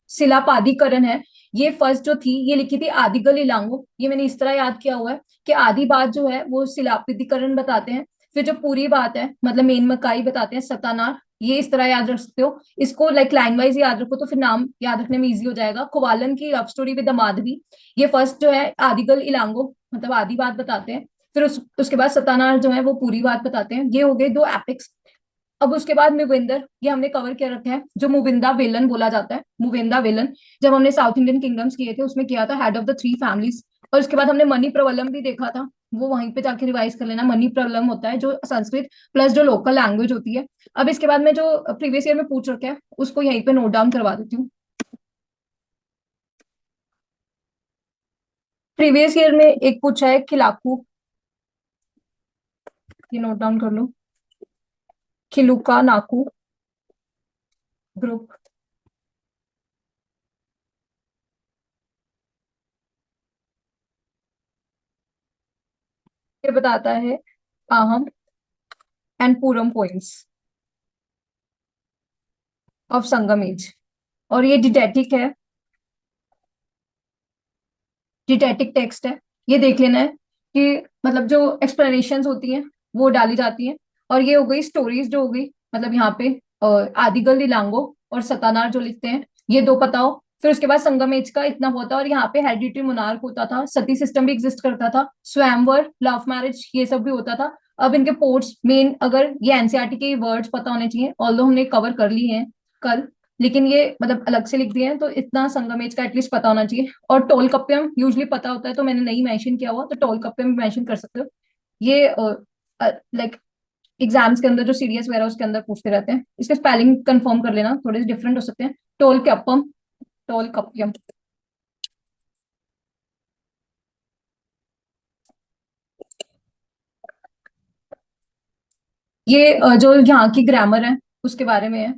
शिलापादिकरण है, ये फर्स्ट जो थी ये लिखी थी आदिगल इलांगो। ये मैंने इस तरह याद किया हुआ है कि आधी बात जो है वो शिलापिदिकरण बताते हैं, फिर जो पूरी बात है मतलब मेन मकाई बताते हैं सतानार। ये इस तरह याद रख सकते हो इसको, लाइक लाइन वाइज याद रखो तो फिर नाम याद रखने में इजी हो जाएगा। कोवालन की love story with the Madhavi, ये फर्स्ट जो है आदिगल इलांगो मतलब आधी बात बताते हैं। फिर उसके बाद सतानार जो है वो पूरी बात बताते हैं। ये हो गए दो एपिक्स। अब उसके बाद मुविंदर, ये हमने कवर किया रखा है, जो मुविंदा वेलन बोला जाता है। मुविंदा वेलन जब हमने साउथ इंडियन किंगडम्स किए थे उसमें किया था head of the three families. और उसके बाद हमने मनी प्रवलम भी देखा था, वो वहीं पे जाके रिवाइज कर लेना। मनी प्रवलम होता है जो संस्कृत प्लस जो लोकल लैंग्वेज होती है। अब इसके बाद में जो प्रीवियस ईयर में पूछ रखा है उसको यहीं पे नोट डाउन करवा देती हूँ। प्रीवियस ईयर में एक पूछा है खिलाकू, ये नोट डाउन कर लो, खिलुका नाकू ग्रुप। ये बताता है Aham and Puram points of Sangam age. और ये डिडेटिक है, डिडेटिक टेक्स्ट है। ये देख लेना है कि मतलब जो एक्सप्लेनेशंस होती हैं वो डाली जाती हैं। और ये हो गई स्टोरीज जो हो गई, मतलब यहाँ पे आदिगल लिलांगो और सतानार जो लिखते हैं ये दो पता हो। फिर उसके बाद संगम एज का इतना होता है, और यहाँ पे हेरिडिटरी मोनार्क होता था, सती सिस्टम भी एग्जिस्ट करता था, स्वयंवर, लव मैरिज, ये सब भी होता था। अब इनके पोर्ट्स मेन, अगर ये एनसीईआरटी के वर्ड्स पता होने चाहिए, ऑल्दो हमने कवर कर लिए हैं कल, लेकिन ये मतलब अलग से लिख दिए हैं, तो इतना संगमेश का एटलीस्ट पता होना चाहिए। और टोल कप्यम यूजली पता होता है, तो मैंने नहीं मेंशन किया हुआ, तो टोल कप्यम मेंशन कर सकते हो। ये लाइक एग्जाम्स के अंदर जो सीडीएस वगैरह उसके अंदर पूछते रहते हैं, इसके स्पेलिंग कंफर्म कर लेना, थोड़े से डिफरेंट हो सकते हैं। Toll kappam, toll kappam. ये जो यहाँ की ग्रामर है उसके बारे में है,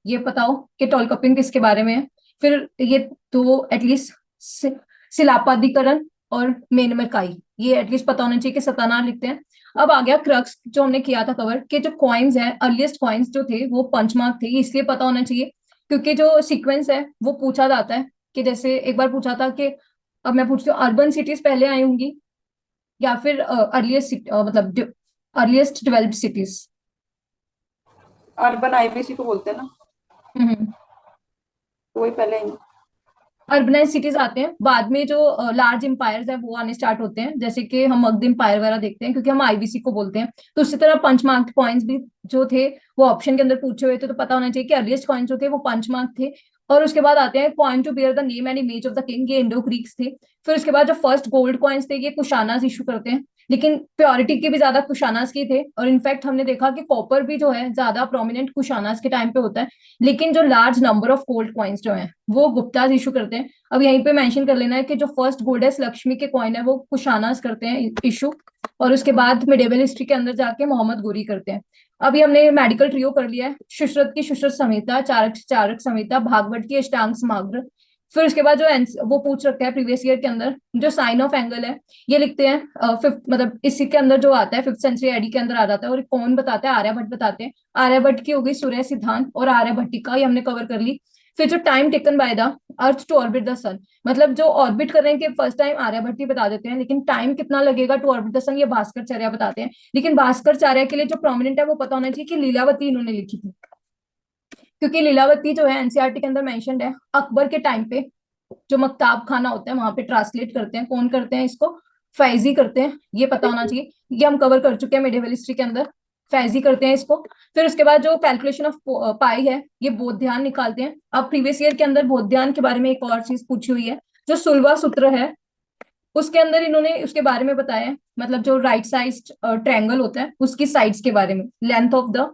ये बताओ कि टोल कपिंग किसके बारे में है। फिर ये दो एटलीस्ट सिलापाधिकरण और मेनमकाई, ये एटलीस्ट पता होना चाहिए कि सतानार लिखते हैं। अब आ गया क्रक्स जो हमने किया था कवर, कि जो कॉइन्स हैं, अर्लीस्ट कॉइन्स जो थे वो पंचमार्क थे, इसलिए पता होना चाहिए क्योंकि जो सीक्वेंस है वो पूछा जाता है। कि जैसे एक बार पूछा था कि, अब मैं पूछती हूँ, अर्बन सिटीज पहले आई होंगी या फिर अर्लीस्ट मतलब earliest developed cities. Urban IBC को बोलते हैं ना, तो वही पहले ही। अर्बनाइज सिटीज आते हैं बाद में, जो लार्ज एम्पायर्स है वो आने स्टार्ट होते हैं, जैसे कि हम मगध एम्पायर वगैरह देखते हैं क्योंकि हम आईबीसी को बोलते हैं। तो उसी तरह पंचमार्क कॉइन्स भी जो थे वो ऑप्शन के अंदर पूछे हुए थे, तो पता होना चाहिए कि अर्लीस्ट कॉइन्स जो थे वो पंचमार्क थे। और उसके बाद आते हैं coin to bear the name and image of the king, ये इंडो ग्रीक्स थे। फिर उसके बाद जो फर्स्ट गोल्ड कॉइन्स थे ये कुशानास इशू करते हैं। लेकिन प्योरिटी के भी ज्यादा कुशानास के थे, और इनफैक्ट हमने देखा कि कॉपर भी जो है ज्यादा प्रोमिनेंट कुशानास के टाइम पे होता है। लेकिन जो large number of gold coins जो है वो गुप्ताज इशू करते हैं। अब यहीं पे मेंशन कर लेना है कि जो फर्स्ट गोल्डेस लक्ष्मी के कॉइन है वो कुशानास करते हैं इशू, और उसके बाद मिडेवल हिस्ट्री के अंदर जाके मोहम्मद गोरी करते हैं। अभी हमने मेडिकल ट्रियो कर लिया है, सुश्रुत की सुश्रुत संहिता, चारक चारक संहिता, भागवत की अष्टांग समग्र। फिर उसके बाद जो वो पूछ रखा है प्रीवियस ईयर के अंदर, जो साइन ऑफ एंगल है ये लिखते हैं फिफ्थ, मतलब इसी के अंदर जो आता है 5th सेंचुरी एडी के अंदर आ जाता है, और कौन बताता है? आर्यभट्ट बताते हैं। आर्यभट्ट की हो गई सूर्य सिद्धांत और आर्यभट्टिका, ये हमने कवर कर ली। फिर जो time taken by the earth to orbit the sun, मतलब जो ऑर्बिट कर रहे हैं कि फर्स्ट टाइम आर्यभट्ट ही बता देते हैं, लेकिन टाइम कितना लगेगा टू ऑर्बिट द सन ये भास्कराचार्य बताते हैं। लेकिन भास्कराचार्य के लिए जो प्रोमिनेंट है वो पता होना चाहिए कि लीलावती इन्होंने लिखी थी, क्योंकि लीलावती जो है एनसीईआरटी के अंदर मेंशन्ड है। अकबर के टाइम पे जो मकताब खाना होता है वहां पे ट्रांसलेट करते हैं, कौन करते हैं इसको? फैजी करते हैं, ये पता होना चाहिए। ये हम कवर कर चुके हैं मिडिवल हिस्ट्री के अंदर, फैजी करते हैं इसको। फिर उसके बाद जो कैलकुलेशन ऑफ पाई है ये बोध्यान निकालते हैं। अब प्रीवियस ईयर के अंदर बोध्यान के बारे में एक और चीज पूछी हुई है, जो सुलवा सूत्र है उसके अंदर इन्होंने उसके बारे में बताया है, मतलब जो राइट साइड ट्रायंगल होता है उसकी साइड्स के बारे में, लेंथ ऑफ द।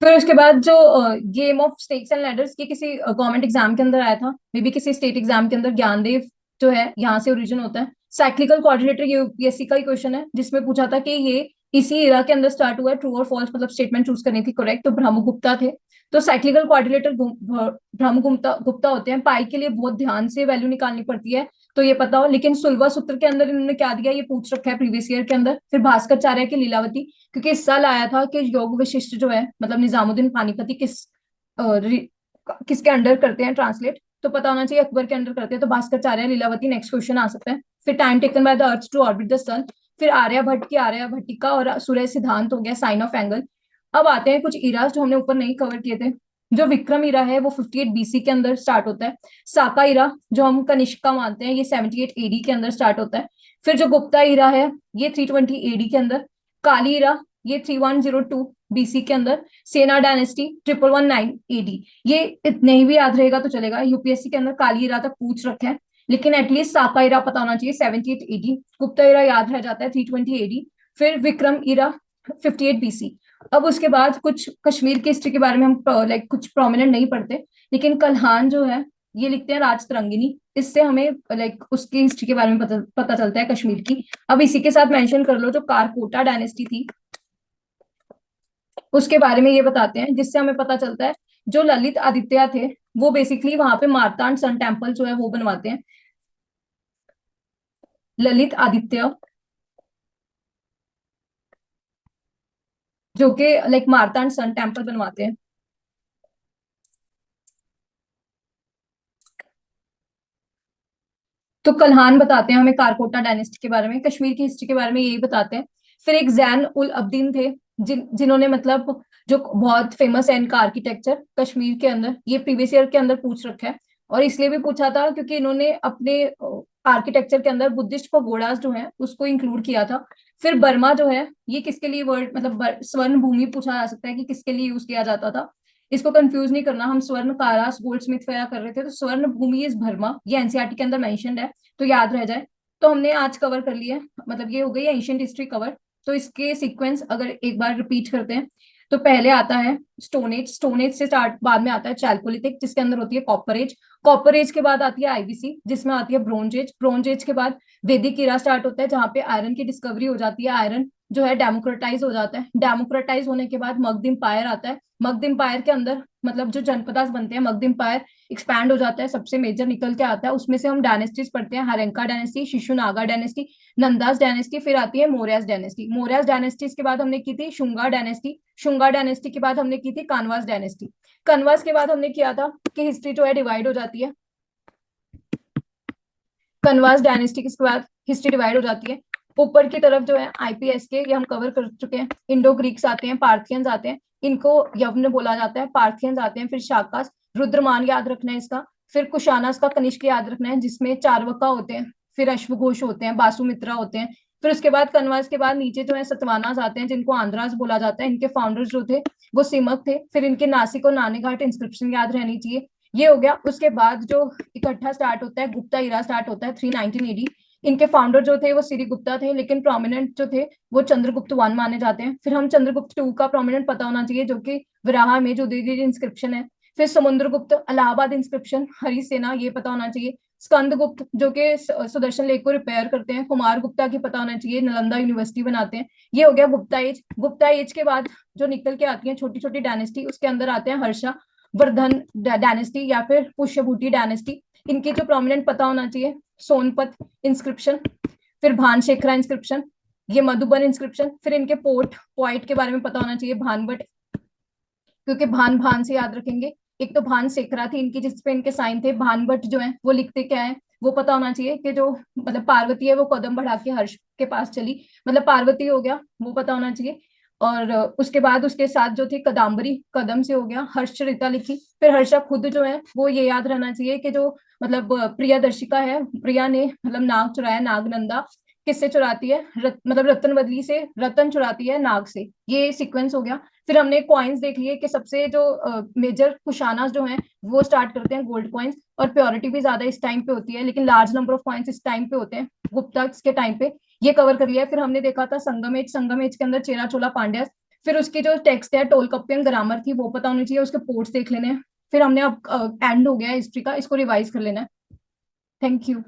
फिर उसके बाद जो game of snakes and ladders, ये किसी गवर्नमेंट एग्जाम के अंदर आया था, मे बी किसी स्टेट एग्जाम के अंदर, ज्ञानदेव जो है यहाँ से ओरिजिन होता है। साइक्लिकल कोऑर्डिनेटर ये यूपीएससी का ही क्वेश्चन है, जिसमें पूछा था कि ये इसी इरा के अंदर स्टार्ट हुआ है, ट्रू और फॉल्स मतलब स्टेटमेंट चूज करनी थी करेक्ट, तो ब्रह्मगुप्ता थे। तो साइक्लिकल कोऑर्डिनेटर ब्रह्मगुप्ता गुप्ता होते हैं। पाई के लिए बहुत ध्यान से वैल्यू निकालनी पड़ती है, तो ये पता हो। लेकिन सुलभा सूत्र के अंदर इन्होंने क्या दिया ये पूछ रखा है प्रीवियस ईयर के अंदर। फिर भास्कराचार्य की लीलावती, क्योंकि इस साल आया था कि योग वशिष्ठ जो है मतलब निजामुद्दीन पानीपति किसके अंडर करते हैं ट्रांसलेट, तो पता होना चाहिए अकबर के अंडर करते हैं, तो भास्कराचार्य लीलावती नेक्स्ट क्वेश्चन आ सकता है। फिर time taken by the earth to orbit the sun. फिर आर्यभट्ट की आर्यभट्टिका और सूर्य सिद्धांत हो गया, साइन ऑफ एंगल। अब आते हैं कुछ इराज जो हमने ऊपर नहीं कवर किए थे। जो विक्रम इरा है वो 58 बीसी के अंदर स्टार्ट होता है। साका इरा जो हम कनिष्क का मानते हैं ये 78 एडी के अंदर स्टार्ट होता है। फिर जो गुप्ता इरा है ये 320 एडी के अंदर। काली इरा ये 3102 बीसी के अंदर। सेना डायनेस्टी 1119 एडी। ये इतने ही भी याद रहेगा तो चलेगा, यूपीएससी के अंदर काली इरा तक पूछ रखे हैं, लेकिन एटलीस्ट साका इरा पता होना चाहिए 78 एडी। गुप्ता इरा याद रह जाता है 320 एडी। फिर विक्रम इरा 58 बीसी। अब उसके बाद कुछ कश्मीर की हिस्ट्री के बारे में हम लाइक कुछ प्रोमिनेंट नहीं पढ़ते, लेकिन कल्हान जो है ये लिखते हैं राजतरंगिनी, इससे हमें लाइक उसकी हिस्ट्री के बारे में पता चलता है कश्मीर की। अब इसी के साथ मेंशन कर लो जो कारकोटा डायनेस्टी थी उसके बारे में ये बताते हैं, जिससे हमें पता चलता है जो ललित आदित्य थे वो बेसिकली वहां पे मार्तांड सन टेम्पल जो है वो बनवाते हैं। ललित आदित्य जो कि लाइक मार्तांड सन टेम्पल बनवाते हैं। तो कल्हान बताते हैं हमें कारकोटा डायनेस्टी के बारे में, कश्मीर की हिस्ट्री के बारे में यही बताते हैं। फिर एक जैन उल अब्दीन थे जिन्होंने मतलब जो बहुत फेमस है इनका आर्किटेक्चर कश्मीर के अंदर, ये प्रीवियस ईयर के अंदर पूछ रखा है। और इसलिए भी पूछा था क्योंकि इन्होंने अपने आर्किटेक्चर के अंदर बुद्धिस्ट पगोडास जो है उसको इंक्लूड किया था। फिर बर्मा जो है ये किसके लिए वर्ड मतलब स्वर्ण भूमि पूछा जा सकता है कि किसके लिए यूज किया जाता था। इसको कंफ्यूज नहीं करना, हम स्वर्ण कारास गोल्ड स्मिथ वगैरह कर रहे थे, तो स्वर्ण भूमि इज बर्मा, ये एनसीईआरटी के अंदर मेंशन्ड है तो याद रह जाए। तो हमने आज कवर कर लिया, मतलब ये हो गई एंशियंट हिस्ट्री कवर। तो इसके सीक्वेंस अगर एक बार रिपीट करते हैं तो पहले आता है स्टोन एज, स्टोन एज से स्टार्ट बाद में आता है चैल्कोलिथिक जिसके अंदर होती है कॉपर एज, कॉपर एज के बाद आती है आईबीसी जिसमें आती है ब्रोंज एज, ब्रोंज एज के बाद वैदिक इरा स्टार्ट होता है जहाँ पे आयरन की डिस्कवरी हो जाती है, आयरन जो है डेमोक्रेटाइज हो जाता है। डेमोक्रेटाइज होने के बाद मगध एम्पायर आता है, मगध एम्पायर के अंदर मतलब जो जनपदास बनते हैं मगध एम्पायर एक्सपैंड हो जाता है, सबसे मेजर निकल के आता है। उसमें से हम डायनेस्टीज पढ़ते हैं, हरेंका dynasty, Shishunaga dynasty, Nanda's dynasty, फिर आती है मौर्यास डायनेस्टी। मौर्यास डायनेस्टीज के बाद हमने की थी शुंगा डायनेस्टी, शुंगा डायनेस्टी के बाद हमने की थी कानवास डायनेस्टी, कनवास के बाद हमने किया था कि हिस्ट्री जो है डिवाइड हो जाती है, कनवास डायनेस्टी के बाद हिस्ट्री डिवाइड हो जाती है। ऊपर की तरफ जो है आईपीएस के ये हम कवर कर चुके हैं, इंडो ग्रीक्स आते हैं, पार्थियंस आते हैं, इनको यवन बोला जाता है, पार्थियंस आते हैं, फिर शाकास, रुद्रमान याद रखना है इसका, फिर कुशानास का कनिष्क याद रखना है जिसमें चारवका होते हैं, फिर अश्वघोष होते हैं, बासुमित्रा होते हैं, फिर उसके बाद कनवास के बाद नीचे जो है सतवानास आते हैं, जिनको आंध्रास बोला जाता है। इनके फाउंडर्स जो थे वो सिमक थे। फिर इनके नासिक और नानीघाट इंस्क्रिप्शन याद रहनी चाहिए। ये हो गया। उसके बाद जो इकट्ठा स्टार्ट होता है, गुप्ता इरा स्टार्ट होता है 319 AD। इनके फाउंडर जो थे वो सिरी गुप्ता थे, लेकिन प्रोमिनेंट जो थे वो चंद्रगुप्त 1 माने जाते हैं। फिर हम चंद्रगुप्त 2 का प्रोमिनेंट पता होना चाहिए, जो कि विराहा में जो उदयगिरि इंस्क्रिप्शन है। फिर समुद्रगुप्त, इलाहाबाद इंस्क्रिप्शन, हरिसेना, ये पता होना चाहिए। स्कंदगुप्त जो कि सुदर्शन लेक को रिपेयर करते हैं। कुमार गुप्ता की पता होना चाहिए, नालंदा यूनिवर्सिटी बनाते हैं। ये हो गया गुप्ता एज। गुप्ता एज के बाद जो निकल के आती है छोटी छोटी डायनेस्टी, उसके अंदर आते हैं हर्षा वर्धन डायनेस्टी या फिर पुष्यभूति डायनेस्टी। इनकी जो प्रोमिनेंट पता होना चाहिए, सोनपत इंस्क्रिप्शन, फिर भानशेखरा इंस्क्रिप्शन, ये मधुबन इंस्क्रिप्शन। फिर इनके पोइट के बारे में पता होना चाहिए, भानभट्ट, क्योंकि भान भान से याद रखेंगे। एक तो भान शेखरा थी इनकी, जिसपे इनके साइन थे। भानभट्ट जो है वो लिखते क्या है वो पता होना चाहिए, कि जो मतलब पार्वती है वो कदम बढ़ा के हर्ष के पास चली, मतलब पार्वती हो गया, वो पता होना चाहिए। और उसके बाद उसके साथ जो थी कदम्बरी, कदम से हो गया। हर्षचरिता लिखी। फिर हर्षा खुद जो है वो ये याद रहना चाहिए कि जो मतलब प्रियदर्शिका है, प्रिया ने मतलब नाग चुराया, नागनंदा। किससे चुराती है? मतलब रत्नवली से रतन चुराती है नाग से। ये सीक्वेंस हो गया। फिर हमने कॉइन्स देख लिए कि सबसे जो मेजर कुशानास जो हैं वो स्टार्ट करते हैं गोल्ड कॉइन्स, और प्योरिटी भी ज्यादा इस टाइम पे होती है, लेकिन लार्ज नंबर ऑफ कॉइन्स इस टाइम पे होते हैं, गुप्ता के टाइम पे। ये कवर कर लिया। फिर हमने देखा था संगम एज। संगम एज के अंदर चेरा चोला पांड्या। फिर उसकी जो टेक्स्ट है टोलकपियन ग्रामर थी वो पता होनी चाहिए, उसके पोर्ट्स देख लेने हैं। फिर हमने अब एंड हो गया हिस्ट्री का, इसको रिवाइज कर लेना है। Thank you.